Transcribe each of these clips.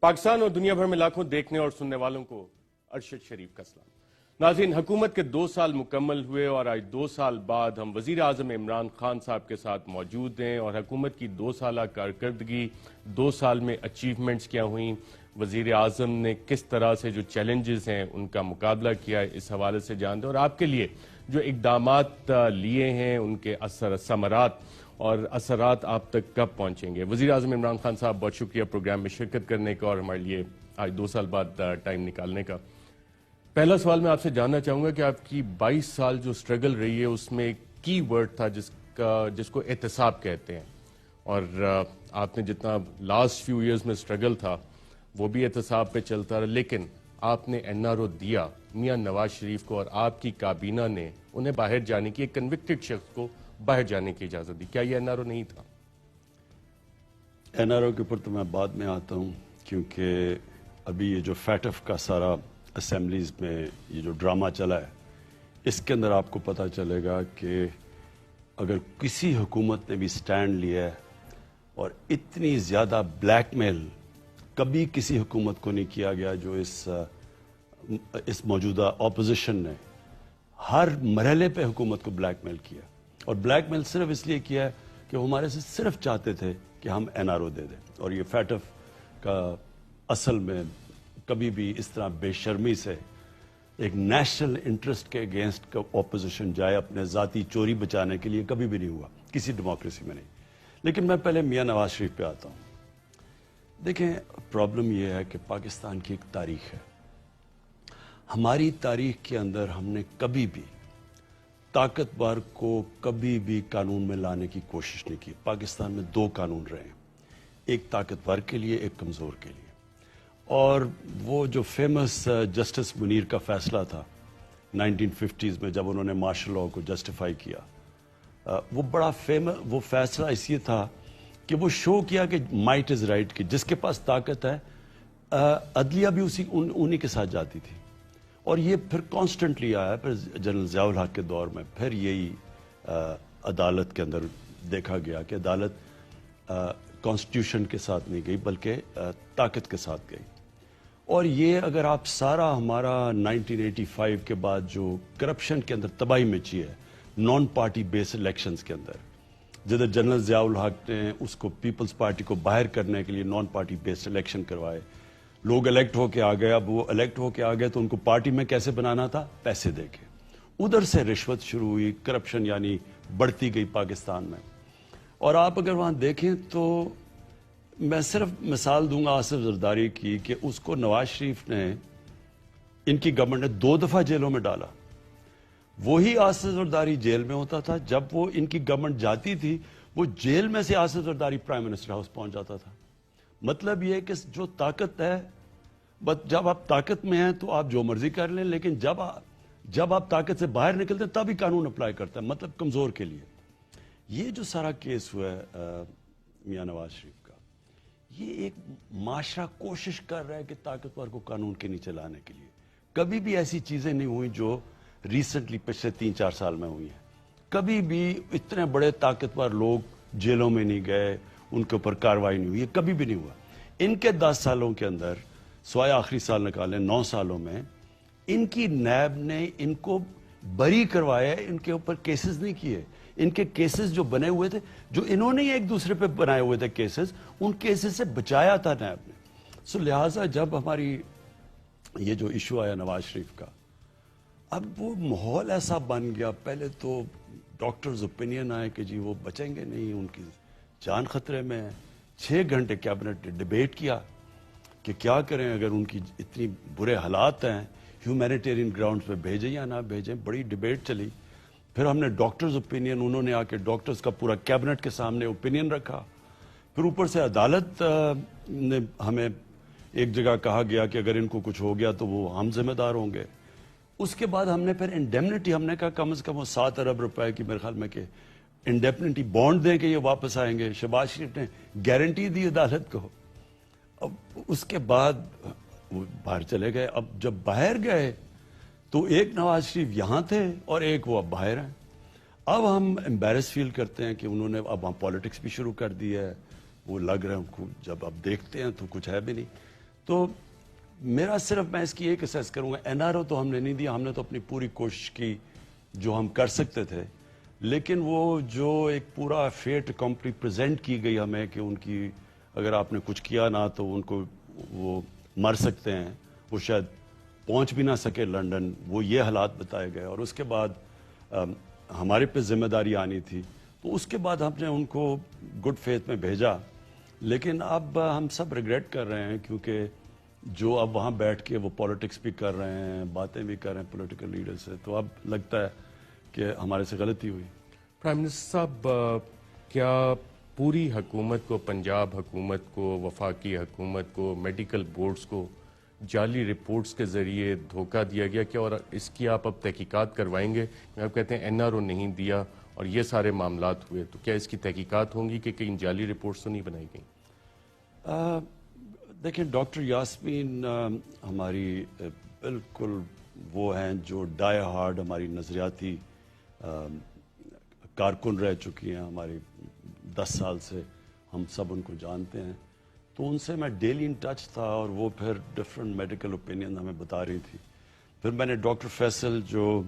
پاکستان اور دنیا بھر میں لاکھوں دیکھنے اور سننے والوں کو ارشد شریف کا سلام۔ ناظرین، حکومت کے 2 سال مکمل ہوئے اور آج 2 سال بعد ہم وزیر اعظم عمران خان صاحب کے ساتھ موجود ہیں اور حکومت کی 2 سالہ کارکردگی، 2 سال میں اچیومنٹس کیا ہوئیں، وزیر اعظم نے کس طرح سے جو چیلنجز ہیں ان کا مقابلہ کیا ہے، اس حوالے سے جانتے ہیں اور آپ کے لیے جو اقدامات لیے ہیں ان کے ثمرات اور اثرات آپ تک کب پہنچیں گے۔ وزیر اعظم عمران خان صاحب، بہت شکریہ پروگرام میں شرکت کرنے کا اور ہمارے لیے آج 2 سال بعد ٹائم نکالنے کا۔ پہلا سوال میں آپ سے جاننا چاہوں گا کہ آپ کی 22 سال جو سٹرگل رہی ہے اس میں ایک کی ورڈ تھا جس کو احتساب کہتے ہیں، اور آپ نے جتنا لاسٹ فیو ایئرز میں سٹرگل تھا وہ بھی احتساب پہ چلتا رہا، لیکن آپ نے این آر او دیا میاں نواز شریف کو اور آپ کی کابینہ نے انہیں باہر جانے کی، ایک کنوکٹڈ شخص کو باہر جانے کی اجازت دی۔ کیا یہ این آر او نہیں تھا؟ این آر او کے اوپر تو میں بعد میں آتا ہوں، کیونکہ ابھی یہ جو فیٹف کا سارا اسمبلیز میں یہ جو ڈرامہ چلا ہے، اس کے اندر آپ کو پتہ چلے گا کہ اگر کسی حکومت نے بھی سٹینڈ لیا ہے اور اتنی زیادہ بلیک میل کبھی کسی حکومت کو نہیں کیا گیا جو اس موجودہ اپوزیشن نے ہر مرحلے پہ حکومت کو بلیک میل کیا، اور بلیک میل صرف اس لیے کیا ہے کہ وہ ہمارے سے صرف چاہتے تھے کہ ہم این آر او دے دیں، اور یہ فیٹف کا اصل میں کبھی بھی اس طرح بے شرمی سے ایک نیشنل انٹرسٹ کے اگینسٹ اپوزیشن جائے اپنے ذاتی چوری بچانے کے لیے کبھی بھی نہیں ہوا، کسی ڈیموکریسی میں نہیں۔ لیکن میں پہلے میاں نواز شریف پہ آتا ہوں۔ دیکھیں، پرابلم یہ ہے کہ پاکستان کی ایک تاریخ ہے، ہماری تاریخ کے اندر ہم نے کبھی بھی طاقتور کو کبھی بھی قانون میں لانے کی کوشش نہیں کی۔ پاکستان میں 2 قانون رہے ہیں، ایک طاقتور کے لیے، ایک کمزور کے لیے، اور وہ جو فیمس جسٹس منیر کا فیصلہ تھا 1950s میں جب انہوں نے مارشل لاء کو جسٹیفائی کیا، وہ بڑا فیمس وہ فیصلہ اس لیے تھا کہ وہ شو کیا کہ مائٹ از رائٹ، کہ جس کے پاس طاقت ہے عدلیہ بھی انہی کے ساتھ جاتی تھی، اور یہ پھر کانسٹنٹلی آیا۔ پھر جنرل ضیاء الحق کے دور میں پھر یہی عدالت کے اندر دیکھا گیا کہ عدالت کانسٹیٹیوشن کے ساتھ نہیں گئی بلکہ طاقت کے ساتھ گئی۔ اور یہ اگر آپ سارا ہمارا 1985 کے بعد جو کرپشن کے اندر تباہی مچی ہے نان پارٹی بیس الیکشنز کے اندر، جدھر جنرل ضیاء الحق نے اس کو پیپلز پارٹی کو باہر کرنے کے لیے نان پارٹی بیس الیکشن کروائے، لوگ الیکٹ ہو کے آ گئے۔ اب وہ الیکٹ ہو کے آ گئے تو ان کو پارٹی میں کیسے بنانا تھا؟ پیسے دے کے۔ ادھر سے رشوت شروع ہوئی، کرپشن یعنی بڑھتی گئی پاکستان میں۔ اور آپ اگر وہاں دیکھیں تو میں صرف مثال دوں گا آصف زرداری کی، کہ اس کو نواز شریف نے، ان کی گورنمنٹ نے 2 دفعہ جیلوں میں ڈالا۔ وہی آصف زرداری جیل میں ہوتا تھا، جب وہ ان کی گورنمنٹ جاتی تھی وہ جیل میں سے Asif Zardari prime minister house پہنچ جاتا تھا۔ مطلب یہ کہ جو طاقت ہے، جب آپ طاقت میں ہیں تو آپ جو مرضی کر لیں، لیکن جب آپ طاقت سے باہر نکلتے ہیں تب ہی قانون اپلائی کرتا ہے، مطلب کمزور کے لیے۔ یہ جو سارا کیس ہوا ہے میاں نواز شریف کا، یہ ایک معاشرہ کوشش کر رہا ہے کہ طاقتور کو قانون کے نیچے لانے کے لیے۔ کبھی بھی ایسی چیزیں نہیں ہوئی جو ریسنٹلی پچھلے 3-4 سال میں ہوئی ہیں۔ کبھی بھی اتنے بڑے طاقتور لوگ جیلوں میں نہیں گئے، ان کے اوپر کارروائی نہیں ہوئی، یہ کبھی بھی نہیں ہوا۔ ان کے 10 سالوں کے اندر، سوائے آخری سال نکالیں، 9 سالوں میں ان کی نیب نے ان کو بری کروایا، ان کے اوپر کیسز نہیں کیے۔ ان کے کیسز جو بنے ہوئے تھے، جو انہوں نے ایک دوسرے پہ بنائے ہوئے تھے کیسز، ان کیسز سے بچایا تھا نیب نے۔ لہٰذا جب ہماری یہ جو ایشو آیا نواز شریف کا، اب وہ ماحول ایسا بن گیا، پہلے تو ڈاکٹرز اوپینین آئے کہ جی وہ بچیں گے نہیں، ان کی جان خطرے میں ہے۔ 6 گھنٹے کیبنٹ نے ڈیبیٹ کیا کہ کیا کریں اگر ان کی اتنی برے حالات ہیں، ہیومینیٹیرین گراؤنڈز پہ بھیجیں یا نہ بھیجیں۔ بڑی ڈیبیٹ چلی، پھر ہم نے ڈاکٹرز اوپینین، انہوں نے آ کے ڈاکٹرز کا پورا کیبنٹ کے سامنے اوپینین رکھا، پھر اوپر سے عدالت نے ہمیں ایک جگہ کہا گیا کہ اگر ان کو کچھ ہو گیا تو وہ ہم ذمہ دار ہوں گے۔ اس کے بعد ہم نے پھر انڈیمنٹی، ہم نے کہا کم از کم وہ 7 ارب روپے کی میرے خیال میں کہ انڈیمنٹی بانڈ دیں کہ یہ واپس آئیں گے۔ شہباز شریف نے گارنٹی دی عدالت کو۔ اب اس کے بعد وہ باہر چلے گئے۔ اب جب باہر گئے تو ایک نواز شریف یہاں تھے اور ایک وہ اب باہر ہیں۔ اب ہم امبیرس فیل کرتے ہیں کہ انہوں نے اب وہاں پالیٹکس بھی شروع کر دی ہے، وہ لگ رہے ہیں، جب اب دیکھتے ہیں تو کچھ ہے بھی نہیں۔ تو میرا صرف میں اس کی ایک اسیس کروں گا, این آر او تو ہم نے نہیں دیا, ہم نے تو اپنی پوری کوشش کی جو ہم کر سکتے تھے, لیکن وہ جو ایک پورا فیٹ کمپنی پریزنٹ کی گئی ہمیں کہ ان کی اگر آپ نے کچھ کیا نہ تو ان کو وہ مر سکتے ہیں, وہ شاید پہنچ بھی نہ سکے لنڈن, وہ یہ حالات بتائے گئے, اور اس کے بعد ہمارے پہ ذمہ داری آنی تھی, تو اس کے بعد ہم نے ان کو گڈ فیتھ میں بھیجا. لیکن اب ہم سب ریگریٹ کر رہے ہیں کیونکہ جو اب وہاں بیٹھ کے وہ پالیٹکس بھی کر رہے ہیں, باتیں بھی کر رہے ہیں پولیٹیکل لیڈر سے, تو اب لگتا ہے کہ ہمارے سے غلطی ہوئی. پرائم منسٹر صاحب, کیا پوری حکومت کو, پنجاب حکومت کو, وفاقی حکومت کو, میڈیکل بورڈز کو جعلی رپورٹس کے ذریعے دھوکہ دیا گیا کیا, اور اس کی آپ اب تحقیقات کروائیں گے؟ آپ کہتے ہیں این آر او نہیں دیا اور یہ سارے معاملات ہوئے, تو کیا اس کی تحقیقات ہوں گی کہ کہیں جعلی رپورٹس تو نہیں بنائی گئیں؟ دیکھیں ڈاکٹر یاسمین ہماری بالکل وہ ہیں جو ڈائی ہارڈ ہماری نظریاتی کارکن رہ چکی ہیں, ہماری 10 سال سے ہم سب ان کو جانتے ہیں, تو ان سے میں ڈیلی ان ٹچ تھا, اور وہ پھر ڈفرینٹ میڈیکل اوپینین ہمیں بتا رہی تھی. پھر میں نے ڈاکٹر فیصل جو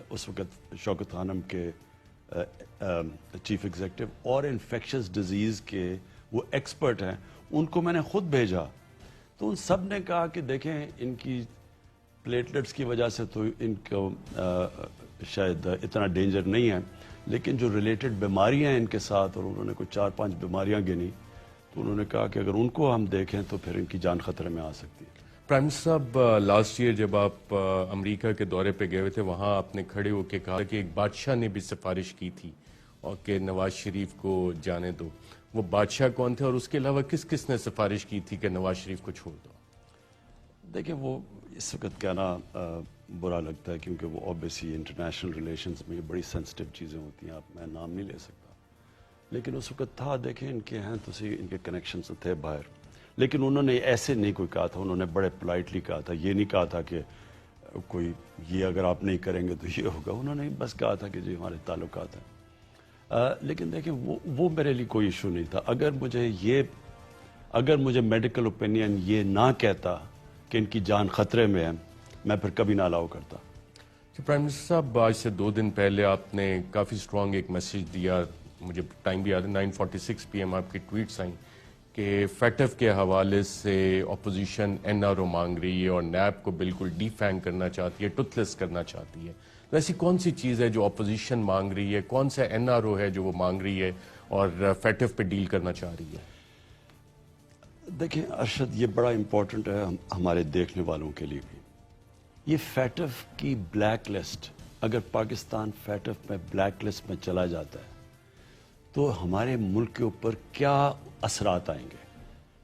اس وقت شوکت خانم کے چیف ایگزیکٹو اور انفیکشس ڈیزیز کے وہ ایکسپرٹ ہیں, ان کو میں نے خود بھیجا, تو ان سب نے کہا کہ دیکھیں ان کی پلیٹلیٹس کی وجہ سے تو ان کو شاید اتنا ڈینجر نہیں ہے, لیکن جو ریلیٹڈ بیماریاں ہیں ان کے ساتھ, اور انہوں نے کوئی 4-5 بیماریاں گنی, تو انہوں نے کہا کہ اگر ان کو ہم دیکھیں تو پھر ان کی جان خطرے میں آ سکتی ہے. پرائم منسٹر صاحب, لاسٹ ایئر جب آپ امریکہ کے دورے پہ گئے ہوئے تھے, وہاں آپ نے کھڑے ہو کے کہا کہ ایک بادشاہ نے بھی سفارش کی تھی اور کہ نواز شریف کو جانے دو. وہ بادشاہ کون تھے, اور اس کے علاوہ کس کس نے سفارش کی تھی کہ نواز شریف کو چھوڑ دو؟ دیکھیں وہ اس وقت کہنا برا لگتا ہے کیونکہ وہ اوبیسلی انٹرنیشنل ریلیشنز میں بڑی سینسٹیو چیزیں ہوتی ہیں, آپ میں نام نہیں لے سکتا, لیکن اس وقت تھا. دیکھیں ان کے ہیں تو ان کے کنیکشنز تھے باہر, لیکن انہوں نے ایسے نہیں کوئی کہا تھا, انہوں نے بڑے پولائٹلی کہا تھا, یہ نہیں کہا تھا کہ کوئی یہ اگر آپ نہیں کریں گے تو یہ ہوگا, انہوں نے بس کہا تھا کہ جی ہمارے تعلقات ہیں. لیکن دیکھیں وہ میرے لیے کوئی ایشو نہیں تھا. اگر مجھے میڈیکل اوپینین یہ نہ کہتا کہ ان کی جان خطرے میں ہے, میں پھر کبھی نہ الاؤ کرتا. پرائم منسٹر صاحب, آج سے 2 دن پہلے آپ نے کافی اسٹرانگ ایک میسج دیا, مجھے ٹائم بھی یاد ہے, 9:46 PM آپ کی ٹویٹس آئیں کہ فیٹف کے حوالے سے اپوزیشن این آر او مانگ رہی ہے اور نیب کو بالکل ڈی فینگ کرنا چاہتی ہے, ٹوتھ لیس کرنا چاہتی ہے. تو ایسی کون سی چیز ہے جو اپوزیشن مانگ رہی ہے, کون سا این آر او ہے جو وہ مانگ رہی ہے اور فیٹف پہ ڈیل کرنا چاہ رہی ہے؟ دیکھیں ارشد, یہ بڑا امپورٹنٹ ہے ہمارے دیکھنے والوں کے لیے بھی. یہ فیٹف کی بلیک لسٹ, اگر پاکستان فیٹف میں بلیک لسٹ میں چلا جاتا ہے تو ہمارے ملک کے اوپر کیا اثرات آئیں گے,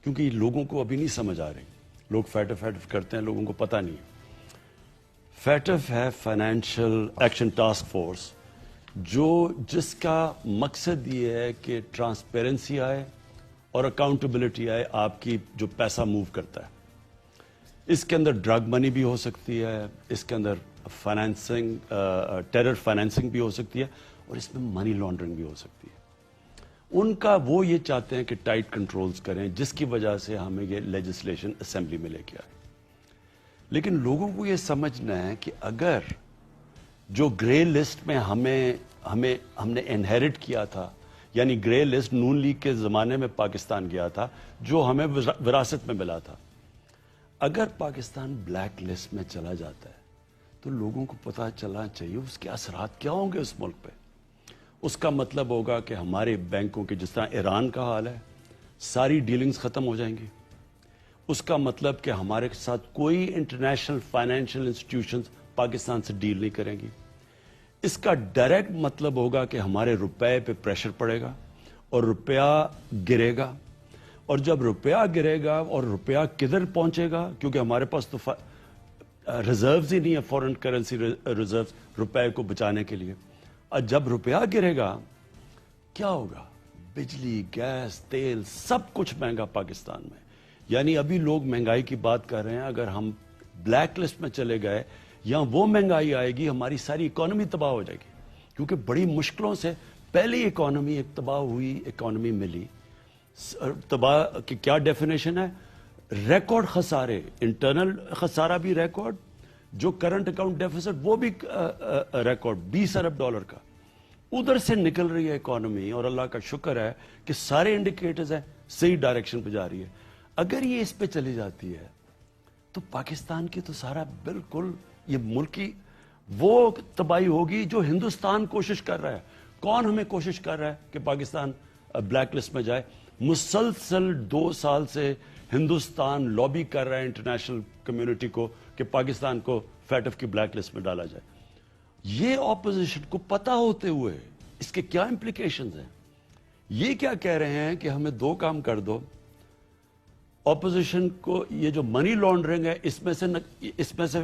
کیونکہ لوگوں کو ابھی نہیں سمجھ آ رہی. لوگ فیٹف کرتے ہیں, لوگوں کو پتہ نہیں. فیٹف ہے فائنینشیل ایکشن ٹاسک فورس, جس کا مقصد یہ ہے کہ ٹرانسپیرنسی آئے اور اکاؤنٹیبلٹی آئے آپ کی جو پیسہ موو کرتا ہے. اس کے اندر ڈرگ منی بھی ہو سکتی ہے, اس کے اندر فائنینسنگ, ٹیرر فائنینسنگ بھی ہو سکتی ہے, اور اس میں منی لانڈرنگ بھی ہو سکتی ہے. ان کا وہ یہ چاہتے ہیں کہ ٹائٹ کنٹرولز کریں, جس کی وجہ سے ہمیں یہ لیجسلیشن اسمبلی میں لے کے آئے. لیکن لوگوں کو یہ سمجھنا ہے کہ اگر جو گرے لسٹ میں ہم نے انہیرٹ کیا تھا, یعنی گرے لسٹ نون لیگ کے زمانے میں پاکستان گیا تھا, جو ہمیں وراثت میں ملا تھا, اگر پاکستان بلیک لسٹ میں چلا جاتا ہے تو لوگوں کو پتہ چلنا چاہیے اس کے اثرات کیا ہوں گے اس ملک پہ. اس کا مطلب ہوگا کہ ہمارے بینکوں کے, جس طرح ایران کا حال ہے, ساری ڈیلنگز ختم ہو جائیں گی. اس کا مطلب کہ ہمارے ساتھ کوئی انٹرنیشنل فائنینشیل انسٹیٹیوشنز پاکستان سے ڈیل نہیں کریں گی. اس کا ڈائریکٹ مطلب ہوگا کہ ہمارے روپے پہ پریشر پڑے گا اور روپیہ گرے گا, اور جب روپیہ گرے گا اور روپیہ کدھر پہنچے گا, کیونکہ ہمارے پاس تو ریزروز ہی نہیں ہے, فورن کرنسی ریزروز روپے کو بچانے کے لیے. اور جب روپیہ گرے گا کیا ہوگا, بجلی, گیس, تیل سب کچھ مہنگا پاکستان میں. یعنی ابھی لوگ مہنگائی کی بات کر رہے ہیں, اگر ہم بلیک لسٹ میں چلے گئے یا وہ مہنگائی آئے گی, ہماری ساری اکانومی تباہ ہو جائے گی. کیونکہ بڑی مشکلوں سے پہلی اکانومی ایک تباہ ہوئی اکانومی ملی. تباہ کی کیا ڈیفینیشن ہے, ریکارڈ خسارے, انٹرنل خسارہ بھی ریکارڈ, جو کرنٹ اکاؤنٹ ڈیفیسٹ وہ بھی ریکارڈ $20 ارب کا. ادھر سے نکل رہی ہے اکانومی, اور اللہ کا شکر ہے کہ سارے انڈیکیٹرز ہیں صحیح ڈائریکشن پہ جا رہی ہے. اگر یہ اس پہ چلی جاتی ہے تو پاکستان کی تو سارا بالکل یہ ملک کی وہ تباہی ہوگی جو ہندوستان کوشش کر رہا ہے. کون ہمیں کوشش کر رہا ہے کہ پاکستان بلیک لسٹ میں جائے؟ مسلسل 2 سال سے ہندوستان لابی کر رہا ہے انٹرنیشنل کمیونٹی کو کہ پاکستان کو فیٹف کی بلیک لسٹ میں ڈالا جائے. یہ اپوزیشن کو پتا ہوتے ہوئے اس کے کیا امپلیکیشنز ہیں؟ یہ کیا کہہ رہے ہیں کہ ہمیں 2 کام کر دو, اپوزیشن کو یہ جو منی لانڈرنگ ہے اس میں سے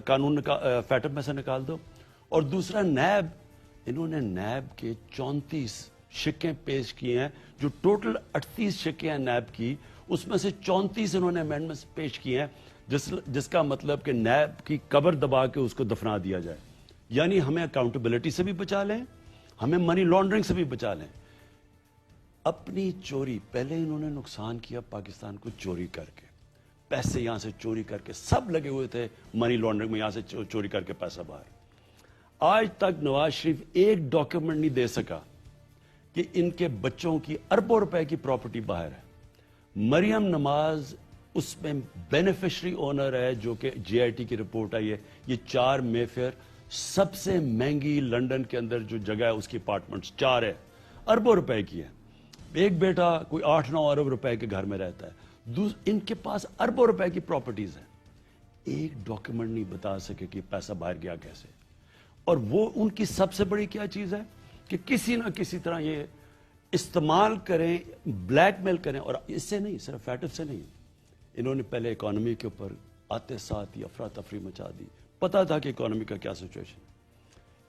قانون فیٹف میں سے نکال دو, اور دوسرا نیب, انہوں نے نیب کے 34 شکیں پیش کی ہیں, جو ٹوٹل 38 شکیں ہیں نیب کی, اس میں سے 34 انہوں نے امینڈمنٹس پیش کی ہیں, جس کا مطلب کہ نیب کی قبر دبا کے اس کو دفنا دیا جائے. یعنی ہمیں اکاؤنٹیبلٹی سے بھی بچا لیں, ہمیں منی لانڈرنگ سے بھی بچا لیں. اپنی چوری, پہلے انہوں نے نقصان کیا پاکستان کو چوری کر کے, پیسے یہاں سے چوری کر کے, سب لگے ہوئے تھے منی لانڈرنگ میں, یہاں سے چوری کر کے پیسہ باہر. آج تک نواز شریف ایک ڈاکیومنٹ نہیں دے سکا کہ ان کے بچوں کی اربوں روپے کی پراپرٹی باہر ہے. مریم نواز اس میں بینیفیشری اونر ہے, جو کہ جے آئی ٹی کی رپورٹ آئی ہے. یہ 4 مے فیئر, سب سے مہنگی لنڈن کے اندر جو جگہ ہے اس کی اپارٹمنٹس 4 ہے, اربوں روپے کی ہے. ایک بیٹا کوئی 8-9 ارب روپے کے گھر میں رہتا ہے, ان کے پاس اربوں روپے کی پراپرٹیز ہیں. ایک ڈاکیومنٹ نہیں بتا سکے کہ پیسہ باہر گیا کیسے. اور وہ ان کی سب سے بڑی کیا چیز ہے کہ کسی نہ کسی طرح یہ استعمال کریں, بلیک میل کریں. اور اس سے نہیں, صرف فیٹف سے نہیں, انہوں نے پہلے اکانومی کے اوپر آتے ساتھ ہی افراتفری مچا دی. پتا تھا کہ اکانومی کا کیا سچویشن.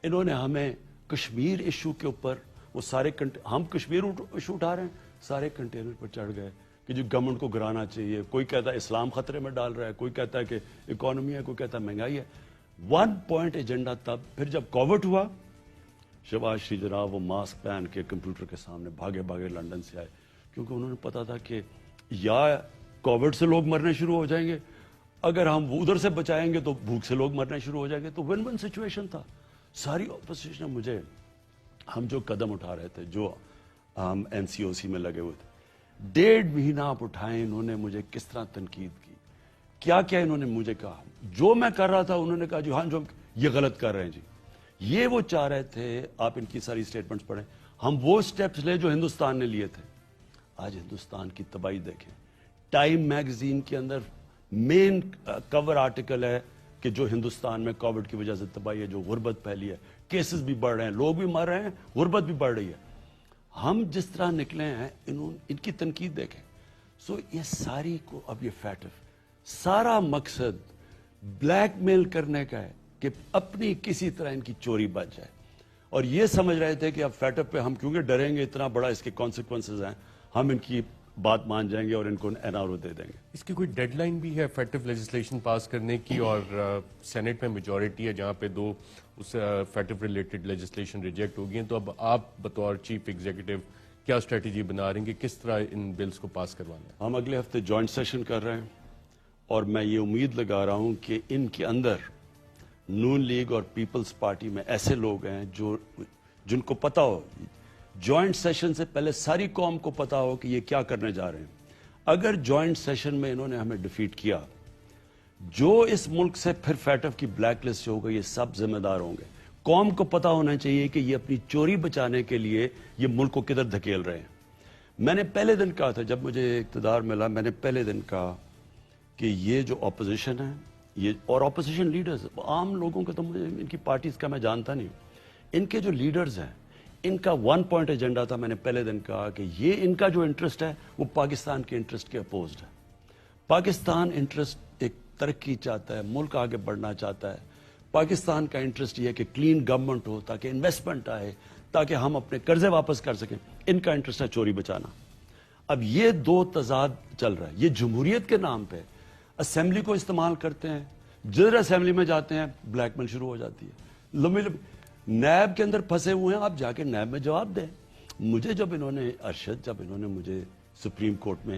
انہوں نے ہمیں کشمیر ایشو کے اوپر وہ سارے ہم کشمیر ایشو اٹھا رہے ہیں, سارے کنٹینر پر چڑھ گئے کہ جو گورنمنٹ کو گرانا چاہیے. کوئی کہتا ہے اسلام خطرے میں ڈال رہا ہے, کوئی کہتا ہے کہ اکانومی ہے, کوئی کہتا ہے مہنگائی ہے. 1 پوائنٹ ایجنڈا تب. پھر جب کووڈ ہوا, شہباز شریف جناب وہ ماسک پہن کے کمپیوٹر کے سامنے بھاگے لنڈن سے آئے, کیونکہ انہوں نے پتا تھا کہ یا کووڈ سے لوگ مرنے شروع ہو جائیں گے, اگر ہم ادھر سے بچائیں گے تو بھوک سے لوگ مرنے شروع ہو جائیں گے. تو ون سچویشن تھا. ساری اپوزیشن مجھے, ہم جو قدم اٹھا رہے تھے, جو ہم این سی او سی میں لگے ہوئے تھے, 1.5 مہینہ آپ اٹھائیں, انہوں نے مجھے کس طرح تنقید کی, کیا انہوں نے مجھے کہا. جو میں کر رہا تھا انہوں نے کہا جی ہاں جو یہ غلط کر رہے ہیں جی. یہ وہ چاہ رہے تھے, آپ ان کی ساری سٹیٹمنٹس پڑھیں, ہم وہ سٹیپس لیں جو ہندوستان نے لیے تھے. آج ہندوستان کی تباہی دیکھیں. ٹائم میگزین کے اندر مین کور آرٹیکل ہے کہ جو ہندوستان میں کووڈ کی وجہ سے تباہی ہے, جو غربت پھیلی ہے, کیسز بھی بڑھ رہے ہیں, لوگ بھی مر رہے ہیں, غربت بھی بڑھ رہی ہے. ہم جس طرح نکلے ہیں, ان کی تنقید دیکھیں. سو یہ ساری کو اب یہ فیٹف, سارا مقصد بلیک میل کرنے کا ہے کہ اپنی کسی طرح ان کی چوری بچ جائے. اور یہ سمجھ رہے تھے کہ اب فیٹف پہ ہم کیونکہ ڈریں گے, اتنا بڑا اس کے کانسیکوینسز ہیں, ہم ان کی بات مان جائیں گے اور ان کو این آر او دے دیں گے. اس کی کوئی ڈیڈ لائن بھی ہے فیٹف لیجسلیشن پاس کرنے کی, اور سینٹ میں میجورٹی ہے جہاں پہ 2 اس فیٹف ریلیٹڈ لیجسلیشن ریجیکٹ ہو گئی ہیں. تو اب آپ بطور چیف ایگزیکٹو کیا اسٹریٹجی بنا رہے ہیں کہ کس طرح ان بلز کو پاس کروانا ہے؟ ہم اگلے ہفتے جوائنٹ سیشن کر رہے ہیں, اور میں یہ امید لگا رہا ہوں کہ ان کے اندر نون لیگ اور پیپلز پارٹی میں ایسے لوگ ہیں جن کو پتا ہو, جوائنٹ سیشن سے پہلے ساری قوم کو پتا ہو کہ یہ کیا کرنے جا رہے ہیں. اگر جوائنٹ سیشن میں انہوں نے ہمیں ڈیفیٹ کیا, جو اس ملک سے پھر فیٹف کی بلیک لسٹ ہوگا, یہ سب ذمہ دار ہوں گے. قوم کو پتا ہونا چاہیے کہ یہ اپنی چوری بچانے کے لیے یہ ملک کو کدھر دھکیل رہے ہیں. میں نے پہلے دن کہا تھا, جب مجھے اقتدار ملا, میں نے پہلے دن کہا کہ یہ جو اپوزیشن ہے, یہ اور اپوزیشن لیڈرز, عام لوگوں کا تو مجھے ان کی پارٹیز کا میں جانتا نہیں, ان کے جو لیڈرز ہیں, ان کا 1 پوائنٹ ایجنڈا تھا. میں نے پہلے دن کہا کہ یہ ان کا جو انٹرسٹ ہے وہ پاکستان کے انٹرسٹ کے اپوزڈ ہے. پاکستان انٹرسٹ ایک ترقی چاہتا ہے, ملک آگے بڑھنا چاہتا ہے. پاکستان کا انٹرسٹ یہ ہے کہ کلین گورنمنٹ ہو, تاکہ انویسٹمنٹ آئے, تاکہ ہم اپنے قرضے واپس کر سکیں. ان کا انٹرسٹ ہے چوری بچانا. اب یہ 2 تضاد چل رہا ہے. یہ جمہوریت کے نام پہ اسمبلی کو استعمال کرتے ہیں, جدھر اسمبلی میں جاتے ہیں بلیک میل شروع ہو جاتی ہے. نیب کے اندر پھنسے ہوئے ہیں, آپ جا کے نیب میں جواب دیں. مجھے جب انہوں نے مجھے سپریم کورٹ میں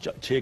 6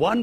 1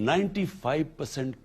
95%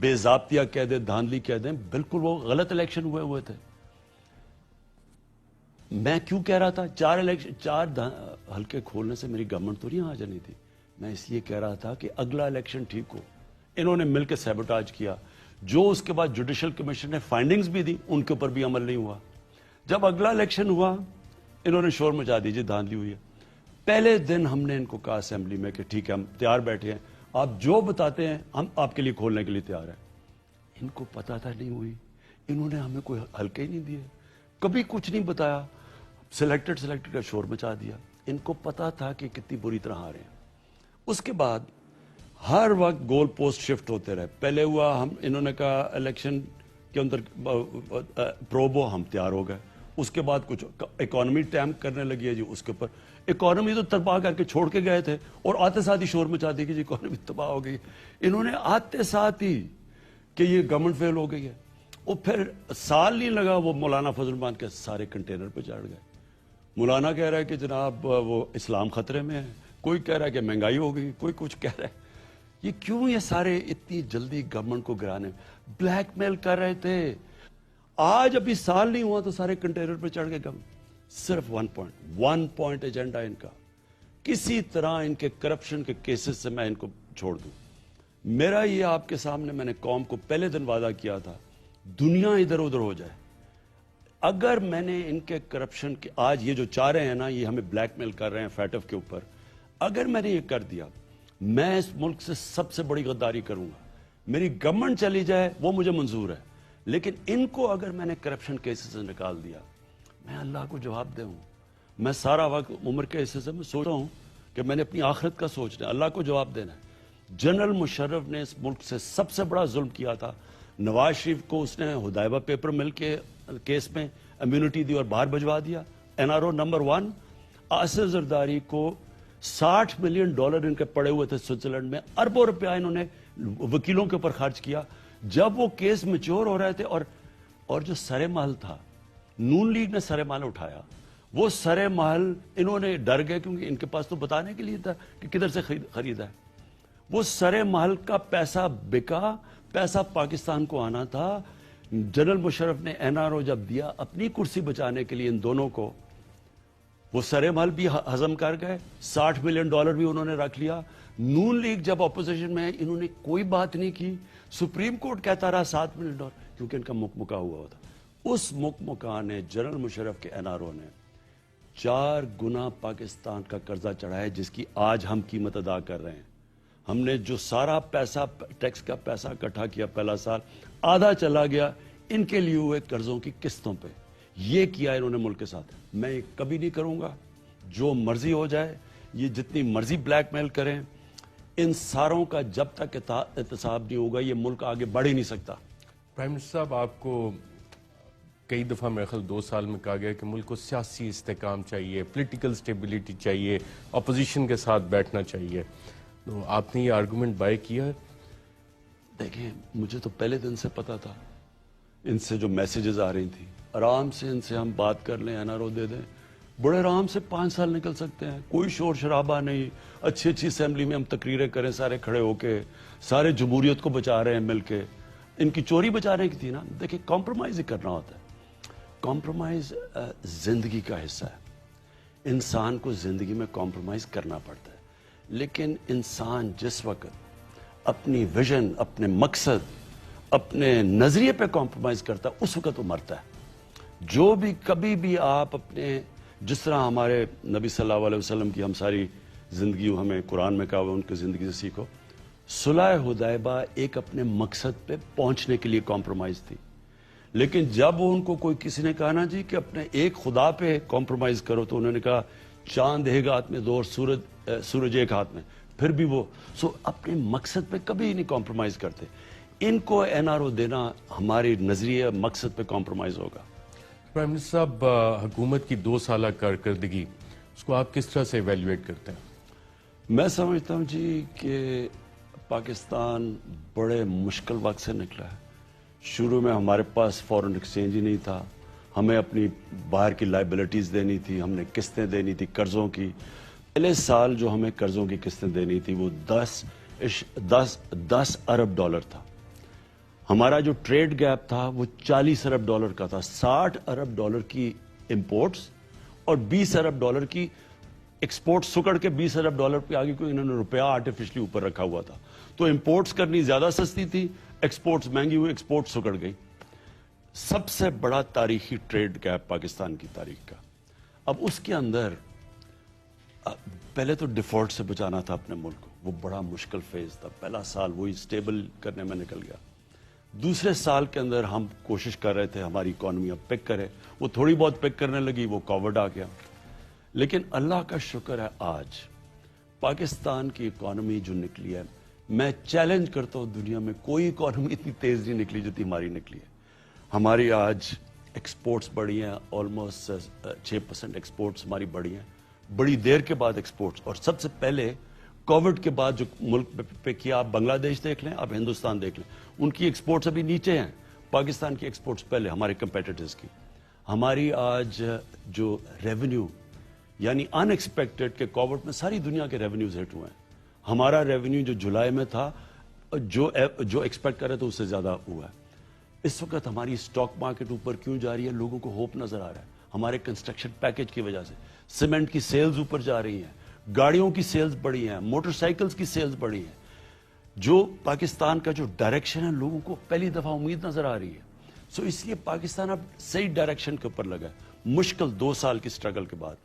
بے ضابطہ کہہ دیں، دھاندلی کہہ دیں، بالکل وہ غلط الیکشن ہوئے تھے. میں کیوں کہہ رہا تھا چار حلقے کھولنے سے میری گورنمنٹ تو نہیں آ جانی تھی. میں اس لیے کہہ رہا تھا کہ اگلا الیکشن ٹھیک ہو. انہوں نے مل کے سیبوٹاج کیا. جو اس کے بعد جوڈیشل کمیشن نے فائنڈنگز بھی دی، ان کے اوپر بھی عمل نہیں ہوا. جب اگلا الیکشن ہوا انہوں نے شور مچا دی، دھاندلی ہوئی ہے. پہلے دن ہم نے ان کو کہا اسمبلی میں کہ ٹھیک ہے ہم تیار بیٹھے ہیں، آپ جو بتاتے ہیں ہم آپ کے لیے کھولنے کے لیے تیار ہیں. ان کو پتا تھا نہیں ہوئی، انہوں نے ہمیں کوئی حلقے ہی نہیں دیے، کبھی کچھ نہیں بتایا. سلیکٹڈ کا شور مچا دیا. ان کو پتا تھا کہ کتنی بری طرح ہارے ہیں. اس کے بعد ہر وقت گول پوسٹ شفٹ ہوتے رہے. پہلے ہوا انہوں نے کہا الیکشن کے اندر پروبو، ہم تیار ہو گئے. اس کے بعد کچھ اکانومی ٹائم کرنے لگی ہے جی، اس کے اوپر اکانومی تو تباہ کر کے چھوڑ کے گئے تھے اور آتے ساتھ ہی شور مچا دی کہ جی اکانومی تباہ ہو گئی. انہوں نے آتے ساتھ ہی کہ یہ گورنمنٹ فیل ہو گئی ہے. اور پھر سال نہیں لگا وہ مولانا فضل الرحمان کے سارے کنٹینر پہ چڑھ گئے. مولانا کہہ رہا ہے کہ جناب وہ اسلام خطرے میں ہے، کوئی کہہ رہا ہے کہ مہنگائی ہو گئی، کوئی کچھ کہہ رہا ہے. یہ کیوں یہ سارے اتنی جلدی گورنمنٹ کو گرانے بلیک میل کر رہے تھے. آج ابھی سال نہیں ہوا تو سارے کنٹینر پہ چڑھ گئے. صرف ون پوائنٹ ایجنڈا ان کا. کسی طرح ان کے کرپشن کے کیسز سے میں ان کو چھوڑ دوں. میرا یہ آپ کے سامنے میں نے قوم کو پہلے دن وعدہ کیا تھا، دنیا ادھر ادھر ہو جائے اگر میں نے ان کے کرپشن کے، آج یہ جو چاہ رہے ہیں نا یہ ہمیں بلیک میل کر رہے ہیں فیٹف کے اوپر، اگر میں نے یہ کر دیا میں اس ملک سے سب سے بڑی غداری کروں گا. میری گورنمنٹ چلی جائے وہ مجھے منظور ہے، لیکن ان کو اگر میں نے کرپشن کیسز سے نکال دیا میں اللہ کو جواب دے ہوں. میں سارا وقت عمر کے حصے سے میں سوچ رہا ہوں کہ میں نے اپنی آخرت کا سوچنا ہے، اللہ کو جواب دینا ہے. جنرل مشرف نے اس ملک سے سب سے بڑا ظلم کیا تھا. نواز شریف کو اس نے حدیبہ پیپر مل کے کیس میں امیونٹی دی اور باہر بھجوا دیا. NRO number 1. آصف زرداری کو $60 ملین ان کے پڑے ہوئے تھے سوئٹزرلینڈ میں، اربوں روپیہ انہوں نے وکیلوں کے اوپر خرچ کیا. جب وہ کیس میچور ہو رہے تھے اور جو سرے محل تھا، نون لیگ نے سرے محل اٹھایا. وہ سرے محل انہوں نے ڈر گئے کیونکہ ان کے پاس تو بتانے کے لیے تھا کہ کدھر سے خریدا ہے. وہ سرے محل کا پیسہ بکا، پیسہ پاکستان کو آنا تھا. جنرل مشرف نے NRO جب دیا اپنی کرسی بچانے کے لیے ان دونوں کو، وہ سرے محل بھی ہضم کر گئے، $60 ملین بھی انہوں نے رکھ لیا. نون لیگ جب اپوزیشن میں انہوں نے کوئی بات نہیں کی. سپریم کورٹ کہتا رہا $7 ملین کیونکہ ان کا مکمکا ہوا تھا. اس مکمکا نے جنرل مشرف کے NRO نے 4 گنا پاکستان کا قرضہ چڑھایا جس کی آج ہم قیمت ادا کر رہے ہیں. ہم نے جو سارا پیسہ ٹیکس کا پیسہ اکٹھا کیا پہلا سال، آدھا چلا گیا ان کے لیے ہوئے قرضوں کی قسطوں پہ. یہ کیا انہوں نے ملک کے ساتھ. میں یہ کبھی نہیں کروں گا. جو مرضی ہو جائے، یہ جتنی مرضی بلیک میل کریں، ان ساروں کا جب تک احتساب نہیں ہوگا یہ ملک آگے بڑھ ہی نہیں سکتا. پرائم منسٹر صاحب، آپ کو کئی دفعہ میرے خیال 2 سال میں کہا گیا کہ ملک کو سیاسی استحکام چاہیے، پولیٹیکل سٹیبلٹی چاہیے، اپوزیشن کے ساتھ بیٹھنا چاہیے. تو آپ نے یہ آرگومنٹ بائی کیا ہے؟ دیکھیں، مجھے تو پہلے دن سے پتا تھا. ان سے جو میسیجز آ رہی تھی، آرام سے ان سے ہم بات کر لیں، NRO دے دیں، بڑے آرام سے 5 سال نکل سکتے ہیں. کوئی شور شرابہ نہیں، اچھی اسمبلی میں ہم تقریریں کریں سارے کھڑے ہو کے، سارے جمہوریت کو بچا رہے ہیں مل کے. ان کی چوری بچانے کی تھی نا. دیکھیں، کمپرومائز ہی کرنا ہوتا ہے. کمپرومائز زندگی کا حصہ ہے. انسان کو زندگی میں کمپرومائز کرنا پڑتا ہے. لیکن انسان جس وقت اپنی ویژن، اپنے مقصد، اپنے نظریے پہ کمپرومائز کرتا ہے اس وقت وہ مرتا ہے. جو بھی کبھی بھی آپ اپنے، جس طرح ہمارے نبی صلی اللہ علیہ وسلم کی ہم ساری زندگی ہمیں قرآن میں کہا ہوا ان کی زندگی سے سیکھو. صلح حدیبیہ ایک اپنے مقصد پہ پہنچنے کے لیے کمپرومائز تھی. لیکن جب ان کو کوئی کسی نے کہا نا جی کہ اپنے ایک خدا پہ کمپرومائز کرو، تو انہوں نے کہا چاند ایک ہاتھ میں دو اور سورج ایک ہاتھ میں. پھر بھی وہ اپنے مقصد پہ کبھی نہیں کمپرومائز کرتے. ان کو NRO دینا ہماری نظریہ مقصد پہ کمپرومائز ہوگا. پرائم منسٹر صاحب، حکومت کی 2 سالہ کارکردگی، اس کو آپ کس طرح سے ایویلویٹ کرتے ہیں؟ میں سمجھتا ہوں جی کہ پاکستان بڑے مشکل وقت سے نکلا ہے. شروع میں ہمارے پاس فورن ایکسچینج ہی نہیں تھا. ہمیں اپنی باہر کی لائبلٹیز دینی تھی، ہم نے قسطیں دینی تھی قرضوں کی. پہلے سال جو ہمیں قرضوں کی قسطیں دینی تھی وہ $10 ارب تھا. ہمارا جو ٹریڈ گیپ تھا وہ $40 ارب کا تھا. $60 ارب کی امپورٹس اور $20 ارب کی ایکسپورٹ سکڑ کے $20 ارب پہ آگے کوئی انہوں نے روپیہ آرٹیفیشلی اوپر رکھا ہوا تھا. تو امپورٹس کرنی زیادہ سستی تھی, ایکسپورٹس مہنگی ہوئی, ایکسپورٹ سکڑ گئی. سب سے بڑا تاریخی ٹریڈ گیپ پاکستان کی تاریخ کا. اب اس کے اندر پہلے تو ڈیفالٹ سے بچانا تھا اپنے ملک کو, وہ بڑا مشکل فیز تھا. پہلا سال وہی سٹیبل کرنے میں نکل گیا. دوسرے سال کے اندر ہم کوشش کر رہے تھے ہماری اکانومی اب پک کرے, وہ تھوڑی بہت پک کرنے لگی, وہ کووڈ آ گیا. لیکن اللہ کا شکر ہے آج پاکستان کی اکانومی جو نکلی ہے, میں چیلنج کرتا ہوں دنیا میں کوئی اکانومی اتنی تیز نہیں نکلی جتنی ہماری نکلی ہے. ہماری آج ایکسپورٹس بڑھی ہیں, آلموسٹ 6% ایکسپورٹس ہماری بڑھی ہیں, بڑی دیر کے بعد ایکسپورٹس. اور سب سے پہلے کووڈ کے بعد جو ملک پہ کیا, آپ بنگلہ دیش دیکھ لیں, آپ ہندوستان دیکھ لیں, ان کی ایکسپورٹس ابھی نیچے ہیں, پاکستان کی ایکسپورٹس پہلے ہمارے کمپیٹیٹرز کی. ہماری آج جو ریونیو یعنی ان ایکسپیکٹڈ کہ کووڈ میں ساری دنیا کے ریونیوز ہٹ ہوئے ہیں, ہمارا ریونیو جو جولائی میں تھا جو ایکسپیکٹ کر رہے تھے اس سے زیادہ ہوا ہے. اس وقت ہماری سٹاک مارکیٹ اوپر کیوں جا رہی ہے؟ لوگوں کو ہوپ نظر آ رہا ہے. ہمارے کنسٹرکشن پیکج کی وجہ سے سیمنٹ کی سیلز اوپر جا رہی ہیں, گاڑیوں کی سیلز بڑھی ہیں, موٹر سائیکلز کی سیلز بڑھی ہیں. جو پاکستان کا جو ڈائریکشن ہے لوگوں کو پہلی دفعہ امید نظر آ رہی ہے. سو اس لیے پاکستان اب صحیح ڈائریکشن کے اوپر لگا ہے, مشکل 2 سال کی سٹرگل کے بعد.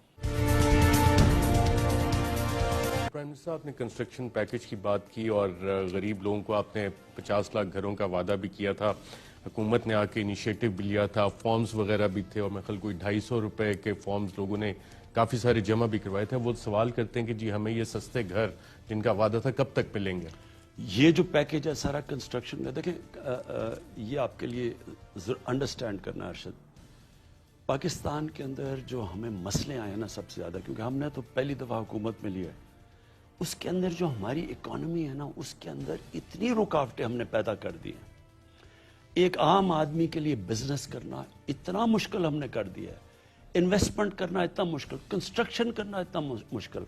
پرائم منسٹر, آپ نے کنسٹرکشن پیکج کی بات کی اور غریب لوگوں کو آپ نے 50 لاکھ گھروں کا وعدہ بھی کیا تھا. حکومت نے آ کے انیشیٹو بھی لیا تھا, فارمز وغیرہ بھی تھے, اور میں خیال کوئی 250 روپے کے فارمز لوگوں نے کافی سارے جمع بھی کروائے تھے. وہ سوال کرتے ہیں کہ جی ہمیں یہ سستے گھر جن کا وعدہ تھا کب تک ملیں گے؟ یہ جو پیکج ہے سارا کنسٹرکشن کا, دیکھیں یہ آپ کے لیے انڈرسٹینڈ کرنا ارشد, پاکستان کے اندر جو ہمیں مسئلے آئے ہیں نا سب سے زیادہ, کیونکہ ہم نے تو پہلی دفعہ حکومت میں لیا ہے, اس کے اندر جو ہماری اکانومی ہے نا اس کے اندر اتنی رکاوٹیں ہم نے پیدا کر دی ہیں. ایک عام آدمی کے لیے بزنس کرنا اتنا مشکل ہم نے کر دیا ہے, انویسٹمنٹ کرنا اتنا مشکل, کنسٹرکشن کرنا اتنا مشکل.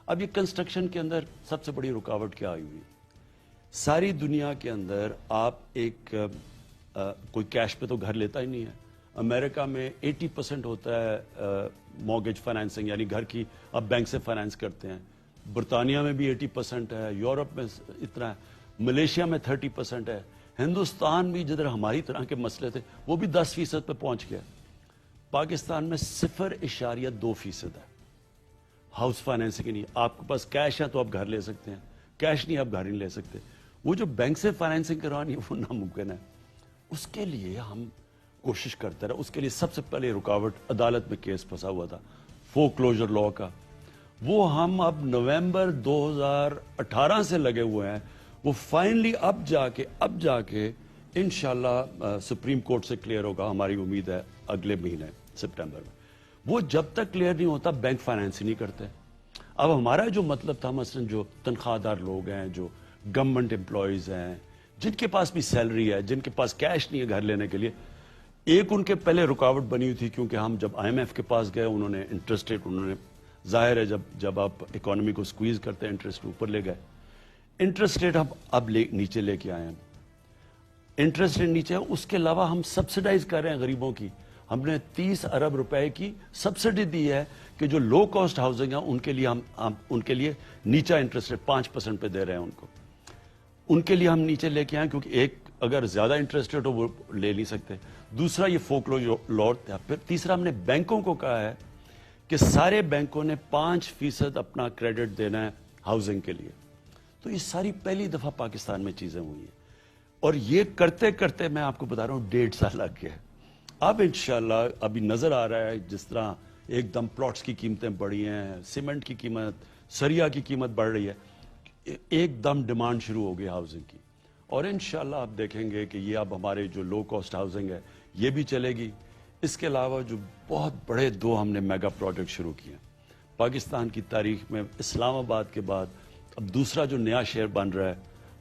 اب یہ کنسٹرکشن کے اندر سب سے بڑی رکاوٹ کیا آئی ہوئی؟ ساری دنیا کے اندر آپ ایک کوئی کیش پہ تو گھر لیتا ہی نہیں ہے. امریکہ میں 80% ہوتا ہے مورگیج فائنینسنگ, یعنی گھر کی آپ بینک سے فائنینس کرتے ہیں. برطانیہ میں بھی 80% ہے, یورپ میں اتنا ہے, ملیشیا میں 30% ہے. ہندوستان بھی جدھر ہماری طرح کے مسئلے تھے وہ بھی 10% پہ پہنچ گیا. پاکستان میں 0.2% ہے ہاؤس فائنینسنگ کے لیے. آپ کے پاس کیش ہے تو آپ گھر لے سکتے ہیں, کیش نہیں آپ گھر نہیں لے سکتے. وہ جو بینک سے فائنینسنگ کروانی ہے وہ ناممکن ہے. اس کے لیے ہم کوشش کرتے رہے. اس کے لیے سب سے پہلے رکاوٹ عدالت میں کیس پھنسا ہوا تھا فور کلوجر لا کا, وہ ہم اب نومبر 2018 سے لگے ہوئے ہیں. وہ فائنلی اب جا کے انشاءاللہ سپریم کورٹ سے کلیئر ہوگا, ہماری امید ہے اگلے مہینے سپٹمبر میں. وہ جب تک کلیئر نہیں ہوتا بینک فائنینس ہی نہیں کرتے. اب ہمارا جو مطلب تھا مثلا جو تنخواہ دار لوگ ہیں, جو گورنمنٹ امپلائیز ہیں, جن کے پاس بھی سیلری ہے, جن کے پاس کیش نہیں ہے گھر لینے کے لیے, ایک ان کے پہلے رکاوٹ بنی ہوئی تھی کیونکہ ہم جب IMF کے پاس گئے انہوں نے انٹرسٹ ریٹ, انہوں نے ظاہر ہے جب آپ اکانومی کو سکویز کرتے ہیں انٹرسٹ اوپر لے گئے. انٹرسٹ ریٹ اب نیچے لے کے آئے ہیں, انٹرسٹ ریٹ نیچے ہے. اس کے علاوہ ہم سبسڈائز کر رہے ہیں غریبوں کی. ہم نے 30 ارب روپے کی سبسڈی دی ہے کہ جو لو کاسٹ ہاؤسنگ ہے ان کے لیے ہم ان کے لیے نیچا انٹرسٹ ریٹ 5% پہ دے رہے ہیں ان کو. ان کے لیے ہم نیچے لے کے آئے کیونکہ ایک اگر زیادہ انٹرسٹ ریٹ ہو وہ لے نہیں سکتے. دوسرا یہ فورکلوجر لا تھا. پھر تیسرا ہم نے بینکوں کو کہا ہے کہ سارے بینکوں نے 5% اپنا کریڈٹ دینا ہے ہاؤسنگ کے لیے. تو یہ ساری پہلی دفعہ پاکستان میں چیزیں ہوئی ہیں, اور یہ کرتے کرتے میں آپ کو بتا رہا ہوں 1.5 سال لگ گیا. اب انشاءاللہ ابھی نظر آ رہا ہے جس طرح ایک دم پلاٹس کی قیمتیں بڑھی ہیں, سیمنٹ کی قیمت, سریا کی قیمت بڑھ رہی ہے, ایک دم ڈیمانڈ شروع ہو گئی ہاؤسنگ کی. اور انشاءاللہ آپ دیکھیں گے کہ یہ اب ہمارے جو لو کاسٹ ہاؤسنگ ہے یہ بھی چلے گی. اس کے علاوہ جو بہت بڑے 2 ہم نے میگا پروجیکٹ شروع کیے پاکستان کی تاریخ میں. اسلام آباد کے بعد اب دوسرا جو نیا شہر بن رہا ہے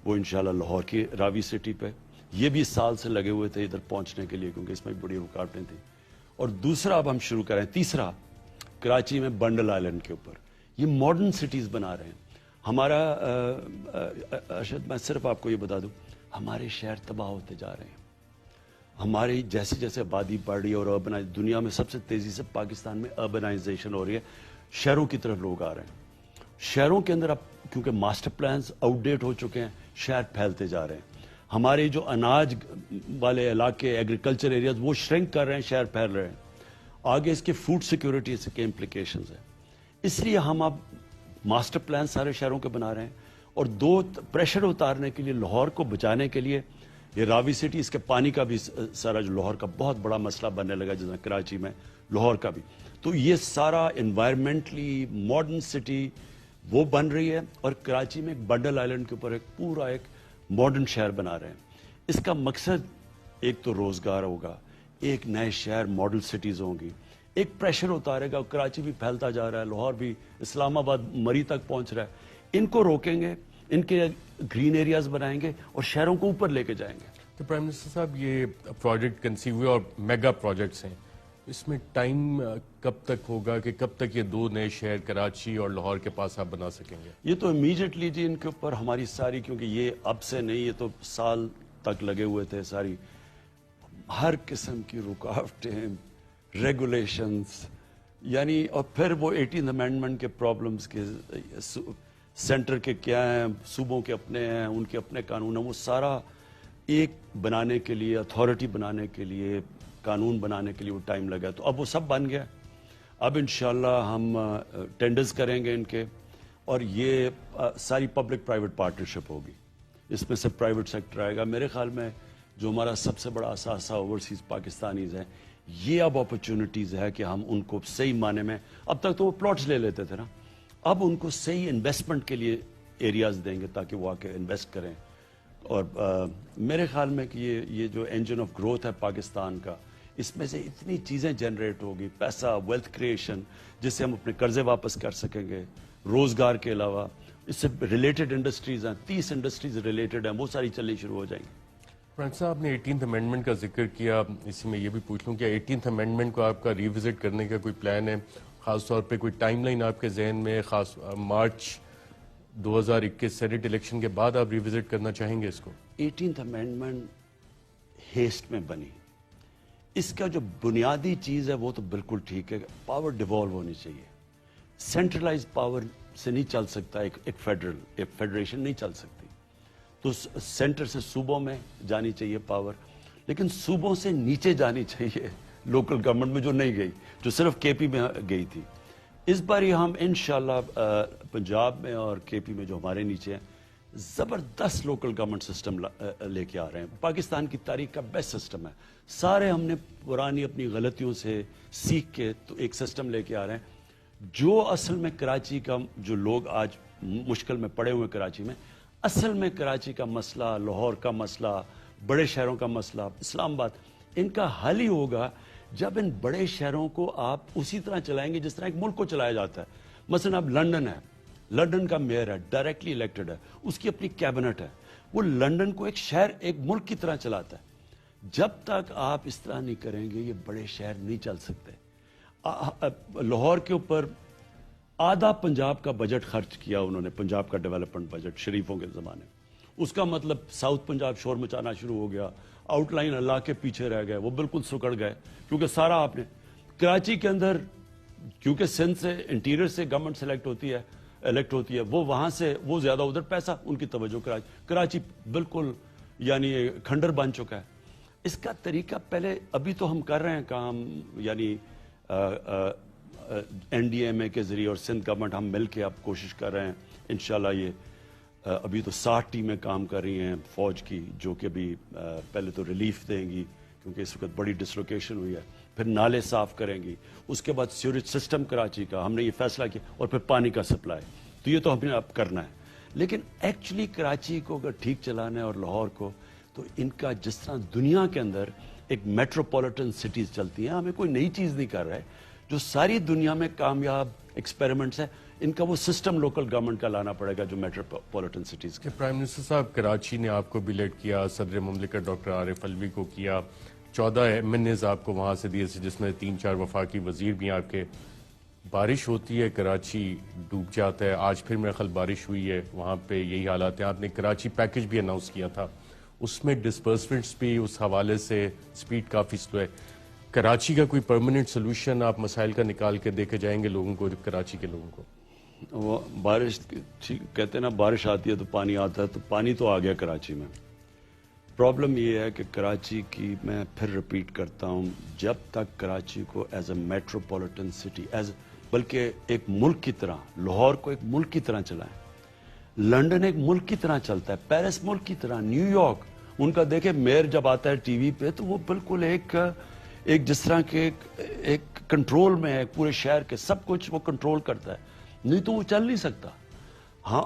وہ انشاءاللہ لاہور کی راوی سٹی پہ. یہ بھی سال سے لگے ہوئے تھے ادھر پہنچنے کے لیے کیونکہ اس میں بڑی رکاوٹیں تھیں. اور دوسرا اب ہم شروع کریں, تیسرا کراچی میں بنڈل آئلینڈ کے اوپر. یہ ماڈرن سٹیز بنا رہے ہیں. ہمارا ارشد میں صرف آپ کو یہ بتا دوں ہمارے شہر تباہ ہوتے جا رہے ہیں. ہماری جیسے جیسے آبادی بڑھ رہی ہے اور دنیا میں سب سے تیزی سے پاکستان میں اربنائزیشن ہو رہی ہے, شہروں کی طرف لوگ آ رہے ہیں. شہروں کے اندر اب کیونکہ ماسٹر پلانز آؤٹ ڈیٹ ہو چکے ہیں, شہر پھیلتے جا رہے ہیں. ہمارے جو اناج والے علاقے, ایگریکلچر ایریاز, وہ شرنک کر رہے ہیں, شہر پھیل رہے ہیں. آگے اس کے فوڈ سیکیورٹی کے امپلیکیشنز ہیں. اس لیے ہم اب ماسٹر پلان سارے شہروں کے بنا رہے ہیں, اور دو پریشر اتارنے کے لیے, لاہور کو بچانے کے لیے, یہ راوی سٹی, اس کے پانی کا بھی سارا جو لاہور کا بہت بڑا مسئلہ بننے لگا, جیسا کراچی میں لاہور کا بھی. تو یہ سارا انوائرمنٹلی ماڈرن سٹی وہ بن رہی ہے, اور کراچی میں ایک بنڈل آئلینڈ کے اوپر ایک پورا ایک ماڈرن شہر بنا رہے ہیں. اس کا مقصد ایک تو روزگار ہوگا, ایک نئے شہر ماڈل سٹیز ہوں گی, ایک پریشر اتارے گا. کراچی بھی پھیلتا جا رہا ہے, لاہور بھی, اسلام آباد مری تک پہنچ رہا ہے. ان کو روکیں گے, ان کے گرین ایریاز بنائیں گے اور شہروں کو اوپر لے کے جائیں گے. تو پرائم منسٹر صاحب, یہ پروجیکٹ کنسیو ہوئے اور میگا پروجیکٹس ہیں, اس میں ٹائم کب تک ہوگا کہ کب تک یہ دو نئے شہر کراچی اور لاہور کے پاس آپ بنا سکیں گے؟ یہ تو امیجیٹلی جی ان کے اوپر ہماری ساری, کیونکہ یہ اب سے نہیں, یہ تو سال تک لگے ہوئے تھے, ساری ہر قسم کی رکاوٹیں, ریگولیشنز, یعنی, اور پھر وہ 18th امینڈمنٹ کے پرابلمز کے, سینٹر کے کیا ہیں, صوبوں کے اپنے ہیں, ان کے اپنے قانون ہیں, وہ سارا ایک بنانے کے لیے, اتھارٹی بنانے کے لیے, قانون بنانے کے لیے وہ ٹائم لگا. تو اب وہ سب بن گیا. اب انشاءاللہ ہم ٹینڈرز کریں گے ان کے, اور یہ ساری پبلک پرائیویٹ پارٹنرشپ ہوگی. اس میں سے پرائیویٹ سیکٹر آئے گا. میرے خیال میں جو ہمارا سب سے بڑا اثاثہ اوورسیز پاکستانیز ہیں, یہ اب اپرچونٹیز ہے کہ ہم ان کو صحیح معنی میں, اب تک تو وہ پلاٹس لے لیتے تھے نا, اب ان کو صحیح انویسٹمنٹ کے لیے ایریاز دیں گے تاکہ وہ آ کے انویسٹ کریں. اور میرے خیال میں کہ یہ جو انجن آف گروتھ ہے پاکستان کا, اس میں سے اتنی چیزیں جنریٹ ہوگی, پیسہ, ویلتھ کریشن, جس سے ہم اپنے قرضے واپس کر سکیں گے. روزگار کے علاوہ اس سے ریلیٹڈ انڈسٹریز ہیں, 30 انڈسٹریز ریلیٹڈ ہیں, وہ ساری چلنی شروع ہو جائیں گی. فرینڈ صاحب, آپ نے 18th امینڈمنٹ کا ذکر کیا, اسی میں یہ بھی پوچھ لوں کہ 18th امینڈمنٹ کو آپ کا ریوزٹ کرنے کا کوئی پلان ہے, خاص طور پہ کوئی ٹائم لائن آپ کے ذہن میں, خاص مارچ 2021 سینیٹ الیکشن کے بعد آپ ریوزٹ کرنا چاہیں گے اس کو؟ 18th امینڈمنٹ ہیسٹ میں بنی, اس کا جو بنیادی چیز ہے وہ تو بالکل ٹھیک ہے, پاور ڈیوالو ہونی چاہیے. سینٹرلائز پاور سے نہیں چل سکتا, ایک فیڈریشن نہیں چل سکتی. تو سینٹر سے صوبوں میں جانی چاہیے پاور, لیکن صوبوں سے نیچے جانی چاہیے لوکل گورنمنٹ میں, جو نہیں گئی, جو صرف کے پی میں گئی تھی. اس بار یہ ہم انشاءاللہ پنجاب میں اور کے پی میں جو ہمارے نیچے ہیں, زبردست لوکل گورنمنٹ سسٹم لے کے آ رہے ہیں. پاکستان کی تاریخ کا بیسٹ سسٹم ہے. سارے ہم نے پرانی اپنی غلطیوں سے سیکھ کے تو ایک سسٹم لے کے آ رہے ہیں, جو اصل میں کراچی کا, جو لوگ آج مشکل میں پڑے ہوئے کراچی میں, اصل میں کراچی کا مسئلہ, لاہور کا مسئلہ, بڑے شہروں کا مسئلہ, اسلام آباد, ان کا حل ہی ہوگا جب ان بڑے شہروں کو آپ اسی طرح چلائیں گے جس طرح ایک ملک کو چلایا جاتا ہے. مثلا اب لنڈن ہے, لنڈن کا میئر ہے, ڈائریکٹلی الیکٹڈ ہے, اس کی اپنی کیبنٹ ہے, وہ لنڈن کو ایک شہر, ایک ملک کی طرح چلاتا ہے. جب تک آپ اس طرح نہیں کریں گے, یہ بڑے شہر نہیں چل سکتے. لاہور کے اوپر آدھا پنجاب کا بجٹ خرچ کیا انہوں نے, پنجاب کا ڈیولپمنٹ بجٹ شریفوں کے زمانے. اس کا مطلب ساؤتھ پنجاب شور مچانا شروع ہو گیا, آؤٹ لائن اللہ کے پیچھے رہ گئے, وہ بالکل سکڑ گئے, کیونکہ سارا آپ نے کراچی کے اندر, کیونکہ سندھ سے انٹیریئر سے گورنمنٹ سلیکٹ ہوتی ہے, الیکٹ ہوتی ہے, وہ وہاں سے وہ زیادہ ادھر پیسہ, ان کی توجہ کراچی بالکل یعنی کھنڈر بن چکا ہے. اس کا طریقہ پہلے, ابھی تو ہم کر رہے ہیں کام, یعنی این ڈی ایم اے کے ذریعے اور سندھ گورنمنٹ ہم مل کے اب کوشش کر رہے ہیں. انشاءاللہ یہ ابھی تو 60 ٹیمیں کام کر رہی ہیں فوج کی, جو کہ ابھی پہلے تو ریلیف دیں گی کیونکہ اس وقت بڑی ڈسلوکیشن ہوئی ہے, پھر نالے صاف کریں گی, اس کے بعد سیوریج سسٹم کراچی کا ہم نے یہ فیصلہ کیا, اور پھر پانی کا سپلائی. تو یہ تو ہم نے اب کرنا ہے. لیکن ایکچولی کراچی کو اگر ٹھیک چلانا ہے اور لاہور کو, تو ان کا جس طرح دنیا کے اندر ایک میٹروپولیٹن سٹیز چلتی ہیں, ہمیں کوئی نئی چیز نہیں کر رہے, جو ساری دنیا میں کامیاب ایکسپیریمنٹس ہیں, ان کا وہ سسٹم لوکل گورنمنٹ کا لانا پڑے گا جو میٹروپولیٹن سٹیز کا. پرائم منسٹر صاحب, کراچی نے آپ کو بھی لیڈ کیا, صدر مملکت ڈاکٹر عارف الوی کو کیا, 14 ایم این ایز آپ کو وہاں سے دیے, جس میں 3-4 وفاقی وزیر بھی آپ کے. بارش ہوتی ہے, کراچی ڈوب جاتا ہے. آج پھر میرے خیال بارش ہوئی ہے وہاں پہ, یہی حالات ہیں. آپ نے کراچی پیکج بھی اناؤنس کیا تھا, اس میں ڈسپرسمنٹس بھی اس حوالے سے سپیڈ کافی سلو ہے. کراچی کا کوئی پرماننٹ سلوشن آپ مسائل کا نکال کے دے کے جائیں گے لوگوں کو, کراچی کے لوگوں کو؟ وہ بارش کہتے ہیں نا, بارش آتی ہے تو پانی آتا ہے, تو پانی تو آ گیا کراچی میں. پرابلم یہ ہے کہ کراچی کی, میں پھر ریپیٹ کرتا ہوں, جب تک کراچی کو ایز اے میٹروپولیٹن سٹی, بلکہ ایک ملک کی طرح, لاہور کو ایک ملک کی طرح چلائیں, لنڈن ایک ملک کی طرح چلتا ہے, پیرس ملک کی طرح, نیو یارک, ان کا دیکھیں میئر جب آتا ہے ٹی وی پہ تو وہ بالکل ایک جس طرح کے ایک کنٹرول میں ہے پورے شہر کے, سب کچھ وہ کنٹرول کرتا ہے, نہیں تو وہ چل نہیں سکتا. ہاں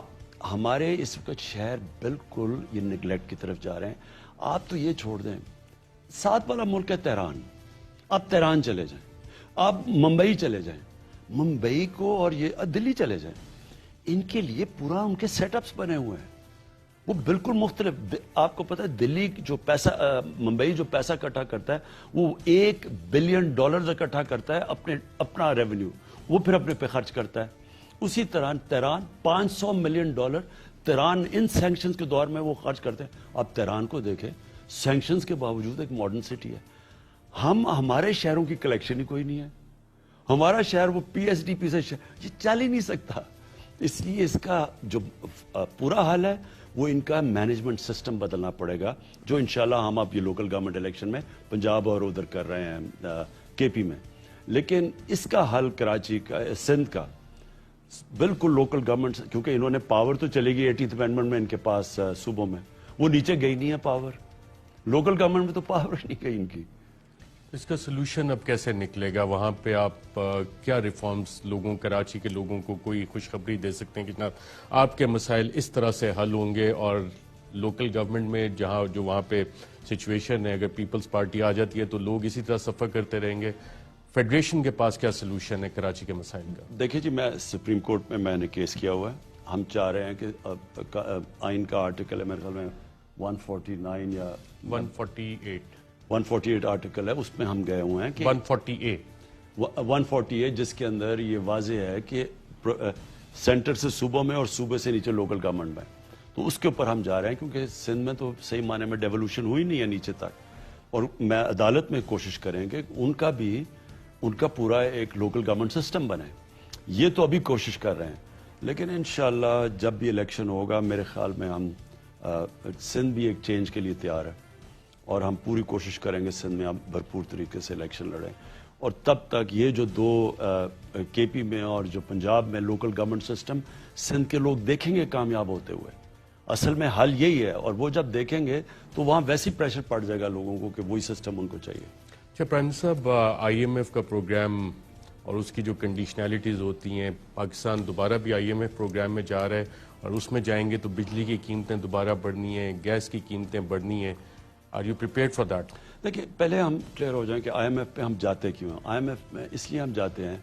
ہمارے اس وقت شہر بالکل یہ نگلیکٹ کی طرف جا رہے ہیں. آپ تو یہ چھوڑ دیں, ساتھ والا ملک ہے تہران, آپ تہران چلے جائیں, آپ ممبئی چلے جائیں, ممبئی کو اور یہ دلی چلے جائیں, ان کے لیے پورا ان کے سیٹ اپس بنے ہوئے ہیں, وہ بالکل مختلف. آپ کو پتا ہے دلی جو پیسہ, ممبئی جو پیسہ اکٹھا کرتا ہے وہ $1 بلین اکٹھا کرتا ہے, اپنا ریونیو وہ پھر اپنے پہ خرچ کرتا ہے. اسی طرح تہران $500 ملین تہران ان سینکشنز کے دور میں وہ خرچ کرتے ہیں. آپ تہران کو دیکھیں, سینکشنز کے باوجود ایک ماڈرن سٹی ہے. ہمارے شہروں کی کلیکشن ہی کوئی نہیں ہے, ہمارا شہر وہ پی ایس ڈی پی سے یہ چل ہی نہیں سکتا. اس لیے اس کا جو پورا حل ہے وہ ان کا مینجمنٹ سسٹم بدلنا پڑے گا, جو انشاءاللہ ہم اب یہ لوکل گورنمنٹ الیکشن میں پنجاب اور ادھر کر رہے ہیں کے پی میں. لیکن اس کا حل کراچی کا, سندھ کا بالکل لوکل گورنمنٹ, کیونکہ انہوں نے پاور تو چلے گی 80th امینڈمنٹ میں ان کے پاس صوبوں میں, وہ نیچے گئی نہیں ہے پاور, لوکل گورنمنٹ میں تو پاور نہیں گئی ان کی. اس کا سلوشن اب کیسے نکلے گا وہاں پہ؟ آپ کیا ریفارمز لوگوں, کراچی کے لوگوں کو کوئی خوشخبری دے سکتے ہیں کہ جناب آپ کے مسائل اس طرح سے حل ہوں گے, اور لوکل گورنمنٹ میں جہاں جو وہاں پہ سچویشن ہے, اگر پیپلز پارٹی آ جاتی ہے تو لوگ اسی طرح سفر کرتے رہیں گے, فیڈریشن کے پاس کیا سلوشن ہے کراچی کے مسائل کا؟ دیکھیں جی, میں سپریم کورٹ میں نے کیس کیا ہوا ہے. ہم چاہ رہے ہیں کہ آئین کا آرٹیکل ہے میرے خیال میں 149 یا 148 آرٹیکل ہے, اس میں ہم گئے ہوئے ہیں کہ 148 جس کے اندر یہ واضح ہے کہ سینٹر سے صوبوں میں اور صوبے سے نیچے لوکل گورنمنٹ میں, تو اس کے اوپر ہم جا رہے ہیں, کیونکہ سندھ میں تو صحیح معنی میں ڈیولوشن ہوئی نہیں ہے نیچے تک, اور میں عدالت میں کوشش کریں کہ ان کا پورا ایک لوکل گورنمنٹ سسٹم بنے. یہ تو ابھی کوشش کر رہے ہیں, لیکن انشاءاللہ جب بھی الیکشن ہوگا میرے خیال میں ہم سندھ بھی ایک چینج کے لیے تیار ہے, اور ہم پوری کوشش کریں گے سندھ میں ہم بھرپور طریقے سے الیکشن لڑیں. اور تب تک یہ جو دو کے پی میں اور جو پنجاب میں لوکل گورنمنٹ سسٹم سندھ کے لوگ دیکھیں گے کامیاب ہوتے ہوئے. اصل میں حل یہی ہے, اور وہ جب دیکھیں گے تو وہاں ویسی پریشر پڑ جائے گا لوگوں کو کہ وہی سسٹم ان کو چاہیے. اچھا پرائم صاحب, آئی ایم ایف کا پروگرام اور اس کی جو کنڈیشنلٹیز ہوتی ہیں, پاکستان دوبارہ بھی آئی ایم ایف پروگرام میں جا رہا ہے, اور اس میں جائیں گے تو بجلی کی قیمتیں دوبارہ بڑھنی ہیں, گیس کی قیمتیں بڑھنی ہیں. Are you prepared for that? دیکھیں, پہلے ہم کلیئر ہو جائیں کہ آئی ایم ایف پہ ہم جاتے کیوں ہیں. آئی ایم ایف میں اس لیے ہم جاتے ہیں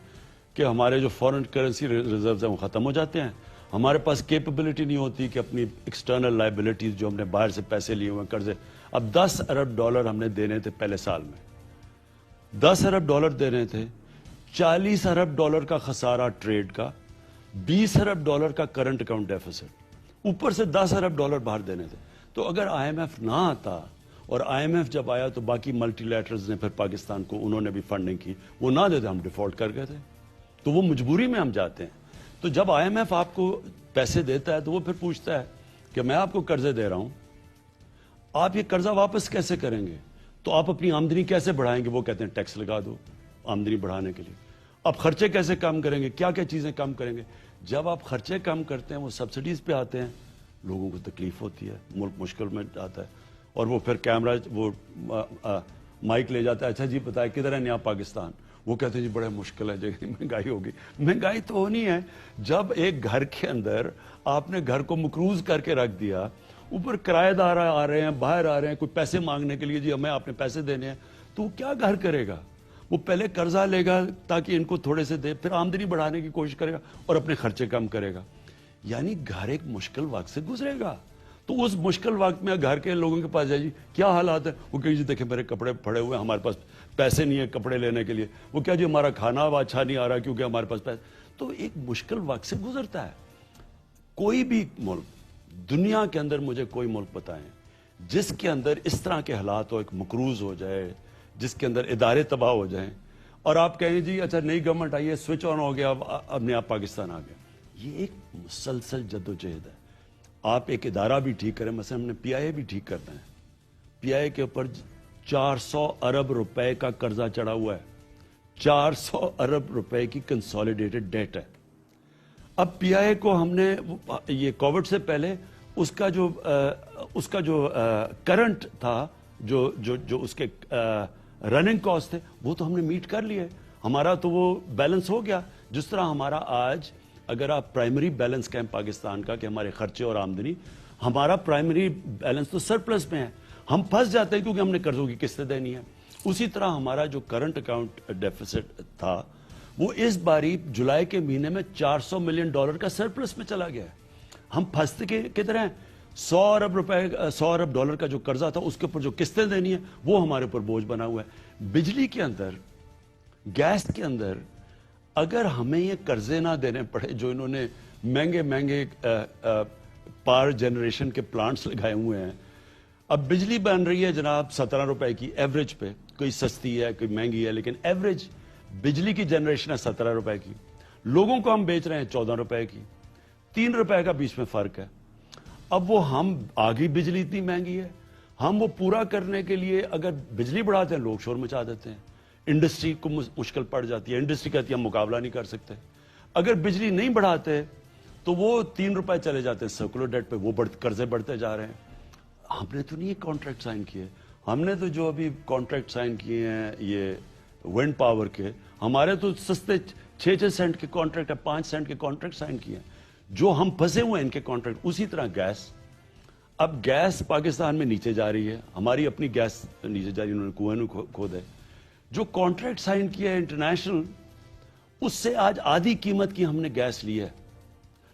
کہ ہمارے جو فورن کرنسی ریزروز ہیں وہ ختم ہو جاتے ہیں, ہمارے پاس کیپبلٹی نہیں ہوتی کہ اپنی ایکسٹرنل لائبلٹیز جو ہم نے باہر سے پیسے لیے ہوئے ہیں قرضے, اب $10 ارب ہم نے دینے تھے پہلے سال میں, $10 ارب دینے تھے, $40 ارب کا خسارہ ٹریڈ کا, $20 ارب کا کرنٹ اکاؤنٹ ڈیفیسٹ, اوپر سے $10 ارب باہر دینے تھے. تو اگر آئی ایم ایف نہ آتا, اور آئی ایم ایف جب آیا تو باقی ملٹی لیٹرز نے پھر پاکستان کو انہوں نے بھی فنڈنگ کی, وہ نہ دیتے ہم ڈیفالٹ کر گئے تھے, تو وہ مجبوری میں ہم جاتے ہیں. تو جب آئی ایم ایف آپ کو پیسے دیتا ہے تو وہ پھر پوچھتا ہے کہ میں آپ کو قرضے دے رہا ہوں, آپ یہ قرضہ واپس کیسے کریں گے, تو آپ اپنی آمدنی کیسے بڑھائیں گے؟ وہ کہتے ہیں ٹیکس لگا دو آمدنی بڑھانے کے لیے. آپ خرچے کیسے کم کریں گے, کیا کیا چیزیں کم کریں گے؟ جب آپ خرچے کم کرتے ہیں وہ سبسڈیز پہ آتے ہیں, لوگوں کو تکلیف ہوتی ہے, ملک مشکل میں آتا ہے, اور وہ پھر کیمرہ وہ مائک لے جاتا ہے, اچھا جی بتائیں کدھر ہے نیا پاکستان, وہ کہتے ہیں جی بڑے مشکل ہے, جگہ مہنگائی ہوگی. مہنگائی تو ہونی ہے جب ایک گھر کے اندر آپ نے گھر کو مقروض کر کے رکھ دیا, اوپر کرایہ دار آ رہے ہیں, باہر آ رہے ہیں کوئی پیسے مانگنے کے لیے, جی ہمیں آپ نے پیسے دینے ہیں, تو وہ کیا گھر کرے گا؟ وہ پہلے قرضہ لے گا تاکہ ان کو تھوڑے سے دے, پھر آمدنی بڑھانے کی کوشش کرے گا اور اپنے خرچے کم کرے گا. یعنی گھر ایک مشکل وقت سے گزرے گا. تو اس مشکل وقت میں گھر کے لوگوں کے پاس جائے, جی کیا حالات ہیں, وہ کہ جی دیکھیں میرے کپڑے پڑے ہوئے ہیں, ہمارے پاس پیسے نہیں ہیں کپڑے لینے کے لیے, وہ کیا جی ہمارا کھانا اچھا نہیں آ رہا کیونکہ ہمارے پاس پیسے. تو ایک مشکل وقت سے گزرتا ہے. کوئی بھی ملک دنیا کے اندر مجھے کوئی ملک بتائیں جس کے اندر اس طرح کے حالات ہو, ایک مقروض ہو جائے, جس کے اندر ادارے تباہ ہو جائیں, اور آپ کہیں جی اچھا نئی گورنمنٹ آئی ہے, سوئچ آن ہو گیا, اب نیا پاکستان آ گیا. یہ ایک مسلسل جدوجہد ہے. آپ ایک ادارہ بھی ٹھیک کریں, مثلا ہم نے پی آئی اے بھی ٹھیک کرنا ہے. پی آئی اے کے اوپر 400 ارب روپے کا قرضہ چڑھا ہوا ہے. 400 ارب روپے کی کنسالیڈیٹڈ ڈیٹ ہے. اب پی آئی اے کو ہم نے یہ کووڈ سے پہلے اس کا جو کرنٹ تھا, جو اس کے رننگ کاسٹ تھے, وہ تو ہم نے میٹ کر لیے. ہمارا تو وہ بیلنس ہو گیا. جس طرح ہمارا آج اگر آپ پرائمری بیلنس کہیں پاکستان کا کہ ہمارے خرچے اور آمدنی, ہمارا پرائمری بیلنس تو سرپلس میں ہے. ہم پھنس جاتے ہیں کیونکہ ہم نے قرضوں کی قسطیں دینی ہے. اسی طرح ہمارا جو کرنٹ اکاؤنٹ ڈیفیسٹ تھا وہ اس باری جولائی کے مہینے میں $400 ملین کا سرپلس میں چلا گیا ہے. ہم پھنستے کدھر ہیں؟ 100 ارب ڈالر کا جو قرضہ تھا اس کے اوپر جو قسطیں دینی ہے وہ ہمارے اوپر بوجھ بنا ہوا ہے. بجلی کے اندر, گیس کے اندر اگر ہمیں یہ قرضے نہ دینے پڑے جو انہوں نے مہنگے پاور جنریشن کے پلانٹس لگائے ہوئے ہیں. اب بجلی بن رہی ہے جناب 17 روپے کی ایوریج پہ, کوئی سستی ہے کوئی مہنگی ہے, لیکن ایوریج بجلی کی جنریشن ہے 17 روپے کی. لوگوں کو ہم بیچ رہے ہیں 14 روپے کی. 3 روپے کا بیچ میں فرق ہے. اب وہ ہم آگے بجلی اتنی مہنگی ہے, ہم وہ پورا کرنے کے لیے اگر بجلی بڑھاتے ہیں لوگ شور مچا دیتے ہیں. انڈسٹری کو مشکل پڑ جاتی ہے. انڈسٹری کہتی ہے ہم مقابلہ نہیں کر سکتے. اگر بجلی نہیں بڑھاتے تو وہ 3 روپے چلے جاتے ہیں سرکولر ڈیٹ پہ, وہ قرضے بڑھتے جا رہے ہیں. ہم نے تو نہیں یہ کانٹریکٹ سائن کیے. ہم نے تو جو ابھی کانٹریکٹ سائن کیے ہیں یہ ونڈ پاور کے, ہمارے تو سستے 6 سینٹ کے کانٹریکٹ ہے, 5 سینٹ کے کانٹریکٹ سائن کیے ہیں جو ہم پھنسے ہوئے ہیں ان کے کانٹریکٹ. اسی طرح گیس, اب گیس پاکستان میں نیچے جا رہی ہے, ہماری اپنی گیس نیچے جا رہی ہے, انہوں نے کنویں کھود ہے. جو کانٹریکٹ سائن کیا ہے انٹرنیشنل, اس سے آج آدھی قیمت کی ہم نے گیس لی ہے,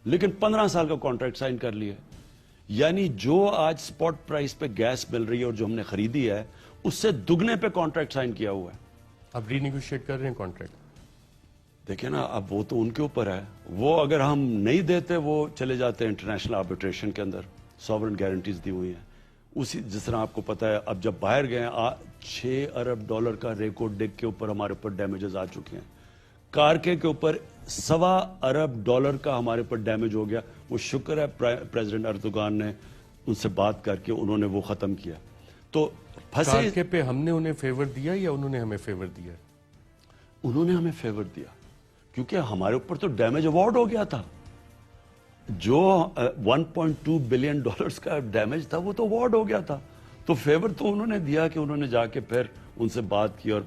لیکن 15 سال کا کانٹریکٹ سائن کر لیا. یعنی جو آج سپاٹ پرائس پہ گیس مل رہی ہے اور جو ہم نے خریدی ہے اس سے دگنے پہ کانٹریکٹ سائن کیا ہوا ہے. اب ری نیگوشیٹ کر رہے ہیں کانٹریکٹ. دیکھیں نا, اب وہ تو ان کے اوپر ہے. وہ اگر ہم نہیں دیتے وہ چلے جاتے ہیں انٹرنیشنل آربیٹریشن کے اندر. سوورن گارنٹیز دی ہوئی ہیں. اسی جس طرح آپ کو پتا ہے اب جب باہر گئے 6 ارب ڈالر کا ریکارڈ ڈیک کے اوپر ہمارے اوپر ڈیمیجز آ چکے ہیں. کارکے کے اوپر 1.25 ارب ڈالر کا ہمارے اوپر ڈیمیج ہو گیا. وہ شکر ہے پریزیڈنٹ اردوغان نے ان سے بات کر کے انہوں نے وہ ختم کیا. تو کارکے پہ ہم نے انہیں فیور دیا یا انہوں نے ہمیں فیور دیا؟ انہوں نے ہمیں فیور دیا کیونکہ ہمارے اوپر تو ڈیمیج ایوارڈ ہو گیا تھا. جو 1.2 بلین ڈالرز کا ڈیمیج تھا وہ تو ایوارڈ ہو گیا تھا. تو فیور تو انہوں نے دیا کہ انہوں نے جا کے پھر ان سے بات کی اور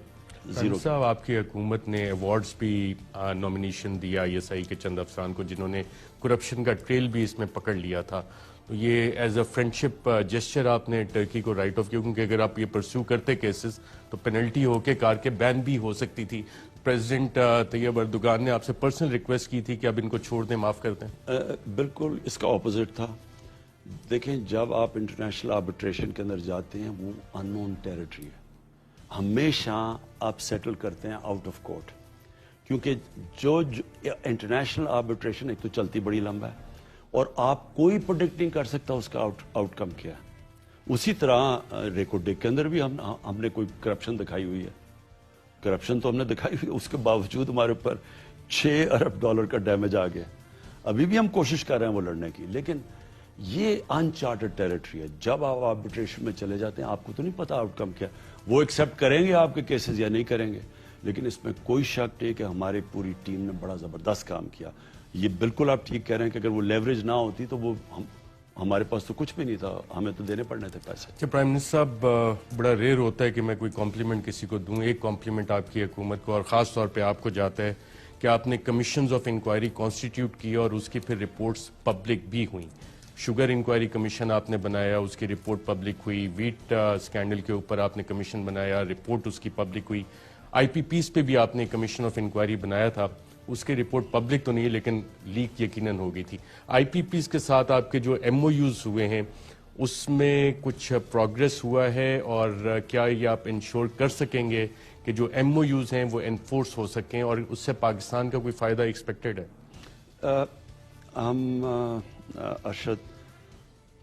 زیرو. صاحب آپ کی حکومت نے ایوارڈز بھی نومینیشن دیا آئی ایس آئی کے چند افسران کو جنہوں نے کرپشن کا ٹریل بھی اس میں پکڑ لیا تھا. تو یہ ایز اے فرینڈشپ جسچر آپ نے ٹرکی کو رائٹ آف کیا, کیونکہ اگر آپ یہ پرسیو کرتے کیسز تو پینلٹی ہو کے کار کے بین بھی ہو سکتی تھی. پریزیڈنٹ طیب اردوغان نے آپ سے پرسنل ریکویسٹ کی تھی کہ اب ان کو چھوڑ دیں, معاف کر دیں. بالکل اس کا اپوزٹ تھا. دیکھیں جب آپ انٹرنیشنل آربیٹریشن کے اندر جاتے ہیں وہ ان نون ٹیریٹری ہے. ہمیشہ آپ سیٹل کرتے ہیں آؤٹ آف کورٹ, کیونکہ جو انٹرنیشنل آربیٹریشن ایک تو چلتی بڑی لمبا ہے اور آپ کوئی پروڈکٹ نہیں کر سکتا اس کا آؤٹ کم کیا. اسی طرح ریکارڈ ڈیک کے اندر بھی ہم نے کوئی کرپشن دکھائی ہوئی ہے. کرپشن تو ہم نے دکھائی ہوئی, اس کے باوجود ہمارے اوپر 6 ارب ڈالر کا ڈیمیج آ گیا. ابھی بھی ہم کوشش کر رہے ہیں وہ لڑنے کی, لیکن یہ انچارٹڈ ٹیریٹری ہے. جب آپ آربیٹریشن میں چلے جاتے ہیں آپ کو تو نہیں پتا آؤٹ کم کیا. وہ ایکسیپٹ کریں گے آپ کے کیسز یا نہیں کریں گے, لیکن اس میں کوئی شک نہیں کہ ہماری پوری ٹیم نے بڑا زبردست کام کیا. یہ بالکل آپ ٹھیک کہہ رہے ہیں کہ اگر وہ لیوریج نہ ہوتی تو وہ ہمارے پاس تو کچھ بھی نہیں تھا, ہمیں تو دینے پڑنے تھے پیسے. اچھا پرائم منسٹر صاحب, بڑا ریئر ہوتا ہے کہ میں کوئی کمپلیمنٹ کسی کو دوں. ایک کمپلیمنٹ آپ کی حکومت کو اور خاص طور پہ آپ کو جاتا ہے کہ آپ نے کمیشنز آف انکوائری کانسٹیٹیوٹ کی اور اس کی پھر رپورٹس پبلک بھی ہوئیں. شوگر انکوائری کمیشن آپ نے بنایا, اس کی رپورٹ پبلک ہوئی. ویٹ اسکینڈل کے اوپر آپ نے کمیشن بنایا, رپورٹ اس کی پبلک ہوئی. آئی پی پیز پہ بھی آپ نے کمیشن آف انکوائری بنایا تھا, اس کی رپورٹ پبلک تو نہیں ہے لیکن لیک یقیناً ہو گئی تھی. آئی پی پیز کے ساتھ آپ کے جو ایم او یوز ہوئے ہیں اس میں کچھ پروگریس ہوا ہے, اور کیا یہ آپ انشور کر سکیں گے کہ جو ایم او یوز ہیں وہ انفورس ہو سکیں اور اس سے پاکستان کا کوئی فائدہ ایکسپیکٹڈ ہے؟ ہم ارشد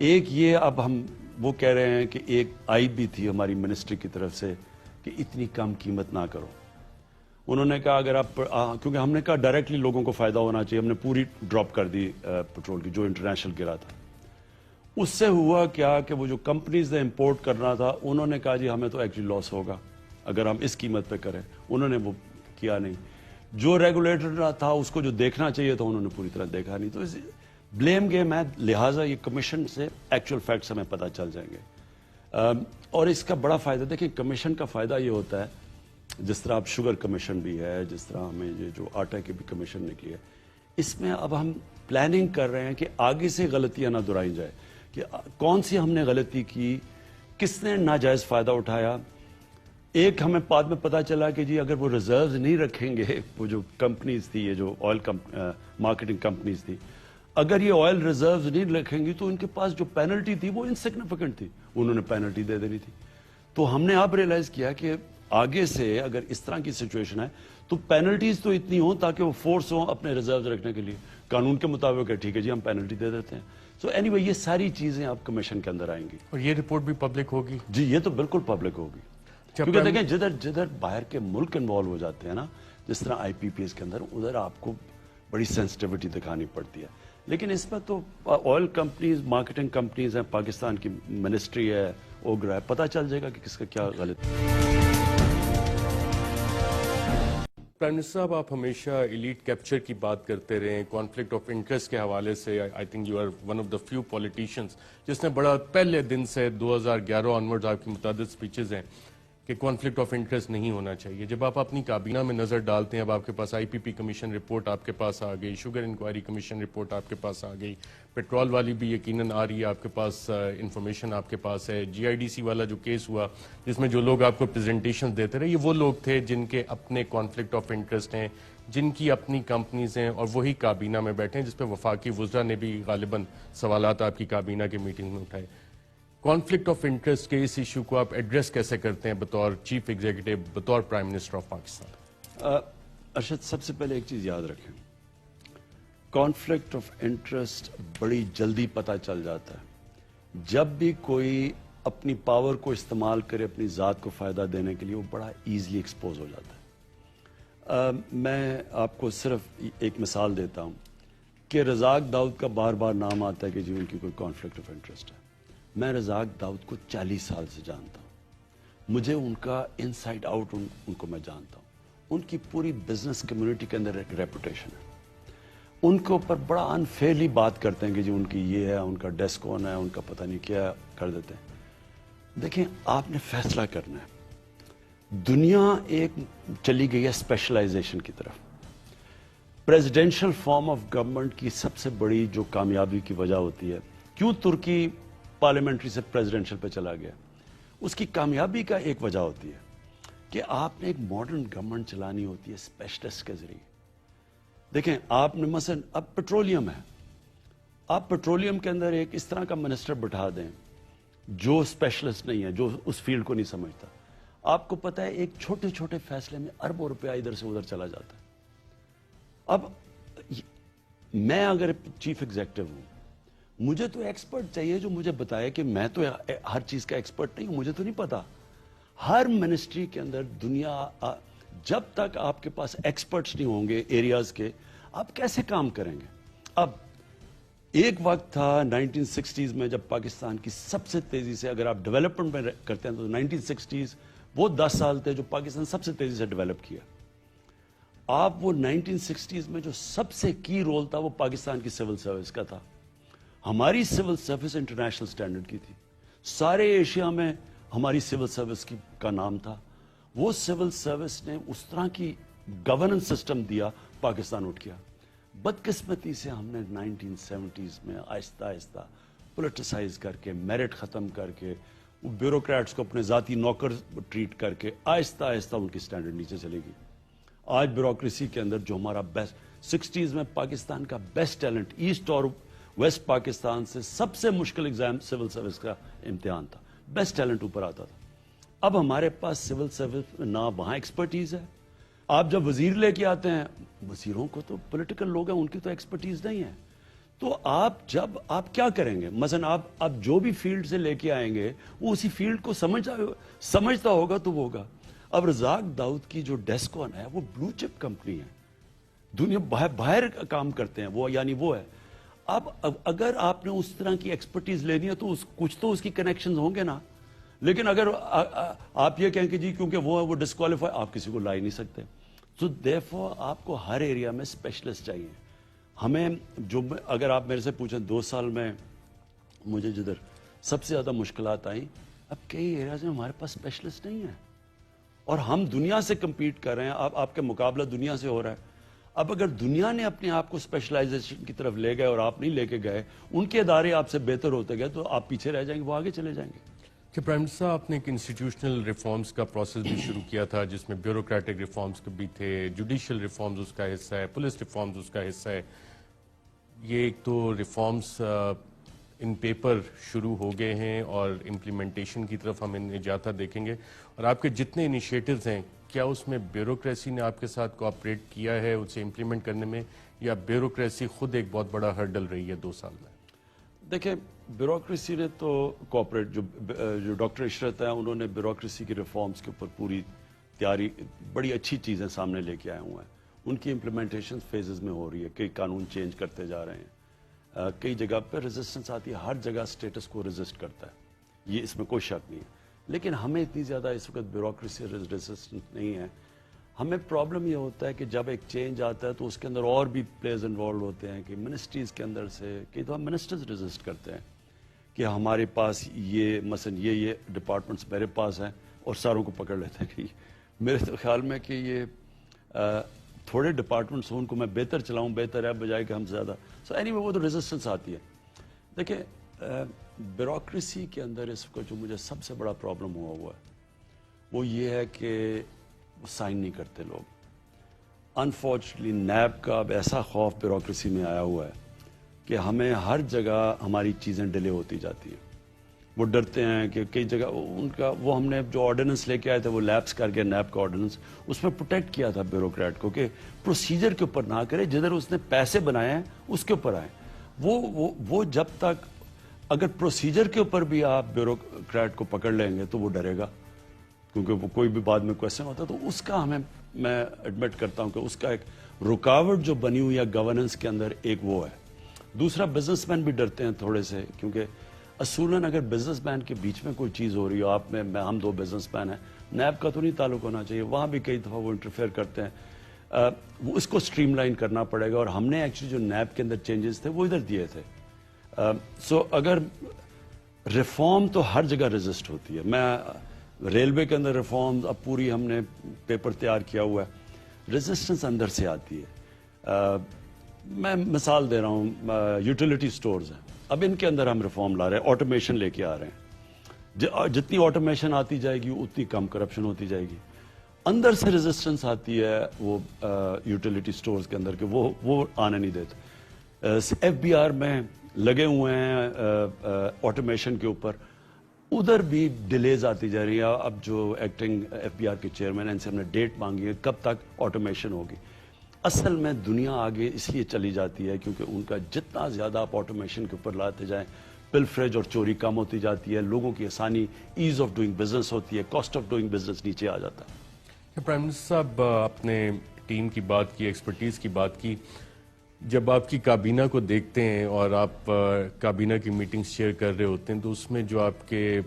ایک یہ اب ہم وہ کہہ رہے ہیں کہ ایک آئی بھی تھی ہماری منسٹری کی طرف سے کہ اتنی کم قیمت نہ کرو. انہوں نے کہا اگر آپ کیونکہ ہم نے کہا ڈائریکٹلی لوگوں کو فائدہ ہونا چاہیے, ہم نے پوری ڈراپ کر دی پیٹرول کی جو انٹرنیشنل گرا تھا. اس سے ہوا کیا کہ وہ جو کمپنیز نے امپورٹ کرنا تھا انہوں نے کہا جی ہمیں تو ایکچولی لاس ہوگا اگر ہم اس قیمت پہ کریں. انہوں نے وہ کیا نہیں. جو ریگولیٹر تھا اس کو جو دیکھنا چاہیے تھا انہوں نے پوری طرح دیکھا نہیں. تو بلیم گیم ہے, لہٰذا یہ کمیشن سے ایکچوئل فیکٹس ہمیں پتہ چل جائیں گے. اور اس کا بڑا فائدہ دیکھیں, کمیشن کا فائدہ یہ ہوتا ہے جس طرح اب شوگر کمیشن بھی ہے, جس طرح ہمیں یہ جو آٹا کی بھی کمیشن نکلی ہے, اس میں اب ہم پلاننگ کر رہے ہیں کہ آگے سے غلطیاں نہ دہرائی جائے کہ کون سی ہم نے غلطی کی, کس نے ناجائز فائدہ اٹھایا. ایک ہمیں بعد میں پتا چلا کہ جی اگر وہ ریزروز نہیں رکھیں گے, وہ جو کمپنیز تھی یہ جو آئل مارکیٹنگ کمپنیز تھی, اگر یہ آئل ریزروز نہیں رکھیں گی تو ان کے پاس جو پینلٹی تھی وہ انسگنیفیکنٹ تھی, انہوں نے پینلٹی دے دینی تھی. تو ہم نے اب ریئلائز کیا کہ آگے سے اگر اس طرح کی سچویشن ہے تو پینلٹیز تو اتنی ہوں تاکہ وہ فورس ہوں اپنے ریزروز رکھنے کے لیے. قانون کے مطابق ہے, ٹھیک ہے جی ہم پینلٹی دے دیتے ہیں. سو اینی وے یہ ساری چیزیں اب کمیشن کے اندر آئیں گی. اور یہ رپورٹ بھی پبلک ہوگی؟ جی یہ تو بالکل پبلک ہوگی, کیونکہ دیکھیں جدھر باہر کے ملک انوالو ہو جاتے ہیں نا, جس طرح آئی پی پی ایس کے اندر, ادھر آپ کو بڑی سینسٹیوٹی دکھانی پڑتی ہے. لیکن اس میں تو آئل کمپنیز, مارکیٹنگ کمپنیز ہیں, پاکستان کی منسٹری ہے, اوگرا ہے, پتہ چل جائے گا کہ کس کا کیا غلط ہے. پرائم منسٹر صاحب, آپ ہمیشہ ایلیٹ کیپچر کی بات کرتے رہے, کانفلکٹ آف انٹرسٹ کے حوالے سے. I think you are one of the few politicians جس نے بڑا پہلے دن سے 2011 آنورڈ آپ کی متعدد سپیچز ہیں کہ کانفلکٹ آف انٹرسٹ نہیں ہونا چاہیے. جب آپ اپنی کابینہ میں نظر ڈالتے ہیں, اب آپ کے پاس آئی پی پی کمیشن رپورٹ آپ کے پاس آ گئی, شوگر انکوائری کمیشن رپورٹ آپ کے پاس آ گئی, پیٹرول والی بھی یقیناً آ رہی ہے آپ کے پاس, انفارمیشن آپ کے پاس ہے, جی آئی ڈی سی والا جو کیس ہوا جس میں جو لوگ آپ کو پریزنٹیشن دیتے رہے, یہ وہ لوگ تھے جن کے اپنے کانفلکٹ آف انٹرسٹ ہیں, جن کی اپنی کمپنیز ہیں, اور وہی کابینہ میں بیٹھے ہیں, جس پہ وفاقی وزراء نے بھی غالباً سوالات آپ کی کابینہ کے میٹنگ میں اٹھائے. کانفلکٹ آف انٹرسٹ کے اس ایشو کو آپ ایڈریس کیسے کرتے ہیں بطور چیف ایگزیکٹو, بطور prime minister of Pakistan? Arshad, سب سے پہلے ایک چیز یاد رکھیں, کانفلکٹ آف انٹرسٹ بڑی جلدی پتہ چل جاتا ہے. جب بھی کوئی اپنی پاور کو استعمال کرے اپنی ذات کو فائدہ دینے کے لیے, وہ بڑا ایزلی ایکسپوز ہو جاتا ہے. میں آپ کو صرف ایک مثال دیتا ہوں کہ رزاق داؤد کا بار بار نام آتا ہے کہ جی ان کی کوئی کانفلکٹ آف انٹرسٹ ہے. میں رزاق داؤد کو 40 سال سے جانتا ہوں, مجھے ان کا ان سائڈ آؤٹ ان کو میں جانتا ہوں. ان کی پوری بزنس کمیونٹی کے اندر ایک ریپوٹیشن ہے. ان کے اوپر بڑا انفیئرلی بات کرتے ہیں کہ جی ان کی یہ ہے, ان کا ڈیسک کون ہے, ان کا پتہ نہیں کیا کر دیتے ہیں. دیکھیں, آپ نے فیصلہ کرنا ہے. دنیا ایک چلی گئی ہے اسپیشلائزیشن کی طرف. پریزیڈینشل فارم آف گورنمنٹ کی سب سے بڑی جو کامیابی کی وجہ ہوتی ہے, کیوں ترکی پارلیمنٹری سے پریزیڈینشل پہ چلا گیا, اس کی کامیابی کا ایک وجہ ہوتی ہے کہ آپ نے ایک ماڈرن گورنمنٹ چلانی ہوتی ہے اسپیشلسٹ کے ذریعے. دیکھیں, آپ نے مثلا اب پیٹرولیم ہے, آپ پیٹرولیم کے اندر ایک اس طرح کا منسٹر بٹھا دیں جو اسپیشلسٹ نہیں ہے, جو اس فیلڈ کو نہیں سمجھتا. آپ کو پتا ہے ایک چھوٹے چھوٹے فیصلے میں اربوں روپیہ ادھر سے ادھر چلا جاتا ہے. اب میں اگر چیف ایگزیکٹو ہوں, مجھے تو ایکسپرٹ چاہیے جو مجھے بتائے کہ میں تو ہر چیز کا ایکسپرٹ نہیں ہوں, مجھے تو نہیں پتا. ہر منسٹری کے اندر دنیا, جب تک آپ کے پاس ایکسپرٹس نہیں ہوں گے ایریاز کے, آپ کیسے کام کریں گے؟ اب ایک وقت تھا 1960s میں جب پاکستان کی سب سے تیزی سے, اگر آپ ڈیولپمنٹ میں کرتے ہیں تو 1960s وہ 10 سال تھے جو پاکستان سب سے تیزی سے ڈیولپ کیا. آپ وہ 1960s میں جو سب سے کی رول تھا وہ پاکستان کی سول سروس کا تھا. ہماری سول سروس انٹرنیشنل سٹینڈرڈ کی تھی, سارے ایشیا میں ہماری سول سروس کا نام تھا. وہ سول سروس نے اس طرح کی گورننس سسٹم دیا, پاکستان اٹھ گیا. بدقسمتی سے ہم نے 1970s میں آہستہ آہستہ پولیٹیسائز کر کے, میرٹ ختم کر کے, بیوروکریٹس کو اپنے ذاتی نوکر ٹریٹ کر کے آہستہ آہستہ ان کی سٹینڈرڈ نیچے چلے گی. آج بیوروکریسی کے اندر جو ہمارا بیسٹ, 60s میں پاکستان کا بیسٹ ٹیلنٹ ایسٹ اور ویسٹ پاکستان سے سب سے مشکل ایگزام سول سروس کا امتحان تھا, بیسٹ ٹیلنٹ اوپر آتا تھا. اب ہمارے پاس سول سروس میں نہ وہاں ایکسپرٹیز ہے. آپ جب وزیر لے کے آتے ہیں, وزیروں کو تو پولیٹیکل لوگ ہیں, ان کی تو ایکسپرٹیز نہیں ہے. تو جب آپ کیا کریں گے؟ مثلا آپ جو بھی فیلڈ سے لے کے آئیں گے وہ اسی فیلڈ کو سمجھتا ہوگا تو وہ ہوگا. اب رزاق داؤد کی جو ڈیسکون ہے وہ بلو چپ کمپنی ہے, دنیا باہر کام کرتے ہیں وہ, یعنی وہ ہے. اب اگر آپ نے اس طرح کی ایکسپرٹیز لینی ہے تو کچھ تو اس کی کنیکشنز ہوں گے نا. لیکن اگر آپ یہ کہیں کہ جی کیونکہ وہ ڈسکوالیفائی, آپ کسی کو لا ہی نہیں سکتے. تو دیرفور آپ کو ہر ایریا میں اسپیشلسٹ چاہیے. ہمیں اگر آپ میرے سے پوچھیں 2 سال میں مجھے جدھر سب سے زیادہ مشکلات آئیں, اب کئی ایریاز میں ہمارے پاس اسپیشلسٹ نہیں ہیں اور ہم دنیا سے کمپیٹ کر رہے ہیں. آپ کے مقابلہ دنیا سے ہو رہا ہے. اب اگر دنیا نے اپنے آپ کو اسپیشلائزیشن کی طرف لے گئے اور آپ نہیں لے کے گئے, ان کے ادارے آپ سے بہتر ہوتے گئے, تو آپ پیچھے رہ جائیں گے, وہ آگے چلے جائیں گے. کہ پرائم منسٹر صاحب آپ نے ایک انسٹیٹیوشنل ریفارمز کا پروسیس بھی شروع کیا تھا جس میں بیوروکریٹک ریفارمز بھی تھے, جوڈیشل ریفارمز اس کا حصہ ہے, پولیس ریفارمز اس کا حصہ ہے. یہ ایک تو ریفارمز ان پیپر شروع ہو گئے ہیں اور امپلیمنٹیشن کی طرف ہم انہیں جاتا دیکھیں گے. اور آپ کے جتنے انیشیٹوز ہیں, کیا اس میں بیوروکریسی نے آپ کے ساتھ کوآپریٹ کیا ہے اسے امپلیمنٹ کرنے میں, یا بیوروکریسی خود ایک بہت بڑا ہرڈل رہی ہے 2 سال میں؟ دیکھیں, بیوروکریسی نے تو کوآپریٹ, جو ڈاکٹر عشرت ہیں انہوں نے بیوروکریسی کی ریفارمز کے اوپر پوری تیاری, بڑی اچھی چیزیں سامنے لے کے آئے ہوئے ہیں. ان کی امپلیمنٹیشن فیزز میں ہو رہی ہے, کئی قانون چینج کرتے جا رہے ہیں, کئی جگہ پہ ریزسٹنس آتی ہے, ہر جگہ سٹیٹس کو ریزسٹ کرتا ہے, یہ اس میں کوئی شک نہیں ہے. لیکن ہمیں اتنی زیادہ اس وقت بیوروکریسی ریزسٹنس نہیں ہے. ہمیں پرابلم یہ ہوتا ہے کہ جب ایک چینج آتا ہے تو اس کے اندر اور بھی پلیئرز انوالو ہوتے ہیں, کہ منسٹریز کے اندر سے کئی دفعہ منسٹرز ریزسٹ کرتے ہیں کہ ہمارے پاس یہ مثلا یہ ڈپارٹمنٹس میرے پاس ہیں, اور ساروں کو پکڑ لیتے ہیں. کہ میرے تو خیال میں کہ یہ تھوڑے ڈپارٹمنٹس ہوں, ان کو میں بہتر چلاؤں بہتر ہے, بجائے کہ ہم زیادہ. سو اینی وے وہ تو ریزسٹنس آتی ہے. دیکھیں, بیوروکریسی کے اندر اس کو جو مجھے سب سے بڑا پرابلم ہوا ہے وہ یہ ہے کہ سائن نہیں کرتے لوگ. انفارچونیٹلی نیب کا اب ایسا خوف بیوروکریسی میں آیا ہوا ہے کہ ہمیں ہر جگہ ہماری چیزیں ڈیلے ہوتی جاتی ہیں. وہ ڈرتے ہیں کہ کئی جگہ ان کا وہ ہم نے جو آرڈیننس لے کے آئے تھے وہ لیپس کر گیا, نیب کا آرڈیننس, اس میں پروٹیکٹ کیا تھا بیوروکریٹ کو کہ پروسیجر کے اوپر نہ کرے, جدھر اس نے پیسے بنائے ہیں اس کے اوپر آئے. وہ جب تک اگر پروسیجر کے اوپر بھی آپ بیوروکریٹ کو پکڑ لیں گے تو وہ ڈرے گا, کیونکہ وہ کوئی بھی بعد میں کویسچن ہوتا ہے. تو اس کا میں ایڈمٹ کرتا ہوں کہ اس کا ایک رکاوٹ جو بنی ہوئی ہے گورننس کے اندر, ایک وہ ہے. دوسرا, بزنس مین بھی ڈرتے ہیں تھوڑے سے, کیونکہ اصولاً اگر بزنس مین کے بیچ میں کوئی چیز ہو رہی ہو, آپ میں ہم 2 بزنس مین ہیں, نیب کا تو نہیں تعلق ہونا چاہیے, وہاں بھی کئی دفعہ وہ انٹرفیئر کرتے ہیں. وہ اس کو سٹریم لائن کرنا پڑے گا, اور ہم نے ایکچولی جو نیب کے اندر چینجز تھے وہ ادھر دیے تھے. سو اگر ریفارم تو ہر جگہ ریزسٹ ہوتی ہے. میں ریلوے کے اندر ریفارم اب پوری ہم نے پیپر تیار کیا ہوا ہے, ریزسٹنس اندر سے آتی ہے. میں مثال دے رہا ہوں, یوٹیلیٹی سٹورز ہیں, اب ان کے اندر ہم ریفارم لا رہے ہیں, آٹومیشن لے کے آ رہے ہیں. جتنی آٹومیشن آتی جائے گی اتنی کم کرپشن ہوتی جائے گی. اندر سے ریزسٹنس آتی ہے وہ یوٹیلیٹی سٹورز کے اندر کہ وہ آنے نہیں دیتے. ایف بی آر میں لگے ہوئے ہیں آٹومیشن کے اوپر, ادھر بھی ڈیلیز آتی جا رہی ہے. اب جو ایکٹنگ ایف بی آر کے چیئرمین ہیں, ان سے ہم نے ڈیٹ مانگی ہے کب تک آٹومیشن ہوگی. اصل میں دنیا آگے اس لیے چلی جاتی ہے کیونکہ ان کا جتنا زیادہ آپ آٹومیشن کے اوپر لاتے جائیں, پلفریج اور چوری کم ہوتی جاتی ہے, لوگوں کی آسانی, ایز آف ڈوئنگ بزنس ہوتی ہے, کاسٹ آف ڈوئنگ بزنس نیچے آ جاتا ہے. پرائم منسٹر صاحب, آپ نے ٹیم کی بات کی, ایکسپرٹیز کی بات کی. جب آپ کی کابینہ کو دیکھتے ہیں اور آپ کابینہ کی میٹنگز شیئر کر رہے ہوتے ہیں, تو اس میں جو آپ کے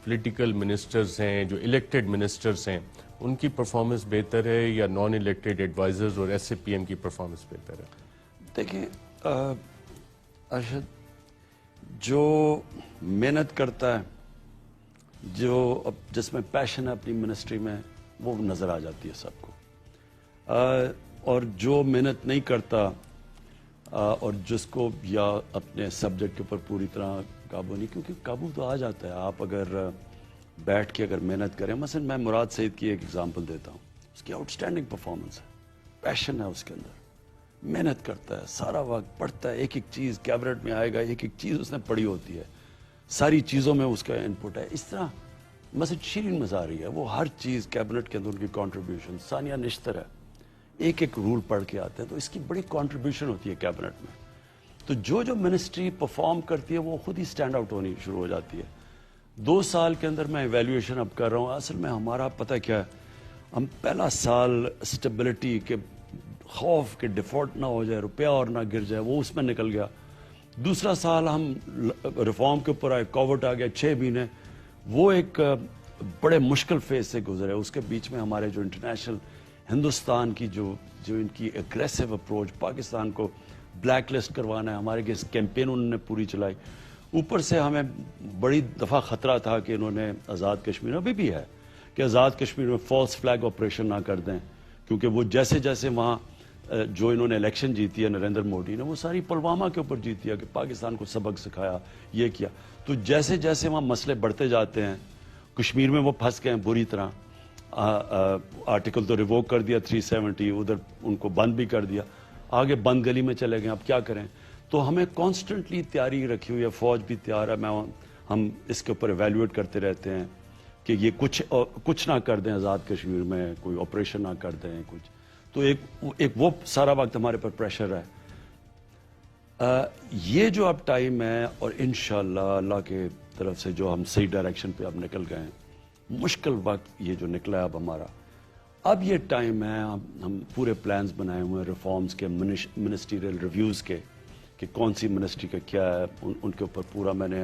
پولیٹیکل منسٹرز ہیں, جو الیکٹڈ منسٹرز ہیں, ان کی پرفارمنس بہتر ہے یا نان الیکٹڈ ایڈوائزرز اور ایس اے پی ایم کی پرفارمنس بہتر ہے؟ دیکھیں ارشد, جو محنت کرتا ہے, جو جس میں پیشن ہے اپنی منسٹری میں, وہ نظر آ جاتی ہے سب کو. اور جو محنت نہیں کرتا اور جس کو یا اپنے سبجیکٹ کے اوپر پوری طرح قابو نہیں, کیونکہ قابو تو آ جاتا ہے آپ اگر بیٹھ کے اگر محنت کریں. مثلا میں مراد سعید کی ایک ایگزامپل دیتا ہوں, اس کی آؤٹ اسٹینڈنگ پرفارمنس ہے, پیشن ہے اس کے اندر, محنت کرتا ہے, سارا وقت پڑھتا ہے, ایک ایک چیز کیبنٹ میں آئے گا, ایک ایک چیز اس نے پڑھی ہوتی ہے, ساری چیزوں میں اس کا انپٹ ہے. اس طرح مثلا شیرین مزاری ہے, وہ ہر چیز کیبنٹ کے اندر ان کی کنٹریبیوشن. ثانیہ نشتر ہے, ایک ایک رول پڑھ کے آتے ہیں, تو اس کی بڑی کنٹریبیوشن ہوتی ہے کیبنٹ میں. تو جو منسٹری پرفارم کرتی ہے وہ خود ہی سٹینڈ آؤٹ ہونی شروع ہو جاتی ہے. 2 سال کے اندر میں ایویلیویشن اب کر رہا ہوں. اصل میں ہمارا پتہ کیا ہے, ہم پہلا سال اسٹیبلٹی کے خوف کہ ڈیفالٹ نہ ہو جائے, روپیہ اور نہ گر جائے, وہ اس میں نکل گیا. دوسرا سال ہم ریفارم کے اوپر آئے, کووڈ آ گیا 6 مہینے, وہ ایک بڑے مشکل فیز سے گزرے. اس کے بیچ میں ہمارے جو انٹرنیشنل ہندوستان کی جو ان کی اگریسو اپروچ, پاکستان کو بلیک لسٹ کروانا ہے, ہمارے کیمپین انہوں نے پوری چلائی. اوپر سے ہمیں بڑی دفعہ خطرہ تھا کہ انہوں نے آزاد کشمیر, ابھی بھی ہے, کہ آزاد کشمیر میں فالس فلیگ آپریشن نہ کر دیں, کیونکہ وہ جیسے جیسے وہاں جو انہوں نے الیکشن جیتی ہے نریندر مودی نے, وہ ساری پلوامہ کے اوپر جیتی ہے کہ پاکستان کو سبق سکھایا, یہ کیا. تو جیسے جیسے وہاں مسئلے بڑھتے جاتے ہیں, کشمیر میں وہ پھنس گئے ہیں بری طرح. آرٹیکل تو ریووک کر دیا 370, ادھر ان کو بند بھی کر دیا, آگے بند گلی میں چلے گئے. اب کیا کریں؟ تو ہمیں کانسٹنٹلی تیاری رکھی ہوئی ہے, فوج بھی تیار ہے. ہم اس کے اوپر ایویلیویٹ کرتے رہتے ہیں کہ یہ کچھ نہ کر دیں آزاد کشمیر میں, کوئی آپریشن نہ کر دیں کچھ. تو ایک وہ سارا وقت ہمارے پر پریشر ہے. یہ جو اب ٹائم ہے, اور انشاءاللہ اللہ کے طرف سے جو ہم صحیح ڈائریکشن پہ اب نکل گئے ہیں, مشکل وقت یہ جو نکلا ہے اب ہمارا, اب یہ ٹائم ہے, ہم پورے پلانز بنائے ہوئے ہیں ریفارمز کے, منسٹریل ریویوز کے, کہ کون سی منسٹری کا کیا ہے, ان کے اوپر پورا میں نے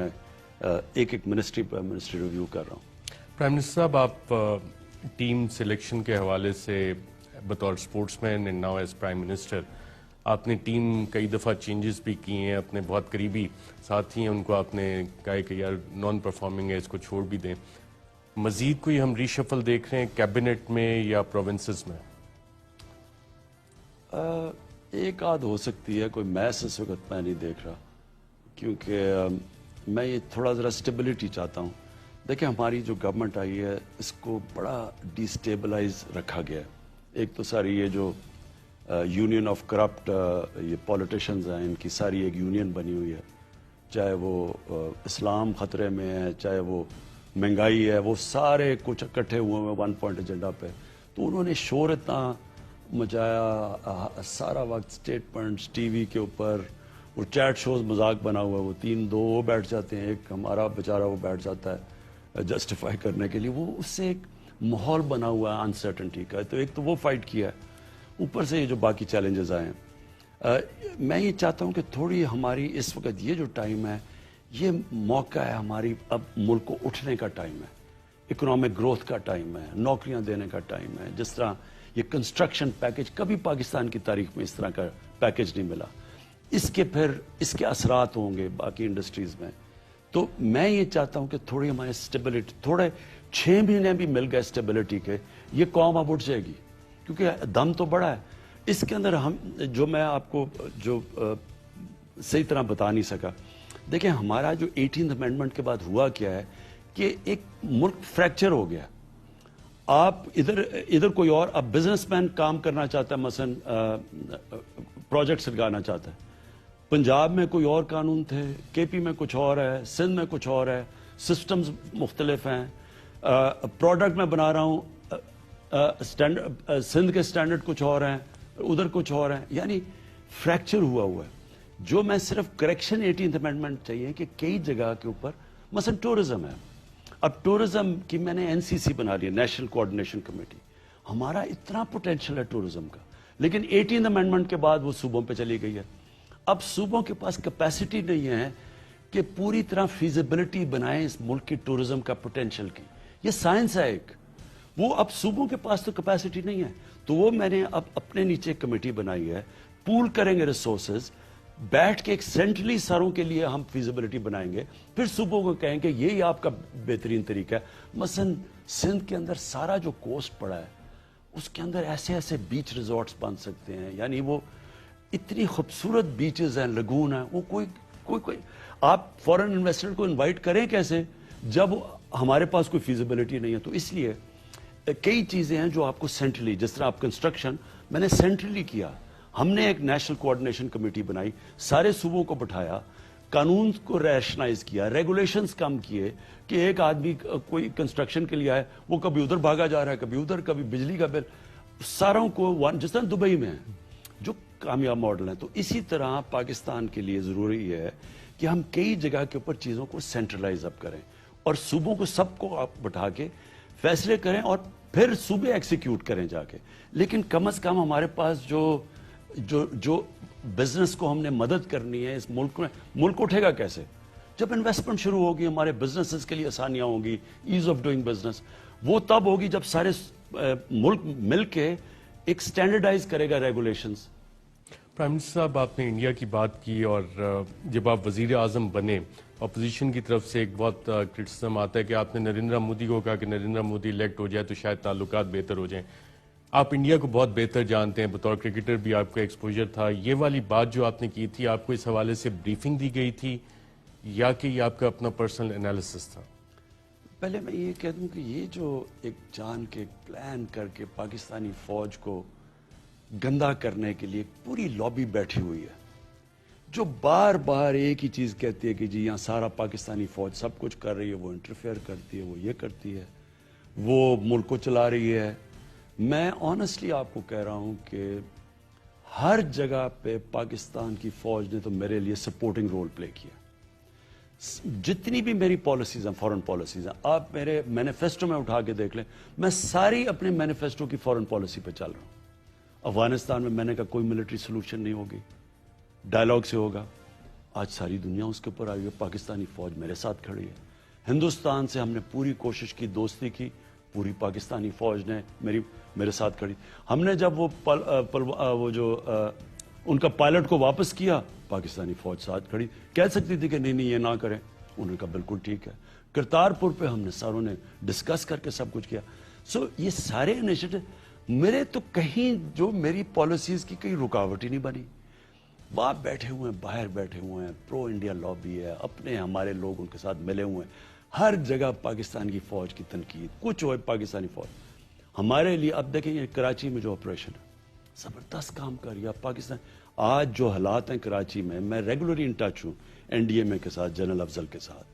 ایک منسٹری پر منسٹری ریویو کر رہا ہوں. پرائم منسٹر صاحب, آپ ٹیم سلیکشن کے حوالے سے بطور sportsman and now as prime minister, آپ نے ٹیم کئی دفعہ چینجز بھی کیے ہیں. اپنے بہت قریبی ساتھی ہیں, ان کو آپ نے کہا کہ یار نان پرفارمنگ ہے, اس کو چھوڑ بھی دیں. مزید کوئی ہم ری شفل دیکھ رہے ہیں کیبنٹ میں یا پروونسز میں؟ ایک آدھ ہو سکتی ہے, کوئی میس اس وقت میں نہیں دیکھ رہا, کیونکہ میں یہ تھوڑا ذرا اسٹیبلٹی چاہتا ہوں. دیکھیں, ہماری جو گورنمنٹ آئی ہے اس کو بڑا ڈیسٹیبلائز رکھا گیا ہے. ایک تو ساری یہ جو یونین آف کرپٹ یہ پولیٹیشنز ہیں, ان کی ساری ایک یونین بنی ہوئی ہے, چاہے وہ اسلام خطرے میں ہے, چاہے وہ مہنگائی ہے, وہ سارے کچھ اکٹھے ہوئے ہیں 1 پوائنٹ ایجنڈا پہ. تو انہوں نے شور اتنا مچایا, سارا وقت اسٹیٹمنٹس ٹی وی کے اوپر, وہ چیٹ شوز مذاق بنا ہوا ہے, وہ 3-2 وہ بیٹھ جاتے ہیں, ایک ہمارا بیچارہ وہ بیٹھ جاتا ہے جسٹیفائی کرنے کے لیے. وہ اس سے ایک ماحول بنا ہوا ہے انسرٹنٹی کا. تو ایک تو وہ فائٹ کیا ہے, اوپر سے یہ جو باقی چیلنجز آئے ہیں. میں یہ چاہتا ہوں کہ تھوڑی ہماری اس وقت یہ جو ٹائم ہے, یہ موقع ہے ہماری, اب ملک کو اٹھنے کا ٹائم ہے, اکنامک گروتھ کا ٹائم ہے, نوکریاں دینے کا ٹائم ہے. جس طرح یہ کنسٹرکشن پیکج, کبھی پاکستان کی تاریخ میں اس طرح کا پیکج نہیں ملا. اس کے اثرات ہوں گے باقی انڈسٹریز میں. تو میں یہ چاہتا ہوں کہ تھوڑی ہماری اسٹیبلٹی, تھوڑے 6 مہینے بھی مل گئے اسٹیبلٹی کے, یہ قوم اب اٹھ جائے گی, کیونکہ دم تو بڑا ہے اس کے اندر. ہم جو میں آپ کو جو صحیح طرح بتا نہیں سکا, دیکھیں ہمارا جو 18th امینڈمنٹ کے بعد ہوا کیا ہے کہ ایک ملک فریکچر ہو گیا. آپ ادھر کوئی اور, اب بزنس مین کام کرنا چاہتا ہے, مثلا پروجیکٹس لگانا چاہتا ہے, پنجاب میں کوئی اور قانون تھے, کے پی میں کچھ اور ہے, سندھ میں کچھ اور ہے, سسٹمز مختلف ہیں. پروڈکٹ میں بنا رہا ہوں, سندھ کے سٹینڈرڈ کچھ اور ہیں, ادھر کچھ اور ہیں, یعنی فریکچر ہوا ہے. جو میں صرف کریکشن 18th امینڈمنٹ چاہیے کہ کئی جگہ کے اوپر, مثلا ٹورزم ہے, اب ٹورزم کی میں نے NCC بنا لی ہے, نیشنل کوآرڈینیشن کمیٹی. ہمارا اتنا پوٹینشیل ہے ٹورزم کا, لیکن 18th امینڈمنٹ کے بعد وہ صوبوں پہ چلی گئی ہے. اب صوبوں کے پاس کیپیسٹی نہیں ہے کہ پوری طرح فیزیبلٹی بنائیں اس ملک کی ٹورزم کا پوٹینشیل کی. یہ سائنس ہے ایک, وہ اب صوبوں کے پاس تو کیپیسٹی نہیں ہے. تو وہ میں نے اب اپنے نیچے کمیٹی بنائی ہے, پول کریں گے ریسورسز, بیٹھ کے ایک سینٹرلی سروں کے لیے ہم فیزیبلٹی بنائیں گے, پھر صوبوں کو کہیں گے یہی آپ کا بہترین طریقہ ہے. مثلا سندھ کے اندر سارا جو کوسٹ پڑا ہے, اس کے اندر ایسے ایسے بیچ ریزورٹس بن سکتے ہیں, یعنی وہ اتنی خوبصورت بیچز ہیں, لگون ہیں, وہ کوئی آپ فورن انویسٹر کو انوائٹ کریں کیسے جب ہمارے پاس کوئی فیزیبلٹی نہیں ہے. تو اس لیے کئی چیزیں ہیں جو آپ کو سینٹرلی, جس طرح آپ کنسٹرکشن میں نے سینٹرلی کیا, ہم نے ایک نیشنل کوآرڈینیشن کمیٹی بنائی, سارے صوبوں کو بٹھایا, قانون کو ریشنائز کیا, ریگولیشنز کم کیے, کہ ایک آدمی کوئی کنسٹرکشن کے لیے آئے, وہ کبھی ادھر بھاگا جا رہا ہے, کبھی ادھر, کبھی بجلی کا بل, ساروں کو جس طرح دبئی میں جو کامیاب ماڈل ہیں. تو اسی طرح پاکستان کے لیے ضروری ہے کہ ہم کئی جگہ کے اوپر چیزوں کو سینٹرلائز اپ کریں اور صوبوں کو سب کو آپ بٹھا کے فیصلے کریں اور پھر صوبے ایکسیکیوٹ کریں جا کے. لیکن کم از کم ہمارے پاس جو بزنس کو ہم نے مدد کرنی ہے اس ملک میں, ملک اٹھے گا کیسے؟ جب انویسٹمنٹ شروع ہوگی, ہمارے بزنسز کے لیے آسانیاں ہوں گی, ایز آف ڈوئنگ بزنس, وہ تب ہوگی جب سارے ملک مل کے ایک سٹینڈرڈائز کرے گا ریگولیشنز. پرائم منسٹر صاحب, آپ نے انڈیا کی بات کی اور جب آپ وزیر اعظم بنے, اپوزیشن کی طرف سے ایک بہت کرٹیسزم آتا ہے کہ آپ نے نریندر مودی کو کہا کہ نریندر مودی الیکٹ ہو جائے تو شاید تعلقات بہتر ہو جائیں. آپ انڈیا کو بہت بہتر جانتے ہیں, بطور کرکٹر بھی آپ کا ایکسپوجر تھا. یہ والی بات جو آپ نے کی تھی, آپ کو اس حوالے سے بریفنگ دی گئی تھی یا کہ یہ آپ کا اپنا پرسنل انالیسس تھا؟ پہلے میں یہ کہہ دوں کہ یہ جو ایک جان کے پلان کر کے پاکستانی فوج کو گندا کرنے کے لیے پوری لابی بیٹھی ہوئی ہے, جو بار بار ایک ہی چیز کہتی ہے کہ جی یہاں سارا پاکستانی فوج سب کچھ کر رہی ہے, وہ انٹرفیئر کرتی ہے, وہ یہ کرتی ہے, وہ ملک کو چلا رہی ہے. میں آنیسٹلی آپ کو کہہ رہا ہوں کہ ہر جگہ پہ پاکستان کی فوج نے تو میرے لیے سپورٹنگ رول پلے کیا. جتنی بھی میری پالیسیز ہیں, فورن پالیسیز ہیں, آپ میرے مینیفیسٹو میں اٹھا کے دیکھ لیں, میں ساری اپنے مینیفیسٹو کی فورن پالیسی پہ چل رہا ہوں. افغانستان میں نے کہا کوئی ملٹری سولوشن نہیں ہوگی, ڈائلاگ سے ہوگا. آج ساری دنیا اس کے اوپر آئی ہے, پاکستانی فوج میرے ساتھ کھڑی ہے. ہندوستان سے ہم نے پوری کوشش کی, دوستی کی, پوری پاکستانی فوج نے میرے ساتھ کھڑی. ہم نے جب ان کا پائلٹ کو واپس کیا, پاکستانی فوج ساتھ کھڑی. کہہ سکتی تھی کہ نہیں یہ نہ کریں, انہوں نے کہا بالکل ٹھیک ہے. کرتارپور پہ ہم نے ساروں نے ڈسکس کر کے سب کچھ کیا. سو یہ سارے انیشیٹو میرے تو کہیں جو میری پالیسیز کی کہیں رکاوٹ ہی نہیں بنی. وہاں بیٹھے ہوئے ہیں, باہر بیٹھے ہوئے ہیں, پرو انڈیا لابی ہے, اپنے ہمارے لوگ ان کے ساتھ ملے ہوئے ہیں. ہر جگہ پاکستان کی فوج کی تنقید, کچھ ہوئے پاکستانی فوج ہمارے لیے. اب دیکھیں یہ کراچی میں جو آپریشن ہے, زبردست کام کر رہی ہے پاکستان. آج جو حالات ہیں کراچی میں ریگولرلی ان ٹچ ہوں این ڈی ایم اے کے ساتھ, جنرل افضل کے ساتھ.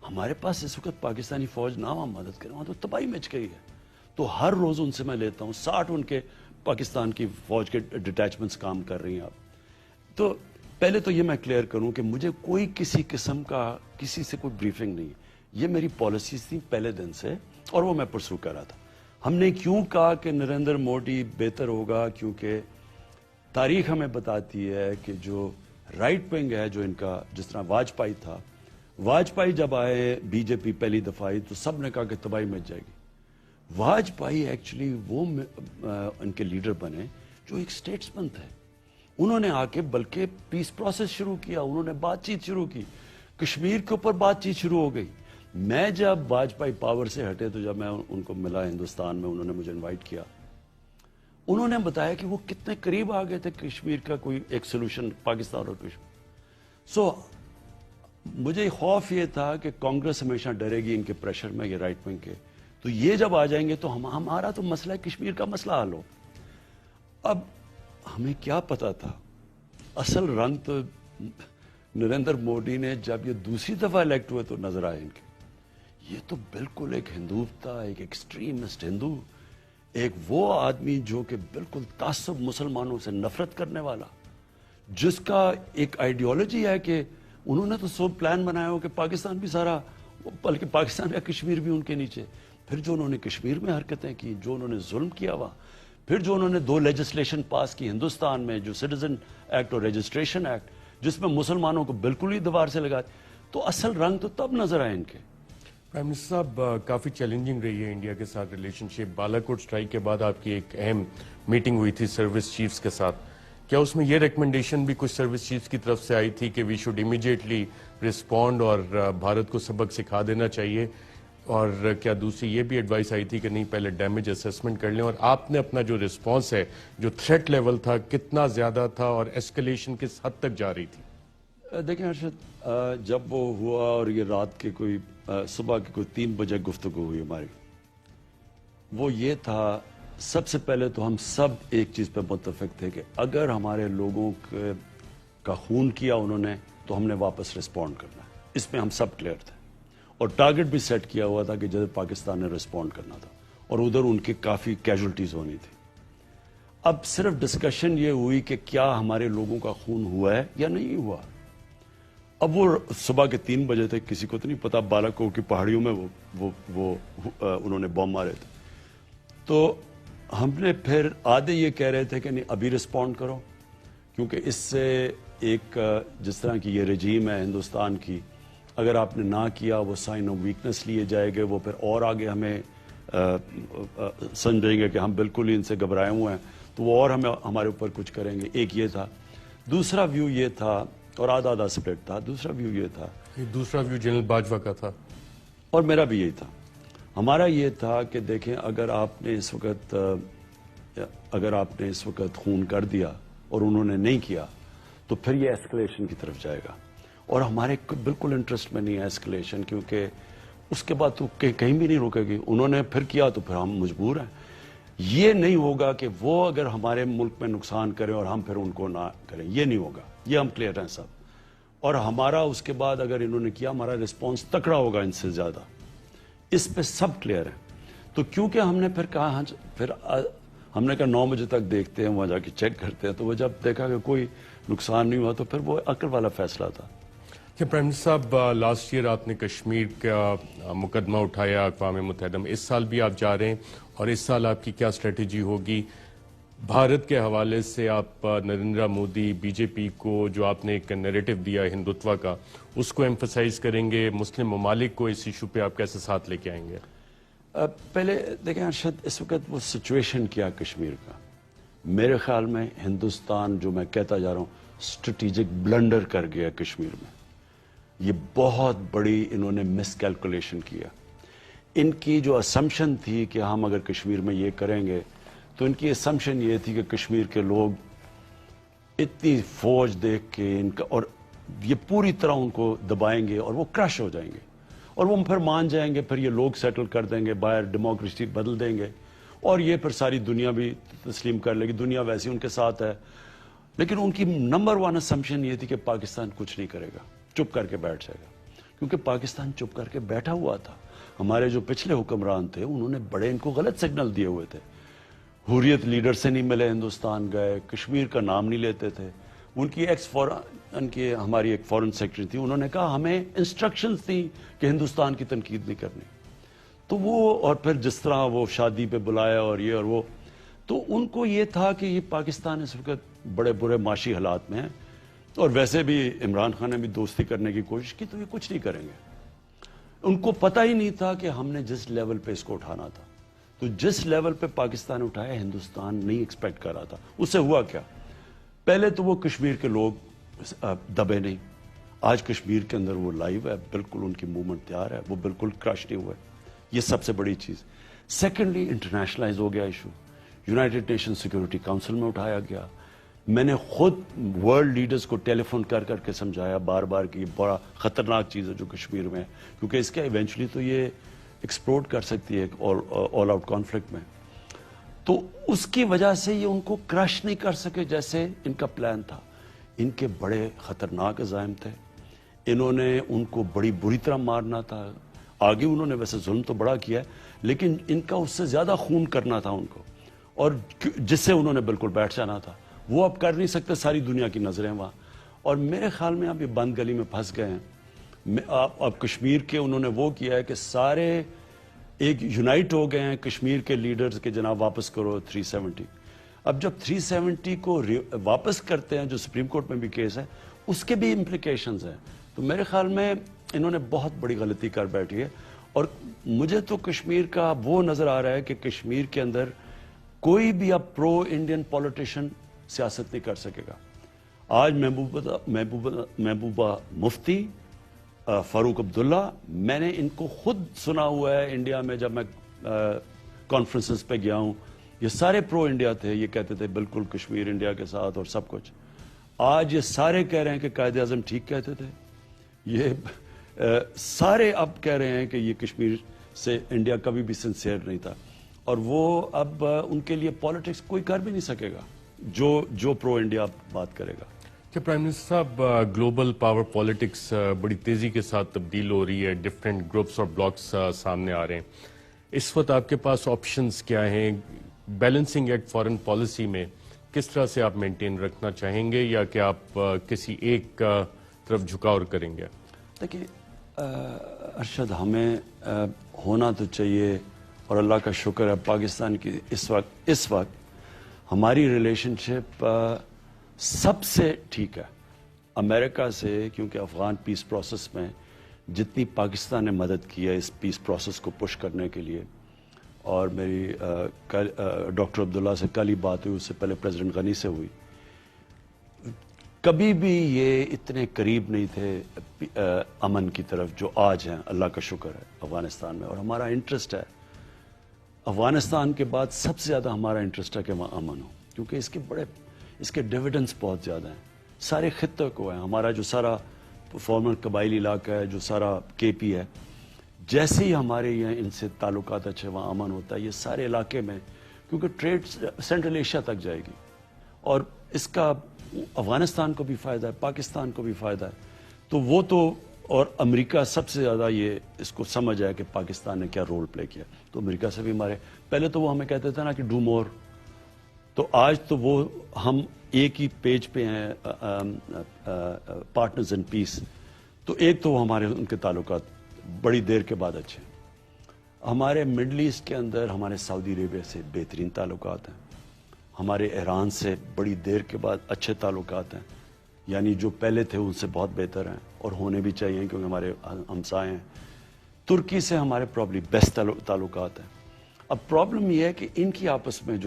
ہمارے پاس اس وقت پاکستانی فوج نہ وہاں مدد کرے, وہاں تو تباہی مچ گئی ہے. تو ہر روز ان سے میں لیتا ہوں, 60 ان کے پاکستان کی فوج کے ڈٹیچمنٹس کام کر رہی ہیں. آپ تو پہلے تو یہ میں کلیئر کروں کہ مجھے کوئی کسی قسم کا کسی سے کوئی بریفنگ نہیں. یہ میری پالیسیز تھی پہلے دن سے اور وہ میں پرسو کر رہا تھا. ہم نے کیوں کہا کہ نریندر مودی بہتر ہوگا, کیونکہ تاریخ ہمیں بتاتی ہے کہ جو رائٹ ونگ ہے, جو ان کا جس طرح واجپائی تھا, واجپائی جب آئے بی جے پی پہلی دفعہ آئی تو سب نے کہا کہ تباہی مچ جائے گی. واجپائی ایکچولی وہ ان کے لیڈر بنے جو ایک سٹیٹسمن تھے. انہوں نے آ کے بلکہ پیس پروسیس شروع کیا, انہوں نے بات چیت شروع کی, کشمیر کے اوپر بات چیت شروع ہو گئی. میں جب واجپائی پاور سے ہٹے تو جب میں ان کو ملا ہندوستان میں, انہوں نے مجھے انوائٹ کیا, انہوں نے بتایا کہ وہ کتنے قریب آ گئے تھے کشمیر کا کوئی ایک سولوشن, پاکستان اور کشمیر. سو مجھے خوف یہ تھا کہ کانگریس ہمیشہ ڈرے گی ان کے پریشر میں, یہ رائٹ ونگ کے, تو یہ جب آ جائیں گے تو ہمارا تو مسئلہ ہے کشمیر کا مسئلہ حل ہو. اب ہمیں کیا پتا تھا, اصل رنگ تو نریندر مودی نے جب یہ دوسری دفعہ الیکٹ ہوئے تو نظر آئے ان کے. یہ تو بالکل ایک ہندو تھا, ایک ایکسٹریمسٹ ہندو, ایک وہ آدمی جو کہ بالکل تعصب مسلمانوں سے نفرت کرنے والا, جس کا ایک آئیڈیالوجی ہے کہ انہوں نے تو سب پلان بنایا ہو کہ پاکستان بھی سارا, بلکہ پاکستان کا کشمیر بھی ان کے نیچے. پھر جو انہوں نے کشمیر میں حرکتیں کی, جو انہوں نے ظلم کیا ہوا, پھر جو انہوں نے 2 لیجسلیشن پاس کی ہندوستان میں, جو سٹیزن ایکٹ اور رجسٹریشن ایکٹ, جس میں مسلمانوں کو بالکل ہی دیوار سے لگا, تو اصل رنگ تو تب نظر آئے ان کے. پرائم منسٹر صاحب, کافی چیلنجنگ رہی ہے انڈیا کے ساتھ ریلیشن شپ. بالاکوٹ اسٹرائک کے بعد آپ کی ایک اہم میٹنگ ہوئی تھی سروس چیفز کے ساتھ. کیا اس میں یہ ریکمنڈیشن بھی کچھ سروس چیفز کی طرف سے آئی تھی کہ وی شوڈ امیڈیٹلی رسپونڈ اور بھارت کو سبق سکھا دینا چاہیے, اور کیا دوسری یہ بھی ایڈوائس آئی تھی کہ نہیں پہلے ڈیمیج اسیسمنٹ کر لیں, اور آپ نے اپنا جو رسپانس ہے, جو تھریٹ لیول تھا کتنا زیادہ تھا اور ایسکلیشن کس حد تک جا رہی تھی؟ دیکھیں ارشد, جب وہ ہوا اور یہ رات کے کوئی صبح کے کوئی 3 بجے گفتگو ہوئی ہماری, وہ یہ تھا, سب سے پہلے تو ہم سب ایک چیز پہ متفق تھے کہ اگر ہمارے لوگوں کا خون کیا انہوں نے تو ہم نے واپس رسپونڈ کرنا ہے. اس میں ہم سب کلیئر تھے, اور ٹارگٹ بھی سیٹ کیا ہوا تھا کہ جب پاکستان نے رسپونڈ کرنا تھا, اور ادھر ان کی کافی کیجولٹیز ہونی تھی. اب صرف ڈسکشن یہ ہوئی کہ کیا ہمارے لوگوں کا خون ہوا ہے یا نہیں ہوا. اب وہ صبح کے 3 بجے تھے, کسی کو تو نہیں پتا, بالاکوٹ کی پہاڑیوں میں وہ انہوں نے بم مارے تھے. تو ہم نے پھر آدھے یہ کہہ رہے تھے کہ نہیں ابھی رسپونڈ کرو, کیونکہ اس سے ایک جس طرح کی یہ رجیم ہے ہندوستان کی, اگر آپ نے نہ کیا وہ سائن آف ویکنس لیے جائے گے, وہ پھر اور آگے ہمیں سمجھیں گے کہ ہم بالکل ہی ان سے گھبرائے ہوئے ہیں, تو وہ اور ہمارے اوپر کچھ کریں گے. ایک یہ تھا. دوسرا ویو یہ تھا, اور آدھا سپلٹ تھا. دوسرا ویو یہ تھا, دوسرا ویو جنرل باجوہ کا تھا, اور میرا بھی یہی تھا. ہمارا یہ تھا کہ دیکھیں اگر آپ نے اس وقت خون کر دیا اور انہوں نے نہیں کیا تو پھر یہ ایسکلیشن کی طرف جائے گا, اور ہمارے بالکل انٹرسٹ میں نہیں ہے ایسکلیشن, کیونکہ اس کے بعد تو کہیں بھی نہیں رکے گی. انہوں نے پھر کیا تو پھر ہم مجبور ہیں. یہ نہیں ہوگا کہ وہ اگر ہمارے ملک میں نقصان کریں اور ہم پھر ان کو نہ کریں, یہ نہیں ہوگا. یہ ہم کلیئر ہیں سب. اور ہمارا اس کے بعد اگر انہوں نے کیا, ہمارا رسپانس تکڑا ہوگا ان سے زیادہ. اس پہ سب کلیئر ہیں. تو کیونکہ ہم نے پھر کہا, پھر ہم نے کہا 9 بجے تک دیکھتے ہیں, وہاں جا کے چیک کرتے ہیں. تو وہ جب دیکھا کہ کوئی نقصان نہیں ہوا تو پھر وہ عقل والا فیصلہ تھا. کہ پرائم منسٹر صاحب, لاسٹ ایئر آپ نے کشمیر کا مقدمہ اٹھایا اقوام متحدہ میں, اس سال بھی آپ جا رہے ہیں, اور اس سال آپ کی کیا اسٹریٹجی ہوگی؟ بھارت کے حوالے سے آپ نریندر مودی, بی جے پی کو جو آپ نے ایک نیریٹو دیا ہندوتوا کا, اس کو ایمفسائز کریں گے؟ مسلم ممالک کو اس ایشو پہ آپ کیسے ساتھ لے کے آئیں گے؟ پہلے دیکھیں ارشد, اس وقت وہ سچویشن کیا کشمیر کا, میرے خیال میں ہندوستان, جو میں کہتا جا رہا ہوں, اسٹریٹجک بلنڈر کر گیا کشمیر میں. یہ بہت بڑی انہوں نے مس کیلکولیشن کیا. ان کی جو اسمپشن تھی کہ ہم اگر کشمیر میں یہ کریں گے, تو ان کی اسمپشن یہ تھی کہ کشمیر کے لوگ اتنی فوج دیکھ کے ان کا, اور یہ پوری طرح ان کو دبائیں گے اور وہ کرش ہو جائیں گے, اور وہ پھر مان جائیں گے, پھر یہ لوگ سیٹل کر دیں گے, باہر ڈیموکریسی بدل دیں گے, اور یہ پھر ساری دنیا بھی تسلیم کر لے گی. دنیا ویسی ان کے ساتھ ہے. لیکن ان کی نمبر 1 اسمپشن یہ تھی کہ پاکستان کچھ نہیں کرے گا, چپ کر کے بیٹھ جائے گا. کیونکہ پاکستان چپ کر کے بیٹھا ہوا تھا. ہمارے جو پچھلے حکمران تھے انہوں نے بڑے ان کو غلط سگنل دیے ہوئے تھے. حریت لیڈر سے نہیں ملے, ہندوستان گئے, کشمیر کا نام نہیں لیتے تھے. ان کی ہماری ایک فورن سیکرٹری تھی, انہوں نے کہا ہمیں انسٹرکشنز تھیں کہ ہندوستان کی تنقید نہیں کرنی. تو وہ, اور پھر جس طرح وہ شادی پہ بلایا اور یہ اور وہ, تو ان کو یہ تھا کہ یہ پاکستان اس وقت بڑے برے معاشی حالات میں ہیں, اور ویسے بھی عمران خان نے بھی دوستی کرنے کی کوشش کی, تو یہ کچھ نہیں کریں گے. ان کو پتہ ہی نہیں تھا کہ ہم نے جس لیول پہ اس کو اٹھانا تھا, تو جس لیول پہ پاکستان اٹھایا ہندوستان نہیں ایکسپیکٹ کر رہا تھا. اس سے ہوا کیا, پہلے تو وہ کشمیر کے لوگ دبے نہیں. آج کشمیر کے اندر وہ لائیو ہے, بالکل ان کی موومنٹ تیار ہے, وہ بالکل کرش نہیں ہوئے. یہ سب سے بڑی چیز. سیکنڈلی انٹرنیشنلائز ہو گیا issue, United nation security council میں اٹھایا گیا. میں نے خود ورلڈ لیڈرز کو ٹیلی فون کر کر کے سمجھایا بار بار کہ یہ بڑا خطرناک چیز ہے جو کشمیر میں ہے, کیونکہ اس کے ایونچولی تو یہ ایکسپلوڈ کر سکتی ہے آل آؤٹ کانفلکٹ میں. تو اس کی وجہ سے یہ ان کو کرش نہیں کر سکے جیسے ان کا پلان تھا. ان کے بڑے خطرناک عزائم تھے, انہوں نے ان کو بڑی بری طرح مارنا تھا. آگے انہوں نے ویسے ظلم تو بڑا کیا ہے, لیکن ان کا اس سے زیادہ خون کرنا تھا ان کو, اور جس سے انہوں نے بالکل بیٹھ جانا تھا. وہ اب کر نہیں سکتے, ساری دنیا کی نظریں وہاں. اور میرے خیال میں اب یہ بند گلی میں پھنس گئے ہیں. اب کشمیر کے انہوں نے وہ کیا ہے کہ سارے ایک یونائٹ ہو گئے ہیں کشمیر کے لیڈرز کے, جناب واپس کرو 370. اب جب 370 کو واپس کرتے ہیں, جو سپریم کورٹ میں بھی کیس ہے, اس کے بھی امپلیکیشنز ہیں. تو میرے خیال میں انہوں نے بہت بڑی غلطی کر بیٹھی ہے. اور مجھے تو کشمیر کا وہ نظر آ رہا ہے کہ کشمیر کے اندر کوئی بھی اب پرو انڈین پولیٹیشن سیاست نہیں کر سکے گا. آج محبوبہ مفتی, فاروق عبداللہ, میں نے ان کو خود سنا ہوا ہے انڈیا میں, جب میں کانفرنسز پہ گیا ہوں. یہ سارے پرو انڈیا تھے, یہ کہتے تھے بالکل کشمیر انڈیا کے ساتھ اور سب کچھ. آج یہ سارے کہہ رہے ہیں کہ قائد اعظم ٹھیک کہتے تھے. یہ سارے اب کہہ رہے ہیں کہ یہ کشمیر سے انڈیا کبھی بھی سنسیئر نہیں تھا, اور وہ اب ان کے لیے پالیٹکس کوئی کر بھی نہیں سکے گا جو پرو انڈیا بات کرے گا. کہ پرائم منسٹر صاحب, گلوبل پاور پالیٹکس بڑی تیزی کے ساتھ تبدیل ہو رہی ہے, ڈفرینٹ گروپس اور بلاکس سامنے آ رہے ہیں. اس وقت آپ کے پاس آپشنز کیا ہیں؟ بیلنسنگ ایکٹ فارن پالیسی میں کس طرح سے آپ مینٹین رکھنا چاہیں گے یا کہ آپ کسی ایک طرف جھکاؤ کریں گے؟ دیکھیے ارشد، ہمیں ہونا تو چاہیے، اور اللہ کا شکر ہے پاکستان کی اس وقت ہماری ریلیشن شپ سب سے ٹھیک ہے امریکہ سے، کیونکہ افغان پیس پروسیس میں جتنی پاکستان نے مدد کی ہے اس پیس پروسیس کو پش کرنے کے لیے، اور میری ڈاکٹر عبداللہ سے کل ہی بات ہوئی، اس سے پہلے پریزیڈنٹ غنی سے ہوئی، کبھی بھی یہ اتنے قریب نہیں تھے امن کی طرف جو آج ہیں، اللہ کا شکر ہے افغانستان میں۔ اور ہمارا انٹرسٹ ہے، افغانستان کے بعد سب سے زیادہ ہمارا انٹرسٹ ہے کہ وہاں امن ہو، کیونکہ اس کے ڈیویڈنس بہت زیادہ ہیں، سارے خطے کو ہیں، ہمارا جو سارا فارمر قبائلی علاقہ ہے، جو سارا کے پی ہے، جیسے ہی ہمارے یہاں ان سے تعلقات اچھے وہاں امن ہوتا ہے، یہ سارے علاقے میں، کیونکہ ٹریڈ سینٹرل ایشیا تک جائے گی، اور اس کا افغانستان کو بھی فائدہ ہے، پاکستان کو بھی فائدہ ہے، تو وہ تو، اور امریکہ سب سے زیادہ یہ اس کو سمجھ آیا کہ پاکستان نے کیا رول پلے کیا، تو امریکہ سے بھی ہمارے، پہلے تو وہ ہمیں کہتے تھے نا کہ ڈو مور، تو آج تو وہ ہم ایک ہی پیج پہ ہیں، پارٹنرز ان پیس، تو ایک تو وہ ہمارے ان کے تعلقات بڑی دیر کے بعد اچھے ہیں، ہمارے مڈل ایسٹ کے اندر ہمارے سعودی عربیہ سے بہترین تعلقات ہیں، ہمارے ایران سے بڑی دیر کے بعد اچھے تعلقات ہیں، یعنی جو پہلے تھے ان سے بہت بہتر ہیں، اور ہونے بھی چاہیے کیونکہ ہمارے ہمسائے ہیں۔ ترکی سے ہمارے پرابلی بیسٹ تعلقات ہیں۔ اب پرابلم یہ ہے کہ ان کی آپس میں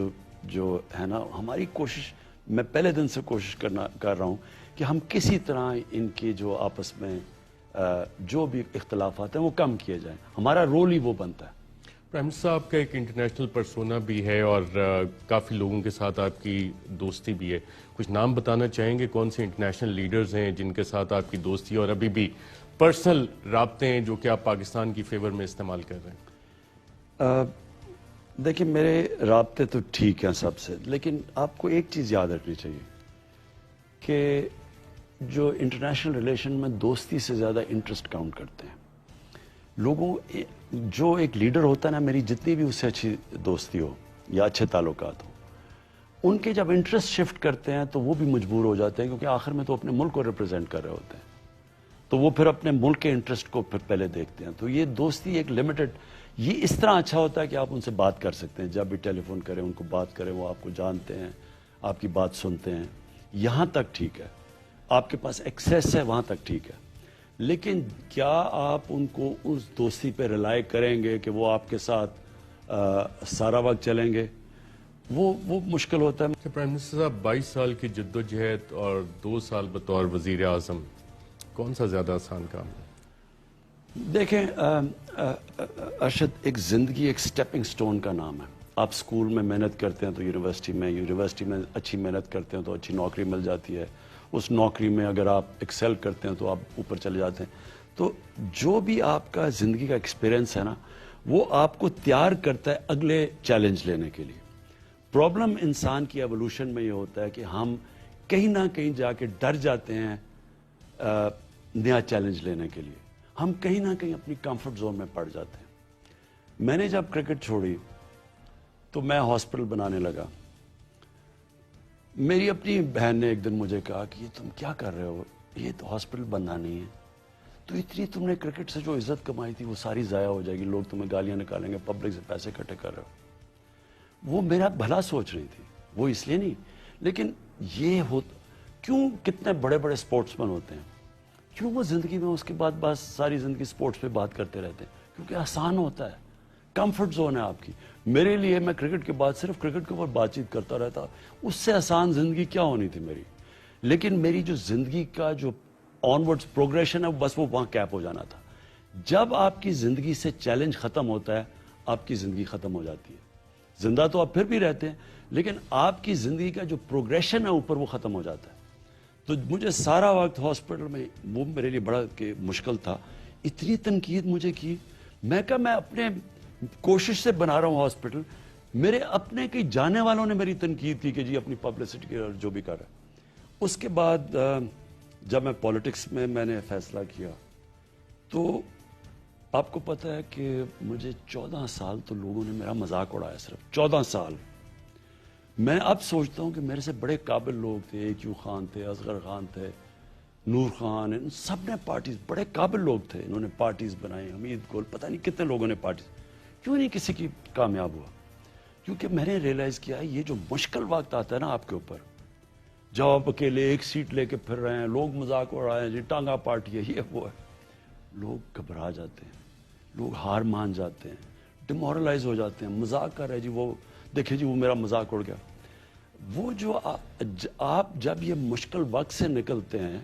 جو ہے نا، ہماری کوشش، میں پہلے دن سے کوشش کر رہا ہوں کہ ہم کسی طرح ان کے جو آپس میں جو بھی اختلافات ہیں وہ کم کیے جائیں، ہمارا رول ہی وہ بنتا ہے۔ پرائم منسٹر صاحب کا ایک انٹرنیشنل پرسونا بھی ہے اور کافی لوگوں کے ساتھ آپ کی دوستی بھی ہے، کچھ نام بتانا چاہیں گے کون سے انٹرنیشنل لیڈرز ہیں جن کے ساتھ آپ کی دوستی اور ابھی بھی پرسنل رابطے ہیں جو کہ آپ پاکستان کی فیور میں استعمال کر رہے ہیں؟ دیکھیں میرے رابطے تو ٹھیک ہیں سب سے، لیکن آپ کو ایک چیز یاد رکھنی چاہیے کہ جو انٹرنیشنل ریلیشن میں دوستی سے زیادہ انٹرسٹ کاؤنٹ کرتے ہیں لوگوں، جو ایک لیڈر ہوتا ہے نا، میری جتنی بھی اس سے اچھی دوستی ہو یا اچھے تعلقات ہو، ان کے جب انٹرسٹ شفٹ کرتے ہیں تو وہ بھی مجبور ہو جاتے ہیں، کیونکہ آخر میں تو اپنے ملک کو ریپرزینٹ کر رہے ہوتے ہیں، تو وہ پھر اپنے ملک کے انٹرسٹ کو پھر پہلے دیکھتے ہیں، تو یہ دوستی ایک لمیٹڈ، یہ اس طرح اچھا ہوتا ہے کہ آپ ان سے بات کر سکتے ہیں، جب بھی ٹیلی فون کریں ان کو بات کریں، وہ آپ کو جانتے ہیں، آپ کی بات سنتے ہیں، یہاں تک ٹھیک ہے، آپ کے پاس ایکسیس ہے وہاں تک ٹھیک ہے، لیکن کیا آپ ان کو اس دوستی پہ ریلائی کریں گے کہ وہ آپ کے ساتھ سارا وقت چلیں گے، وہ مشکل ہوتا ہے۔ پرائم منسٹر صاحب 22 سال کی جدوجہد اور 2 سال بطور وزیر اعظم، کون سا زیادہ آسان کام ہے؟ دیکھیں ارشد، ایک زندگی ایک سٹیپنگ سٹون کا نام ہے، آپ سکول میں محنت کرتے ہیں تو یونیورسٹی میں اچھی محنت کرتے ہیں تو اچھی نوکری مل جاتی ہے، اس نوکری میں اگر آپ ایکسل کرتے ہیں تو آپ اوپر چلے جاتے ہیں، تو جو بھی آپ کا زندگی کا ایکسپیرینس ہے نا، وہ آپ کو تیار کرتا ہے اگلے چیلنج لینے کے لیے۔ پرابلم انسان کی ایوولوشن میں یہ ہوتا ہے کہ ہم کہیں نہ کہیں جا کے ڈر جاتے ہیں نیا چیلنج لینے کے لیے، ہم کہیں نہ کہیں اپنی کمفرٹ زون میں پڑ جاتے ہیں۔ میں نے جب کرکٹ چھوڑی تو میں ہاسپٹل بنانے لگا، میری اپنی بہن نے ایک دن مجھے کہا کہ یہ تم کیا کر رہے ہو، یہ تو ہاسپٹل بننا نہیں ہے، تو اتنی تم نے کرکٹ سے جو عزت کمائی تھی وہ ساری ضائع ہو جائے گی، لوگ تمہیں گالیاں نکالیں گے، پبلک سے پیسے اکٹھے کر رہے ہو۔ وہ میرا بھلا سوچ رہی تھی، وہ اس لیے نہیں، لیکن یہ کیوں کتنے بڑے بڑے سپورٹس مین ہوتے ہیں، کیوں وہ زندگی میں اس کے بعد بس ساری زندگی سپورٹس پہ بات کرتے رہتے ہیں، کیونکہ آسان ہوتا ہے، کمفرٹ زون ہے آپ کی۔ میرے لیے میں کرکٹ کے بعد صرف کرکٹ کے اوپر بات چیت کرتا رہتا، اس سے آسان زندگی کیا ہونی تھی میری، لیکن میری جو زندگی کا جو آن ورڈز پروگریشن ہے بس وہ وہاں کیپ ہو جانا تھا۔ جب آپ کی زندگی سے چیلنج ختم ہوتا ہے، آپ کی زندگی ختم ہو جاتی ہے، زندہ تو آپ پھر بھی رہتے ہیں لیکن آپ کی زندگی کا جو پروگریشن ہے اوپر وہ ختم ہو جاتا ہے۔ تو مجھے سارا وقت ہاسپٹل میں، وہ میرے لیے بڑا مشکل تھا، اتنی تنقید مجھے کی، میں کہا میں اپنے کوشش سے بنا رہا ہوں ہاسپٹل، میرے اپنے کئی جانے والوں نے میری تنقید کی کہ جی اپنی پبلسٹی کے جو بھی کر رہا ہے۔ اس کے بعد جب میں پولیٹکس میں نے فیصلہ کیا تو آپ کو پتہ ہے کہ مجھے 14 سال تو لوگوں نے میرا مذاق اڑایا، صرف 14 سال میں اب سوچتا ہوں کہ میرے سے بڑے قابل لوگ تھے، اے کیو خان تھے، اصغر خان تھے، نور خان، ان سب نے پارٹیز، بڑے قابل لوگ تھے، انہوں نے پارٹیز بنائی، حمید گل، پتہ نہیں کتنے لوگوں نے پارٹیز، کیوں نہیں کسی کی کامیاب ہوا؟ کیونکہ میں نے ریلائز کیا ہے یہ جو مشکل وقت آتا ہے نا آپ کے اوپر، جب آپ اکیلے ایک سیٹ لے کے پھر رہے ہیں، لوگ مذاق اڑا رہے ہیں، جی ٹانگا پارٹی ہے، یہ وہ ہے، لوگ گھبرا جاتے ہیں، لوگ ہار مان جاتے ہیں، ڈیمورلائز ہو جاتے ہیں، مذاق کر رہے جی وہ دیکھیں جی وہ میرا مذاق اڑ گیا۔ وہ جو آپ جب یہ مشکل وقت سے نکلتے ہیں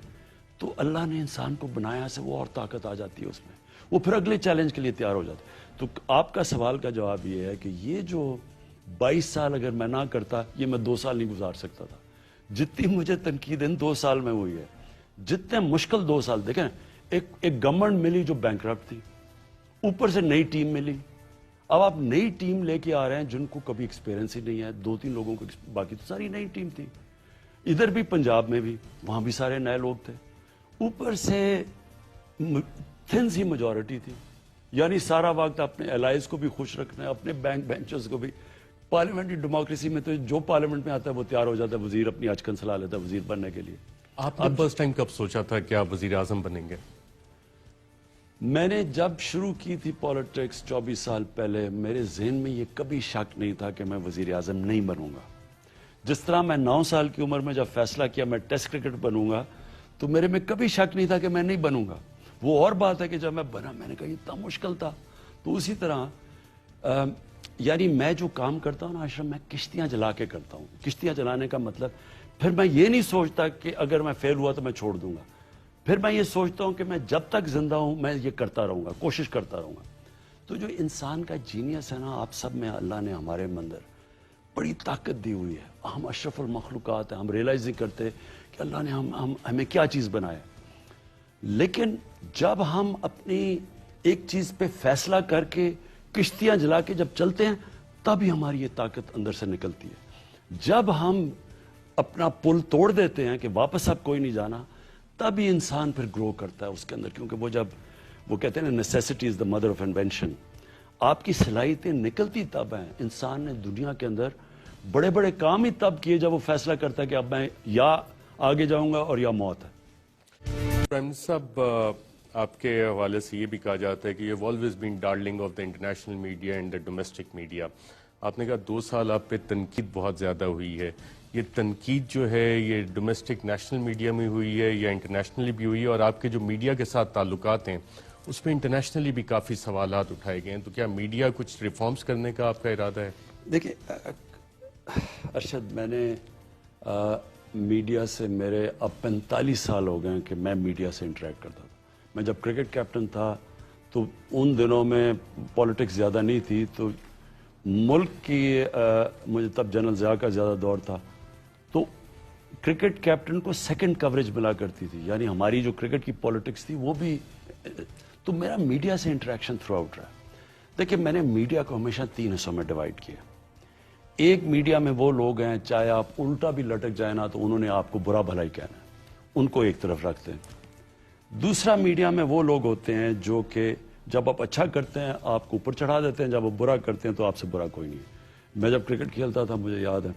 تو اللہ نے انسان کو بنایا سے وہ اور طاقت آ جاتی ہے اس میں، وہ پھر اگلے چیلنج کے لیے تیار ہو جاتا ہے۔ تو آپ کا سوال کا جواب یہ ہے کہ یہ جو 22 سال اگر میں نہ کرتا، یہ میں 2 سال نہیں گزار سکتا تھا۔ جتنی مجھے تنقید ان 2 سال میں ہوئی ہے، جتنے مشکل 2 سال دیکھیں، ایک گورنمنٹ ملی جو بینکرپٹ تھی، اوپر سے نئی ٹیم ملی، اب آپ نئی ٹیم لے کے آ رہے ہیں جن کو کبھی ایکسپیرینس ہی نہیں ہے، 2-3 لوگوں کو، باقی تو ساری نئی ٹیم تھی، ادھر بھی پنجاب میں بھی، وہاں بھی سارے نئے لوگ تھے، اوپر سے تھن سی میجورٹی تھی، یعنی سارا وقت اپنے الائز کو بھی خوش رکھنا ہے، اپنے بینک بینچرز کو بھی۔ پارلیمنٹری ڈیموکریسی میں تو جو پارلیمنٹ میں آتا ہے وہ تیار ہو جاتا ہے، وزیر اپنی اچکن سلا لیتا ہے وزیر بننے کے لیے۔ آپ نے فرسٹ ٹائم کب سوچا تھا کہ آپ وزیر اعظم بنیں گے؟ میں نے جب شروع کی تھی پالیٹکس 24 سال پہلے، میرے ذہن میں یہ کبھی شک نہیں تھا کہ میں وزیر اعظم نہیں بنوں گا۔ جس طرح میں 9 سال کی عمر میں جب فیصلہ کیا میں ٹیسٹ کرکٹ بنوں گا تو میرے میں کبھی شک نہیں تھا کہ میں نہیں بنوں گا۔ وہ اور بات ہے کہ جب میں بنا میں نے کہا یہ اتنا مشکل تھا۔ تو اسی طرح یعنی میں جو کام کرتا ہوں نا اشرف، میں کشتیاں جلا کے کرتا ہوں۔ کشتیاں جلانے کا مطلب پھر میں یہ نہیں سوچتا کہ اگر میں فیل ہوا تو میں چھوڑ دوں گا، پھر میں یہ سوچتا ہوں کہ میں جب تک زندہ ہوں میں یہ کرتا رہوں گا، کوشش کرتا رہوں گا۔ تو جو انسان کا جینیس ہے نا آپ سب میں، اللہ نے ہمارے اندر بڑی طاقت دی ہوئی ہے، ہم اشرف المخلوقات ہیں، ہم ریلائز نہیں کرتے کہ اللہ نے ہمیں کیا چیز بنایا۔ لیکن جب ہم اپنی ایک چیز پہ فیصلہ کر کے کشتیاں جلا کے جب چلتے ہیں تب ہی ہماری یہ طاقت اندر سے نکلتی ہے۔ جب ہم اپنا پل توڑ دیتے ہیں کہ واپس اب کوئی نہیں جانا، تب ہی انسان پھر گرو کرتا ہے اس کے اندر، کیونکہ وہ جب وہ کہتے ہیں نا necessity is the mother of invention, آپ کی صلاحیتیں نکلتی تب ہیں۔ انسان نے دنیا کے اندر بڑے بڑے کام ہی تب کیے جب وہ فیصلہ کرتا ہے کہ اب میں یا آگے جاؤں گا اور یا موت ہے۔ پرائم منسٹر صاحب، آپ کے حوالے سے یہ بھی کہا جاتا ہے کہ یہ always been darling of the international media and the domestic media. آپ نے کہا 2 سال آپ پہ تنقید بہت زیادہ ہوئی ہے، یہ تنقید جو ہے یہ ڈومیسٹک نیشنل میڈیا میں ہوئی ہے یا انٹرنیشنلی بھی ہوئی ہے؟ اور آپ کے جو میڈیا کے ساتھ تعلقات ہیں اس پہ انٹرنیشنلی بھی کافی سوالات اٹھائے گئے ہیں، تو کیا میڈیا کچھ ریفارمز کرنے کا آپ کا ارادہ ہے؟ دیکھیں ارشد، میں نے میڈیا سے میرے اب 45 سال ہو گئے ہیں کہ میں میڈیا سے انٹریکٹ کرتا تھا۔ میں جب کرکٹ کیپٹن تھا تو ان دنوں میں پولیٹکس زیادہ نہیں تھی، تو ملک کی مجھے تب جنرل ضیاء کا زیادہ دور تھا، تو کرکٹ کیپٹن کو سیکنڈ کوریج ملا کرتی تھی، یعنی ہماری جو کرکٹ کی پولیٹکس تھی وہ بھی، تو میرا میڈیا سے انٹریکشن تھرو آؤٹ رہا۔ دیکھیں میں نے میڈیا کو ہمیشہ 3 حصوں میں ڈیوائڈ کیا۔ ایک میڈیا میں وہ لوگ ہیں چاہے آپ الٹا بھی لٹک جائیں نا تو انہوں نے آپ کو برا بھلا ہی کہنا ہے، ان کو ایک طرف رکھتے ہیں۔ دوسرا میڈیا میں وہ لوگ ہوتے ہیں جو کہ جب آپ اچھا کرتے ہیں آپ کو اوپر چڑھا دیتے ہیں، جب آپ برا کرتے ہیں تو آپ سے برا کوئی نہیں ہے۔ میں جب کرکٹ کھیلتا تھا مجھے یاد ہے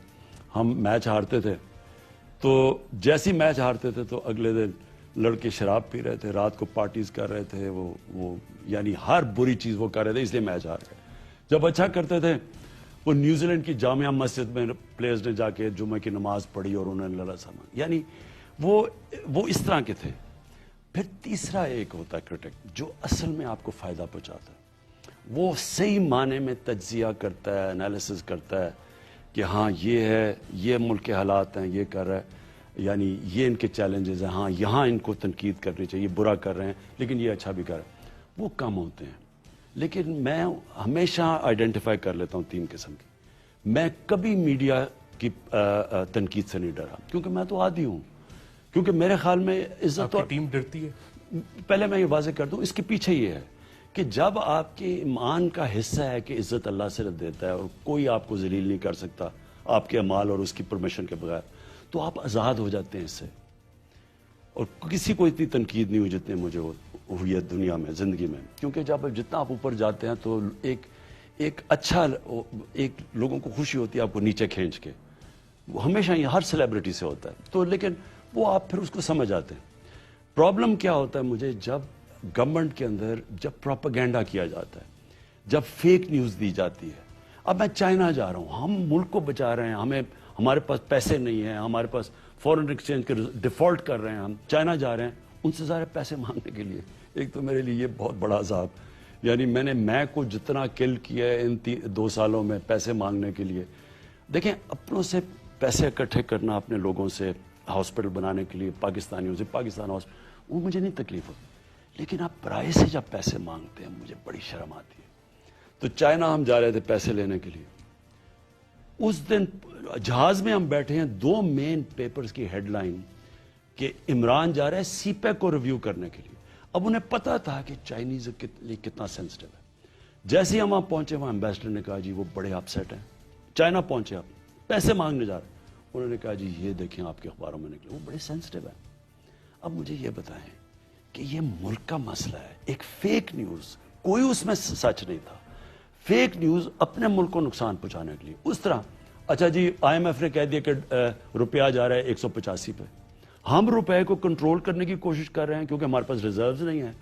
ہم میچ ہارتے تھے تو جیسی میچ ہارتے تھے تو اگلے دن لڑکے شراب پی رہے تھے، رات کو پارٹیز کر رہے تھے، وہ یعنی ہر بری چیز وہ کر رہے تھے، اس لیے میچ ہار گئے۔ جب اچھا کرتے تھے وہ نیوزی لینڈ کی جامعہ مسجد میں پلیئرز نے جا کے جمعہ کی نماز پڑھی اور انہوں نے اللہ سامان، یعنی وہ اس طرح کے تھے۔ پھر تیسرا ایک ہوتا ہے کرٹک جو اصل میں آپ کو فائدہ پہنچاتا ہے، وہ صحیح معنی میں تجزیہ کرتا ہے، انالیسز کرتا ہے کہ ہاں یہ ہے، یہ ملک کے حالات ہیں، یہ کر رہا ہے، یعنی یہ ان کے چیلنجز ہیں، ہاں یہاں ان کو تنقید کرنی چاہیے، برا کر رہے ہیں لیکن یہ اچھا بھی کر رہے ہیں، وہ کم ہوتے ہیں۔ لیکن میں ہمیشہ آئیڈینٹیفائی کر لیتا ہوں 3 قسم کی۔ میں کبھی میڈیا کی تنقید سے نہیں ڈرا، کیونکہ میں تو عادی ہوں، کیونکہ میرے خیال میں عزت اور ٹیم ڈرتی ہے۔ پہلے میں یہ واضح کر دوں، اس کے پیچھے یہ ہے کہ جب آپ کے ایمان کا حصہ ہے کہ عزت اللہ صرف دیتا ہے اور کوئی آپ کو ذلیل نہیں کر سکتا آپ کے اعمال اور اس کی پرمیشن کے بغیر، تو آپ آزاد ہو جاتے ہیں اس سے، اور کسی کو اتنی تنقید نہیں ہوئی جتنے مجھے ہوئی ہے دنیا میں، زندگی میں، کیونکہ جب جتنا آپ اوپر جاتے ہیں تو ایک اچھا ایک لوگوں کو خوشی ہوتی ہے آپ کو نیچے کھینچ کے، وہ ہمیشہ یہ ہر سیلیبریٹی سے ہوتا ہے. تو لیکن وہ آپ پھر اس کو سمجھ آتے ہیں. پرابلم کیا ہوتا ہے مجھے جب گورنمنٹ کے اندر جب پروپیگنڈا کیا جاتا ہے, جب فیک نیوز دی جاتی ہے. اب میں چائنا جا رہا ہوں, ہم ملک کو بچا رہے ہیں, ہمارے پاس پیسے نہیں ہیں, ہمارے پاس فورن ایکسچینج کے ڈیفالٹ کر رہے ہیں, ہم چائنا جا رہے ہیں ان سے سارے پیسے مانگنے کے لیے. ایک تو میرے لیے یہ بہت بڑا عذاب, یعنی میں کو جتنا کل کیا ہے ان 2 سالوں میں پیسے مانگنے کے لیے. دیکھیں اپنوں سے پیسے اکٹھے کرنا, اپنے لوگوں سے ہاسپٹل بنانے کے لیے, پاکستانیوں سے پاکستان ہاسپٹل, وہ مجھے نہیں تکلیف ہوتی. لیکن آپ پرائے سے جب پیسے مانگتے ہیں مجھے بڑی شرم آتی ہے. تو چائنا ہم جا رہے تھے پیسے لینے کے لیے. اس دن جہاز میں ہم بیٹھے ہیں, 2 مین پیپرز کی ہیڈ لائن کہ عمران جا رہا ہے سی پیک کو ریویو کرنے کے لیے. اب انہیں پتا تھا کہ چائنیز کتنا سینسٹیو ہے. جیسے ہی ہم وہاں پہنچے, وہاں ایمبیسڈر نے کہا جی وہ بڑے اپسیٹ ہیں, چائنا پہنچے آپ پیسے مانگنے جا رہے ہیں. انہوں نے کہا جی یہ دیکھیں آپ کے اخباروں میں نکلے, وہ بڑے سینسٹیو ہیں. اب مجھے یہ بتائیں کہ یہ ملک کا مسئلہ ہے, ایک فیک نیوز, کوئی اس میں سچ نہیں تھا, فیک نیوز اپنے ملک کو نقصان پہنچانے کے لیے. اس طرح اچھا جی آئی ایم ایف نے کہہ دیا کہ روپیہ جا رہا ہے 185 پہ, ہم روپے کو کنٹرول کرنے کی کوشش کر رہے ہیں کیونکہ ہمارے پاس ریزروز نہیں ہیں.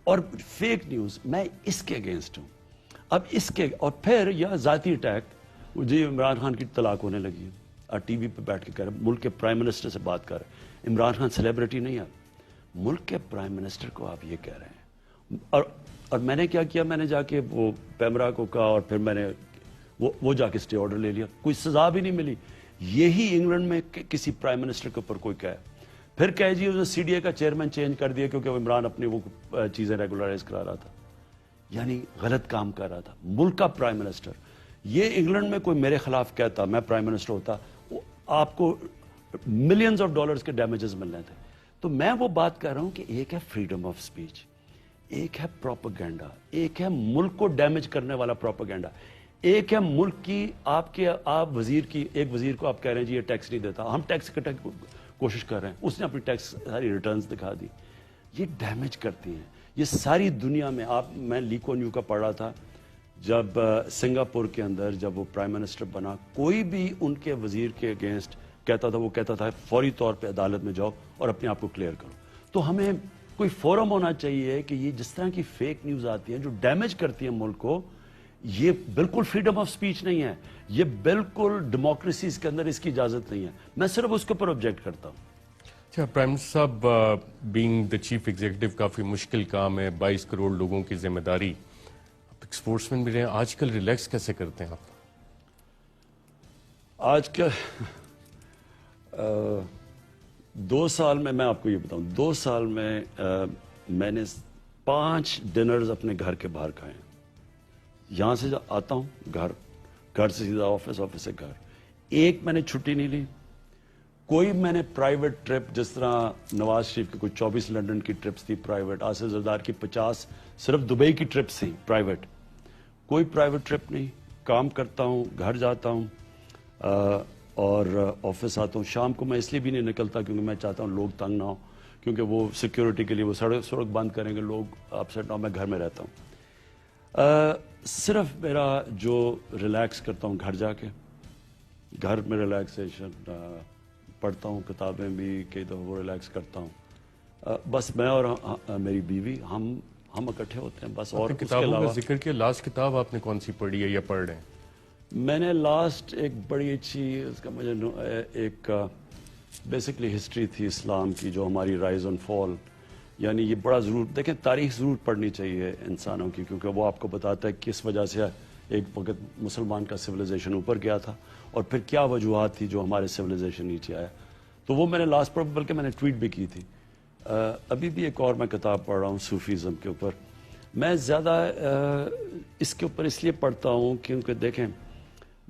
اور فیک نیوز, میں اس کے اگینسٹ ہوں. اب اس کے اور پھر یا ذاتی اٹیک, جی عمران خان کی طلاق ہونے لگی ہے, اور ٹی وی پہ بیٹھ کے کہہ رہے, ملک کے پرائم منسٹر سے بات کر رہے ہیں. عمران خان سیلیبریٹی نہیں ہے, ملک کے پرائم منسٹر کو آپ یہ کہہ رہے ہیں. اور میں نے کیا, میں نے جا کے وہ پیمرا کو کہا, اور پھر میں نے وہ جا کے اسٹے آرڈر لے لیا, کوئی سزا بھی نہیں ملی. یہی انگلینڈ میں کسی پرائم منسٹر کے اوپر کوئی کہے, پھر کہے جی اسے سی ڈی اے کا چیئرمین چینج کر دیا کیونکہ عمران اپنی وہ چیزیں ریگولرائز کرا رہا تھا, یعنی غلط کام کر رہا تھا. ملک کا پرائم منسٹر, یہ انگلینڈ میں کوئی میرے خلاف کہتا, میں پرائم منسٹر ہوتا, آپ کو ملینز آف ڈالرز کے ڈیمیجز ملنے تھے. تو میں وہ بات کر رہا ہوں کہ ایک ہے فریڈم آف سپیچ, ایک ہے پروپیگنڈا, ایک ہے ملک کو ڈیمیج کرنے والا پروپیگنڈا, ایک ہے ملک کی آپ وزیر کی, ایک وزیر کو آپ کہہ رہے ہیں جی یہ ٹیکس نہیں دیتا, ہم ٹیکس کٹنے کی کوشش کر رہے ہیں, اس نے اپنی ٹیکس ساری ریٹرنز دکھا دی. یہ ڈیمیج کرتی ہیں یہ ساری دنیا میں. میں لیکو نیو کا پڑھ رہا تھا, جب سنگاپور کے اندر جب وہ پرائم منسٹر بنا, کوئی بھی ان کے وزیر کے اگینسٹ کہتا تھا, وہ کہتا تھا فوری طور پہ عدالت میں جاؤ اور اپنے آپ کو کلیئر کرو. تو ہمیں کوئی فورم ہونا چاہیے کہ یہ جس طرح کی فیک نیوز آتی ہیں جو ڈیمیج کرتی ہیں ملک کو, یہ بالکل فریڈم آف سپیچ نہیں ہے, یہ بالکل ڈیموکریسیز کے اندر اس کی اجازت نہیں ہے. میں صرف اس کے اوپر آبجیکٹ کرتا ہوں. اچھا پرائم منسٹر صاحب, بینگ دا چیف ایگزیکٹو کافی مشکل کام ہے, 22 کروڑ لوگوں کی ذمہ داری, آپ اسپورٹس مین بھی رہے ہیں, آج کل ریلیکس کیسے کرتے ہیں آپ؟ آج کل 2 سال میں آپ کو یہ بتاؤں, 2 سال میں میں نے 5 ڈنرز اپنے گھر کے باہر کھائے ہیں. یہاں سے آتا ہوں گھر سے سیدھا آفس, آفس سے گھر, ایک میں نے چھٹی نہیں لی. کوئی میں نے پرائیویٹ ٹرپ, جس طرح نواز شریف کی کوئی 24 لنڈن کی ٹرپس تھی پرائیویٹ, آصف زردار کی 50 صرف دبئی کی ٹرپس تھیں پرائیویٹ, کوئی پرائیویٹ ٹرپ نہیں. کام کرتا ہوں, گھر جاتا ہوں اور آفس آتا ہوں. شام کو میں اس لیے بھی نہیں نکلتا کیونکہ میں چاہتا ہوں لوگ تنگ نہ ہو, کیونکہ وہ سیکیورٹی کے لیے وہ سڑک بند کریں گے, لوگ اپسیٹ نہ ہو. میں گھر میں رہتا ہوں. صرف میرا جو ریلیکس کرتا ہوں گھر جا کے, گھر میں ریلیکسیشن, پڑھتا ہوں کتابیں بھی, کئی دفعہ وہ ریلیکس کرتا ہوں. بس میں اور میری بیوی ہم اکٹھے ہوتے ہیں بس. اور کتابوں کا ذکر کیا, لاسٹ کتاب آپ نے کون سی پڑھی ہے یا پڑھ رہے ہیں؟ میں نے لاسٹ ایک بڑی اچھی, اس کا مجھے ایک بیسکلی ہسٹری تھی اسلام کی, جو ہماری رائز اینڈ فال, یعنی یہ بڑا ضرور دیکھیں, تاریخ ضرور پڑھنی چاہیے انسانوں کی, کیونکہ وہ آپ کو بتاتا ہے کس وجہ سے ایک وقت مسلمان کا سویلائزیشن اوپر گیا تھا اور پھر کیا وجوہات تھی جو ہمارے سویلائزیشن نیچے آیا. تو وہ میں نے لاسٹ پر, بلکہ میں نے ٹویٹ بھی کی تھی. ابھی بھی ایک اور میں کتاب پڑھ رہا ہوں صوفیزم کے اوپر. میں زیادہ اس کے اوپر اس لیے پڑھتا ہوں کیونکہ دیکھیں,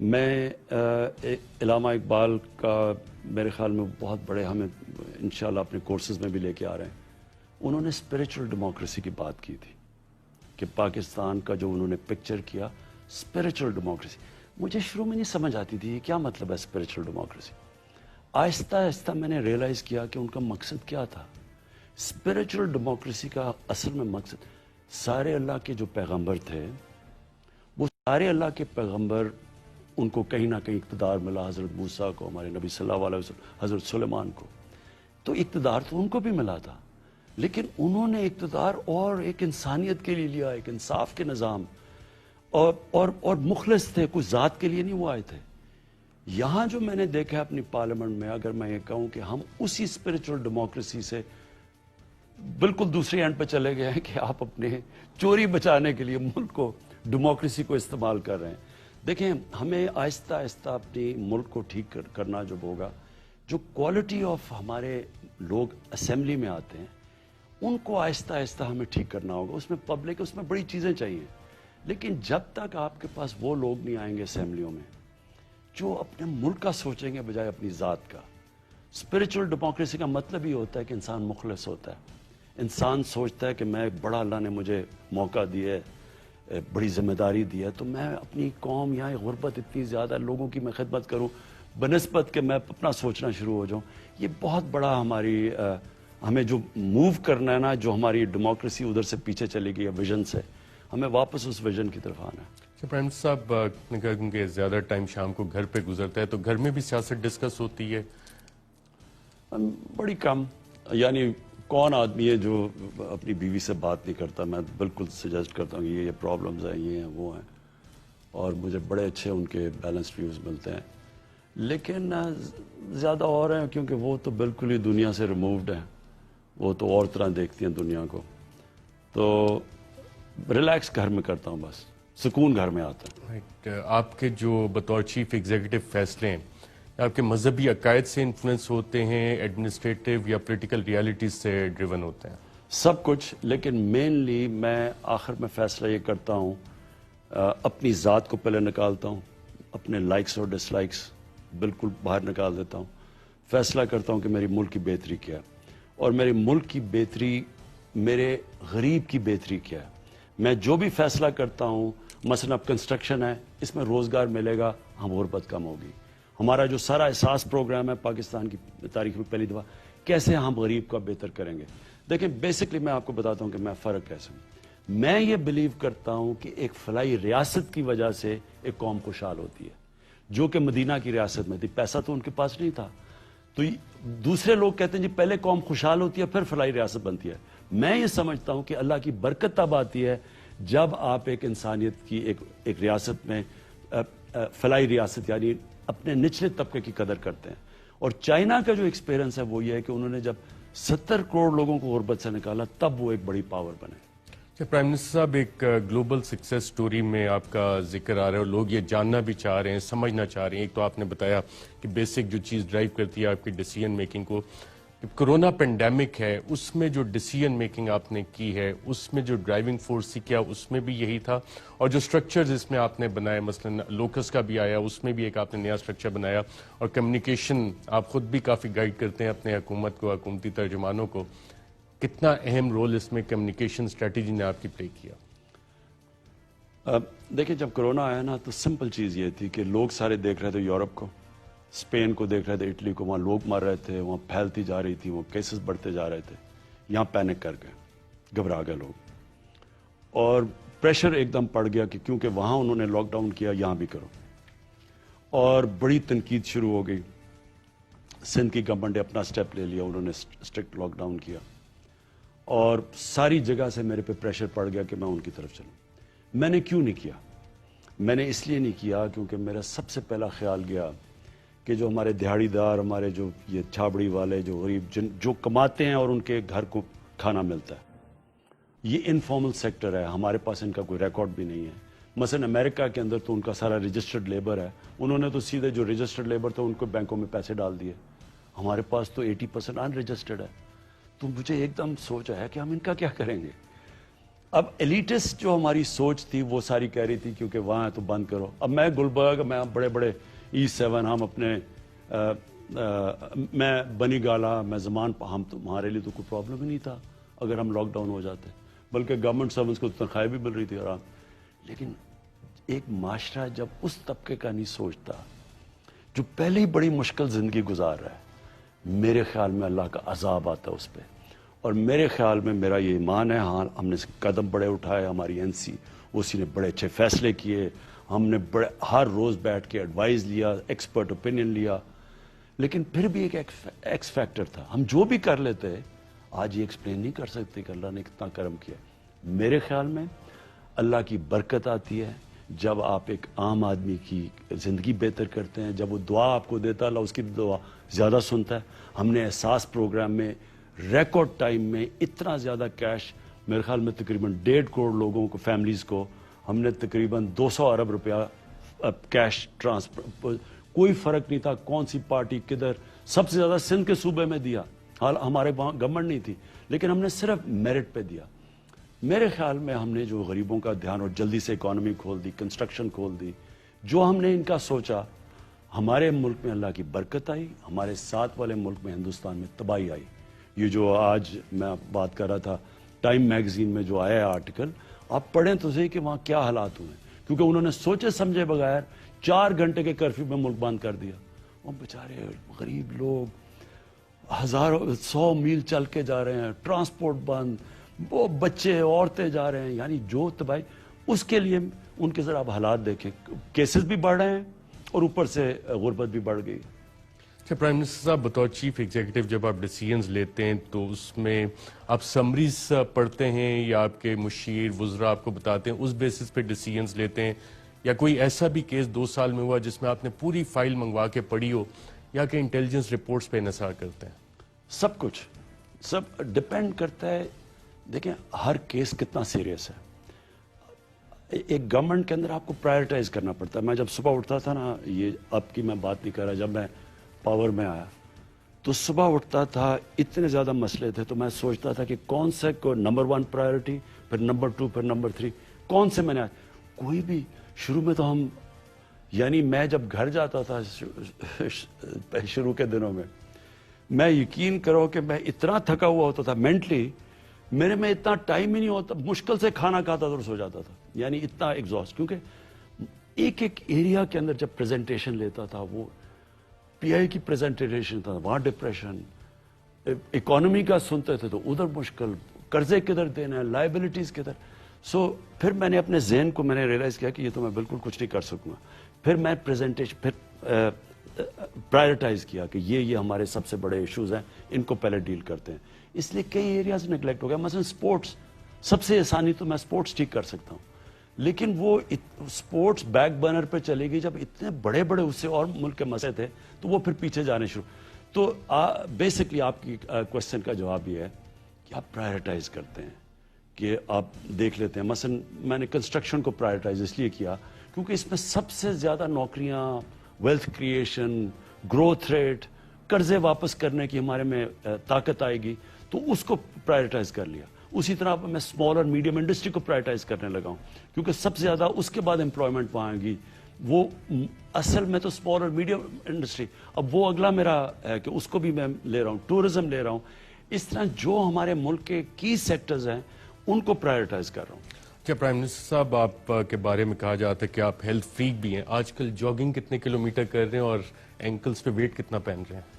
میں علامہ اقبال کا میرے خیال میں بہت بڑے, ہمیں انشاءاللہ اپنے کورسز میں بھی لے کے آ رہے ہیں. انہوں نے اسپریچول ڈیموکریسی کی بات کی تھی کہ پاکستان کا جو انہوں نے پکچر کیا اسپریچول ڈیموکریسی, مجھے شروع میں نہیں سمجھ آتی تھی یہ کیا مطلب ہے اسپریچول ڈیموکریسی. آہستہ آہستہ میں نے ریئلائز کیا کہ ان کا مقصد کیا تھا. اسپریچول ڈیموکریسی کا اصل میں مقصد, سارے اللہ کے جو پیغمبر تھے, وہ سارے اللہ کے پیغمبر ان کو کہیں نہ کہیں اقتدار ملا، حضرت موسیٰ کو، ہمارے نبی صلی اللہ علیہ وسلم، حضرت سلیمان کو، تو اقتدار تو ان کو بھی ملا تھا، لیکن انہوں نے اقتدار اور ایک انسانیت کے لیے لیا، ایک انصاف کے نظام، اور مخلص تھے، کوئی ذات کے لیے نہیں وہ آئے تھے۔ یہاں جو میں نے دیکھا ہے اپنی پارلیمنٹ میں، اگر میں یہ کہوں کہ ہم اسی اسپرچل ڈیموکریسی سے بالکل دوسری اینڈ پہ چلے گئے ہیں کہ آپ اپنے چوری بچانے کے لیے ملک کو، ڈیموکریسی کو استعمال کر رہے ہیں۔ دیکھیں، ہمیں آہستہ آہستہ اپنی ملک کو ٹھیک کرنا جب ہوگا، جو کوالٹی آف ہمارے لوگ اسمبلی میں آتے ہیں ان کو آہستہ آہستہ ہمیں ٹھیک کرنا ہوگا۔ اس میں پبلک، اس میں بڑی چیزیں چاہیے، لیکن جب تک آپ کے پاس وہ لوگ نہیں آئیں گے اسمبلیوں میں جو اپنے ملک کا سوچیں گے بجائے اپنی ذات کا۔ اسپرچل ڈیموکریسی کا مطلب یہ ہوتا ہے کہ انسان مخلص ہوتا ہے، انسان سوچتا ہے کہ میں بڑا، اللہ نے مجھے موقع دیا ہے، بڑی ذمہ داری دی ہے، تو میں اپنی قوم، یہاں غربت اتنی زیادہ ہے، لوگوں کی میں خدمت کروں بنسبت کہ میں اپنا سوچنا شروع ہو جاؤں۔ یہ بہت بڑا ہماری ہمیں جو موو کرنا ہے نا، جو ہماری ڈیموکریسی ادھر سے پیچھے چلی گئی ہے ویژن سے، ہمیں واپس اس ویژن کی طرف آنا ہے۔ پرائم منسٹر صاحب نے کہا کیونکہ زیادہ ٹائم شام کو گھر پہ گزرتا ہے تو گھر میں بھی سیاست ڈسکس ہوتی ہے؟ بڑی کم، یعنی کون آدمی ہے جو اپنی بیوی سے بات نہیں کرتا؟ میں بالکل سجیسٹ کرتا ہوں کہ یہ پرابلمز ہیں، یہ ہیں، وہ ہیں، اور مجھے بڑے اچھے ان کے بیلنسڈ ویوز ملتے ہیں، لیکن زیادہ اور ہیں کیونکہ وہ تو بالکل ہی دنیا سے ریمووڈ ہیں، وہ تو اور طرح دیکھتی ہیں دنیا کو، تو ریلیکس گھر میں کرتا ہوں، بس سکون گھر میں آتا ہے۔ آپ کے جو بطور چیف ایگزیکٹو فیصلے ہیں آپ کے مذہبی عقائد سے انفلوئنس ہوتے ہیں، ایڈمنسٹریٹو یا پولیٹیکل ریالٹیز سے ڈریون ہوتے ہیں؟ سب کچھ، لیکن مینلی میں آخر میں فیصلہ یہ کرتا ہوں، اپنی ذات کو پہلے نکالتا ہوں، اپنے لائکس اور ڈس لائکس بالکل باہر نکال دیتا ہوں، فیصلہ کرتا ہوں کہ میری ملک کی بہتری کیا ہے، اور میرے ملک کی بہتری، میرے غریب کی بہتری کیا ہے۔ میں جو بھی فیصلہ کرتا ہوں، مثلا اب کنسٹرکشن ہے، اس میں روزگار ملے گا، ہم غربت کم ہوگی۔ ہمارا جو سارا احساس پروگرام ہے پاکستان کی تاریخ میں پہلی دفعہ، کیسے ہم غریب کا بہتر کریں گے۔ دیکھیں، بیسکلی میں آپ کو بتاتا ہوں کہ میں فرق کیسے ہوں۔ میں یہ بلیو کرتا ہوں کہ ایک فلاحی ریاست کی وجہ سے ایک قوم خوشحال ہوتی ہے، جو کہ مدینہ کی ریاست میں تھی، پیسہ تو ان کے پاس نہیں تھا، تو دوسرے لوگ کہتے ہیں جی پہلے قوم خوشحال ہوتی ہے پھر فلاحی ریاست بنتی ہے۔ میں یہ سمجھتا ہوں کہ اللہ کی برکت تب آتی ہے جب آپ ایک انسانیت کی ایک ریاست میں فلاحی ریاست، یعنی اپنے نچلے طبقے کی قدر کرتے ہیں۔ اور چائنا کا جو ایکسپیرنس ہے وہ یہ ہے کہ انہوں نے جب 70 کروڑ لوگوں کو غربت سے نکالا تب وہ ایک بڑی پاور بنے۔ پرائم منسٹر صاحب، ایک گلوبل سکسیس سٹوری میں آپ کا ذکر آ رہا ہے اور لوگ یہ جاننا بھی چاہ رہے ہیں، سمجھنا چاہ رہے ہیں۔ ایک تو آپ نے بتایا کہ بیسک جو چیز ڈرائیو کرتی ہے آپ کی ڈیسیژن میکنگ کو، کرونا پینڈیمک ہے، اس میں جو ڈیسیژن میکنگ آپ نے کی ہے، اس میں جو ڈرائیونگ فورس تھی، کیا اس میں بھی یہی تھا؟ اور جو سٹرکچرز اس میں آپ نے بنائے، مثلا لوکس کا بھی آیا، اس میں بھی ایک آپ نے نیا سٹرکچر بنایا، اور کمیونیکیشن آپ خود بھی کافی گائیڈ کرتے ہیں اپنے حکومت کو، حکومتی ترجمانوں کو، کتنا اہم رول اس میں کمیونیکیشن اسٹریٹجی نے آپ کی پلے کیا؟ دیکھیں، جب کرونا آیا نا تو سمپل چیز یہ تھی کہ لوگ سارے دیکھ رہے تھے یورپ کو، اسپین کو دیکھ رہے تھے، اٹلی کو، وہاں لوگ مر رہے تھے، وہاں پھیلتی جا رہی تھی، وہ کیسز بڑھتے جا رہے تھے، یہاں پینک کر گئے، گھبرا گئے لوگ، اور پریشر ایک دم پڑ گیا کہ کیونکہ وہاں انہوں نے لاک ڈاؤن کیا، یہاں بھی کرو، اور بڑی تنقید شروع ہو گئی۔ سندھ کی گورنمنٹ نے اپنا سٹیپ لے لیا، انہوں نے اسٹرکٹ لاک ڈاؤن کیا، اور ساری جگہ سے میرے پہ پریشر پڑ گیا کہ میں ان کی طرف چلوں۔ میں نے کیوں نہیں کیا؟ میں نے اس لیے نہیں کیا کیونکہ میرا سب سے پہلا خیال گیا کہ جو ہمارے دیہڑی دار، ہمارے جو یہ چھابڑی والے، جو غریب جو کماتے ہیں اور ان کے گھر کو کھانا ملتا ہے، یہ انفارمل سیکٹر ہے، ہمارے پاس ان کا کوئی ریکارڈ بھی نہیں ہے۔ مثلا امریکہ کے اندر تو ان کا سارا رجسٹرڈ لیبر ہے، انہوں نے تو سیدھے جو رجسٹرڈ لیبر تھا ان کو بینکوں میں پیسے ڈال دیے، ہمارے پاس تو 80% ان رجسٹرڈ ہے۔ تو مجھے ایک دم سوچ آیا کہ ہم ان کا کیا کریں گے۔ اب ایلیٹسٹ جو ہماری سوچ تھی وہ ساری کہہ رہی تھی کیونکہ وہاں ہے تو بند کرو۔ اب میں گلبرگ، میں بڑے بڑے E7، ہم اپنے میں بنی گالا، میں زمان، ہم تو ہمارے لیے تو کوئی پرابلم ہی نہیں تھا اگر ہم لاک ڈاؤن ہو جاتے، بلکہ گورنمنٹ سرونٹس کو تنخواہیں بھی مل رہی تھی آرام۔ لیکن ایک معاشرہ جب اس طبقے کا نہیں سوچتا جو پہلے ہی بڑی مشکل زندگی گزار رہا ہے، میرے خیال میں اللہ کا عذاب آتا ہے اس پہ۔ اور میرے خیال میں میرا یہ ایمان ہے، ہاں ہم نے قدم بڑے اٹھائے، ہماری NC اسی نے بڑے اچھے فیصلے کیے، ہم نے ہر روز بیٹھ کے ایڈوائز لیا, ایکسپرٹ اوپینین لیا, لیکن پھر بھی ایک ایکس فیکٹر تھا. ہم جو بھی کر لیتے آج یہ ایکسپلین نہیں کر سکتے کہ اللہ نے کتنا کرم کیا. میرے خیال میں اللہ کی برکت آتی ہے جب آپ ایک عام آدمی کی زندگی بہتر کرتے ہیں, جب وہ دعا آپ کو دیتا ہے اللہ اس کی دعا زیادہ سنتا ہے. ہم نے احساس پروگرام میں ریکارڈ ٹائم میں اتنا زیادہ کیش, میرے خیال میں تقریباً 1.5 کروڑ لوگوں کو, فیملیز کو ہم نے تقریباً 200 ارب روپیہ کیش ٹرانسفر, کوئی فرق نہیں تھا کون سی پارٹی کدھر. سب سے زیادہ سندھ کے صوبے میں دیا, حال ہمارے وہاں گورنمنٹ نہیں تھی, لیکن ہم نے صرف میرٹ پہ دیا. میرے خیال میں ہم نے جو غریبوں کا دھیان, اور جلدی سے اکانومی کھول دی, کنسٹرکشن کھول دی, جو ہم نے ان کا سوچا, ہمارے ملک میں اللہ کی برکت آئی, ہمارے ساتھ والے ملک میں ہندوستان میں تباہی آئی. یہ جو آج میں بات کر رہا تھا ٹائم میگزین میں جو آیا ہے آرٹیکل, آپ پڑھیں تو صحیح کہ وہاں کیا حالات ہوئے, کیونکہ انہوں نے سوچے سمجھے بغیر 4 گھنٹے کے کرفیو میں ملک بند کر دیا. وہ بیچارے غریب لوگ 100 میل چل کے جا رہے ہیں, ٹرانسپورٹ بند, وہ بچے عورتیں جا رہے ہیں, یعنی جو تباہی. اس کے لیے ان کے ذرا آپ حالات دیکھیں, کیسز بھی بڑھ رہے ہیں اور اوپر سے غربت بھی بڑھ گئی. اچھا پرائم منسٹر صاحب, بطور چیف ایگزیکٹو جب آپ ڈیسیژنز لیتے ہیں تو اس میں آپ سمریز پڑھتے ہیں یا آپ کے مشیر وزراء آپ کو بتاتے ہیں, اس بیسس پہ ڈیسیژنز لیتے ہیں, یا کوئی ایسا بھی کیس 2 سال میں ہوا جس میں آپ نے پوری فائل منگوا کے پڑھی ہو, یا کہ انٹیلیجنس رپورٹس پہ انحصار کرتے ہیں؟ سب کچھ, سب ڈپینڈ کرتا ہے. دیکھیں ہر کیس کتنا سیریس ہے. ایک گورنمنٹ کے اندر آپ کو پرائرٹائز کرنا پڑتا ہے. میں جب صبح اٹھتا تھا نا, یہ اب کی میں بات نہیں کر رہا, جب میں پاور میں آیا تو صبح اٹھتا تھا, اتنے زیادہ مسئلے تھے, تو میں سوچتا تھا کہ کون سے کو نمبر 1 پرائرٹی, پھر نمبر 2, پھر نمبر 3, کون سے میں نے کوئی بھی. شروع میں تو ہم, یعنی میں جب گھر جاتا تھا شروع کے دنوں میں یقین کرو کہ میں اتنا تھکا ہوا ہوتا تھا مینٹلی, میرے میں اتنا ٹائم ہی نہیں ہوتا, مشکل سے کھانا کھاتا تھا اور سو جاتا تھا, یعنی اتنا ایگزاسٹ. کیونکہ ایک ایریا کے اندر جب پریزنٹیشن لیتا تھا, وہ پی آئی کی پریزنٹیشن تھا, وہاں ڈپریشن, اکانومی کا سنتے تھے تو ادھر مشکل, قرضے کدھر دینا ہے, لائبلٹیز کدھر. سو پھر میں نے اپنے ذہن کو میں نے ریئلائز کیا کہ یہ تو میں بالکل کچھ نہیں کر سکوں گا. پھر میں پریزنٹیشن, پھر پرائرٹائز کیا کہ یہ ہمارے سب سے بڑے ایشوز ہیں, ان کو پہلے ڈیل کرتے ہیں. اس لیے کئی ایریاز نگلیکٹ ہو گیا. مثلا سپورٹس, سب سے آسانی تو میں سپورٹس ٹھیک کر سکتا ہوں, لیکن وہ سپورٹس بیک برنر پہ چلے گی جب اتنے بڑے بڑے اس سے اور ملک کے مسئلے تھے, تو وہ پھر پیچھے جانے شروع. تو بیسکلی آپ کی کوشچن کا جواب یہ ہے کہ آپ پرائرٹائز کرتے ہیں, کہ آپ دیکھ لیتے ہیں. مثلا میں نے کنسٹرکشن کو پرائرٹائز اس لیے کیا کیونکہ اس میں سب سے زیادہ نوکریاں, ویلتھ کریشن, گروتھ ریٹ, قرضے واپس کرنے کی ہمارے میں طاقت آئے گی, تو اس کو پرائرٹائز کر لیا. اسی طرح میں اسمال اور میڈیم انڈسٹری کو پرائرٹائز کرنے لگا ہوں, کیونکہ سب سے زیادہ اس کے بعد امپلائمنٹ وہاں آئے گی. وہ اصل میں تو اسمال اور میڈیم انڈسٹری, اب وہ اگلا میرا ہے کہ اس کو بھی میں لے رہا ہوں, ٹورزم لے رہا ہوں. اس طرح جو ہمارے ملک کے کی سیکٹرز ہیں ان کو پرائرٹائز کر رہا ہوں. کیا پرائم منسٹر صاحب, آپ کے بارے میں کہا جاتا ہے کہ آپ ہیلتھ فریک بھی ہیں. آج کل جاگنگ کتنے کلومیٹر کر رہے ہیں اور اینکلز پہ ویٹ کتنا پہن رہے ہیں؟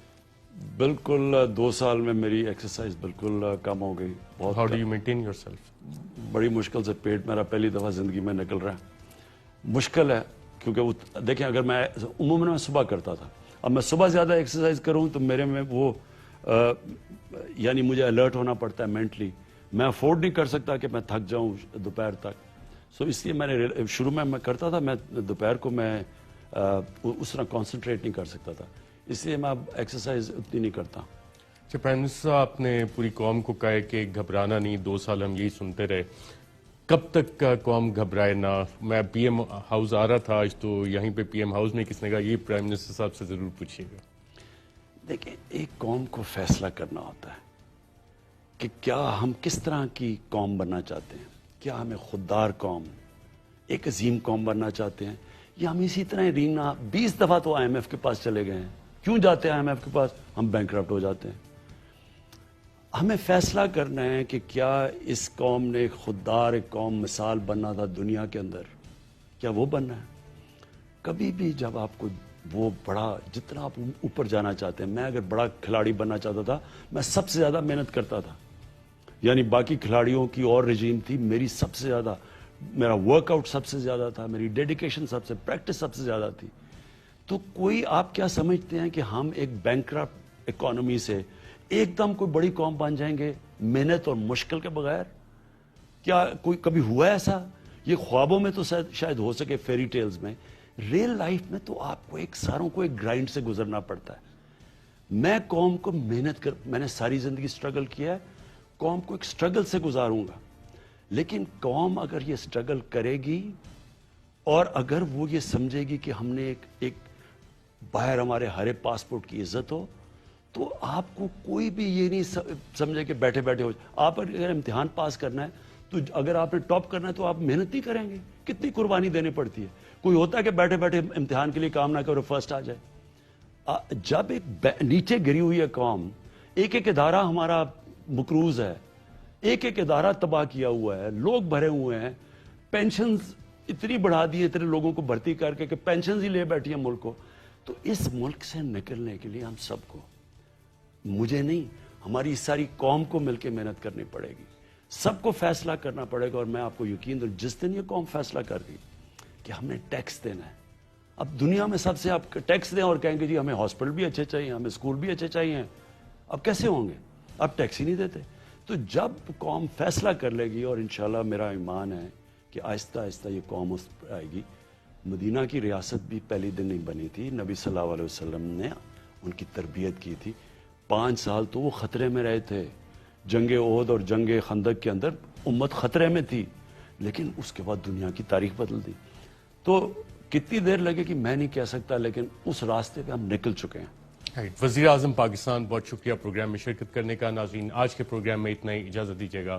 بالکل 2 سال میں میری ایکسرسائز بالکل کم ہو گئی. بہت. How do you maintain your self? بڑی مشکل سے, پیٹ میرا پہلی دفعہ زندگی میں نکل رہا ہے. مشکل ہے کیونکہ وہ دیکھیں, اگر میں عموماً میں صبح کرتا تھا, اب میں صبح زیادہ ایکسرسائز کروں تو میرے میں وہ یعنی مجھے الرٹ ہونا پڑتا ہے مینٹلی. میں افورڈ نہیں کر سکتا کہ میں تھک جاؤں دوپہر تک. سو اس لیے میں نے شروع میں کرتا تھا, میں دوپہر کو میں اس طرح کانسنٹریٹ نہیں کر سکتا تھا, اس لیے میں اب ایکسرسائز اتنی نہیں کرتا. اچھا پرائم منسٹر صاحب, آپ نے پوری قوم کو کہا ہے کہ گھبرانا نہیں, 2 سال ہم یہی سنتے رہے, کب تک قوم گھبرائے نہ؟ میں پی ایم ہاؤس آ رہا تھا آج, تو یہیں پہ پی ایم ہاؤس میں کس نے کہا, یہ پرائم منسٹر صاحب سے ضرور پوچھیے گا. دیکھیں, ایک قوم کو فیصلہ کرنا ہوتا ہے کہ کیا ہم کس طرح کی قوم بننا چاہتے ہیں. کیا ہمیں خوددار قوم, ایک عظیم قوم بننا چاہتے ہیں, یا ہم اسی طرح رینا 20 دفعہ تو آئی ایم ایف کے پاس چلے گئے ہیں, کیوں جاتے ہیں آئی ایم ایف کے پاس, ہم بینکرپٹ ہو جاتے ہیں. ہمیں فیصلہ کرنا ہے کہ کیا اس قوم نے خوددار ایک قوم مثال بننا تھا دنیا کے اندر, کیا وہ بننا ہے. کبھی بھی جب آپ کو وہ بڑا, جتنا آپ اوپر جانا چاہتے ہیں, میں اگر بڑا کھلاڑی بننا چاہتا تھا, میں سب سے زیادہ محنت کرتا تھا, یعنی باقی کھلاڑیوں کی اور رجیم تھی, میری سب سے زیادہ میرا ورک آؤٹ سب سے زیادہ تھا, میری ڈیڈیکیشن سب سے, پریکٹس سب سے زیادہ تھی. تو کوئی آپ کیا سمجھتے ہیں کہ ہم ایک بینکرپٹ اکانومی سے ایک دم کوئی بڑی قوم بن جائیں گے محنت اور مشکل کے بغیر؟ کیا کوئی کبھی ہوا ہے ایسا؟ یہ خوابوں میں تو شاید ہو سکے, فیری ٹیلز میں. ریئل لائف میں تو آپ کو ایک ساروں کو ایک گرائنڈ سے گزرنا پڑتا ہے. میں قوم کو میں نے ساری زندگی سٹرگل کیا ہے, قوم کو ایک سٹرگل سے گزاروں گا. لیکن قوم اگر یہ سٹرگل کرے گی اور اگر وہ یہ سمجھے گی کہ ہم نے ایک باہر ہمارے ہرے پاسپورٹ کی عزت ہو, تو آپ کو کوئی بھی یہ نہیں سمجھے کہ بیٹھے بیٹھے ہو. آپ اگر امتحان پاس کرنا ہے تو اگر آپ نے ٹاپ کرنا ہے تو آپ محنت نہیں کریں گے, کتنی قربانی دینی پڑتی ہے. کوئی ہوتا ہے کہ بیٹھے بیٹھے امتحان کے لیے کام نہ کرو فرسٹ آ جائے. جب ایک نیچے گری ہوئی ہے قوم, ایک ایک ادارہ ہمارا مقروض ہے, ایک ایک ادارہ تباہ کیا ہوا ہے, لوگ بھرے ہوئے ہیں, پینشنز اتنی بڑھا دی, اتنے لوگوں کو بھرتی کر کے کہ پینشنز ہی لے بیٹھی ہیں ملک کو. تو اس ملک سے نکلنے کے لیے ہم سب کو, مجھے نہیں, ہماری ساری قوم کو مل کے محنت کرنی پڑے گی. سب کو فیصلہ کرنا پڑے گا. اور میں آپ کو یقین دوں, جس دن یہ قوم فیصلہ کر گئی کہ ہم نے ٹیکس دینا ہے, اب دنیا میں سب سے آپ ٹیکس دیں اور کہیں گے جی ہمیں ہاسپٹل بھی اچھے چاہیے, ہمیں اسکول بھی اچھے چاہیے, اب کیسے ہوں گے؟ اب ٹیکس ہی نہیں دیتے. تو جب قوم فیصلہ کر لے گی, اور انشاءاللہ میرا ایمان ہے کہ آہستہ آہستہ یہ قوم اس پر آئے گی. مدینہ کی ریاست بھی پہلی دن نہیں بنی تھی, نبی صلی اللہ علیہ وسلم نے ان کی تربیت کی تھی. 5 سال تو وہ خطرے میں رہے تھے, جنگ احد اور جنگ خندق کے اندر امت خطرے میں تھی, لیکن اس کے بعد دنیا کی تاریخ بدل دی. تو کتنی دیر لگے کہ میں نہیں کہہ سکتا, لیکن اس راستے پہ ہم نکل چکے ہیں. وزیر اعظم پاکستان, بہت شکریہ پروگرام میں شرکت کرنے کا. ناظرین, آج کے پروگرام میں اتنا ہی, اجازت دیجیے گا.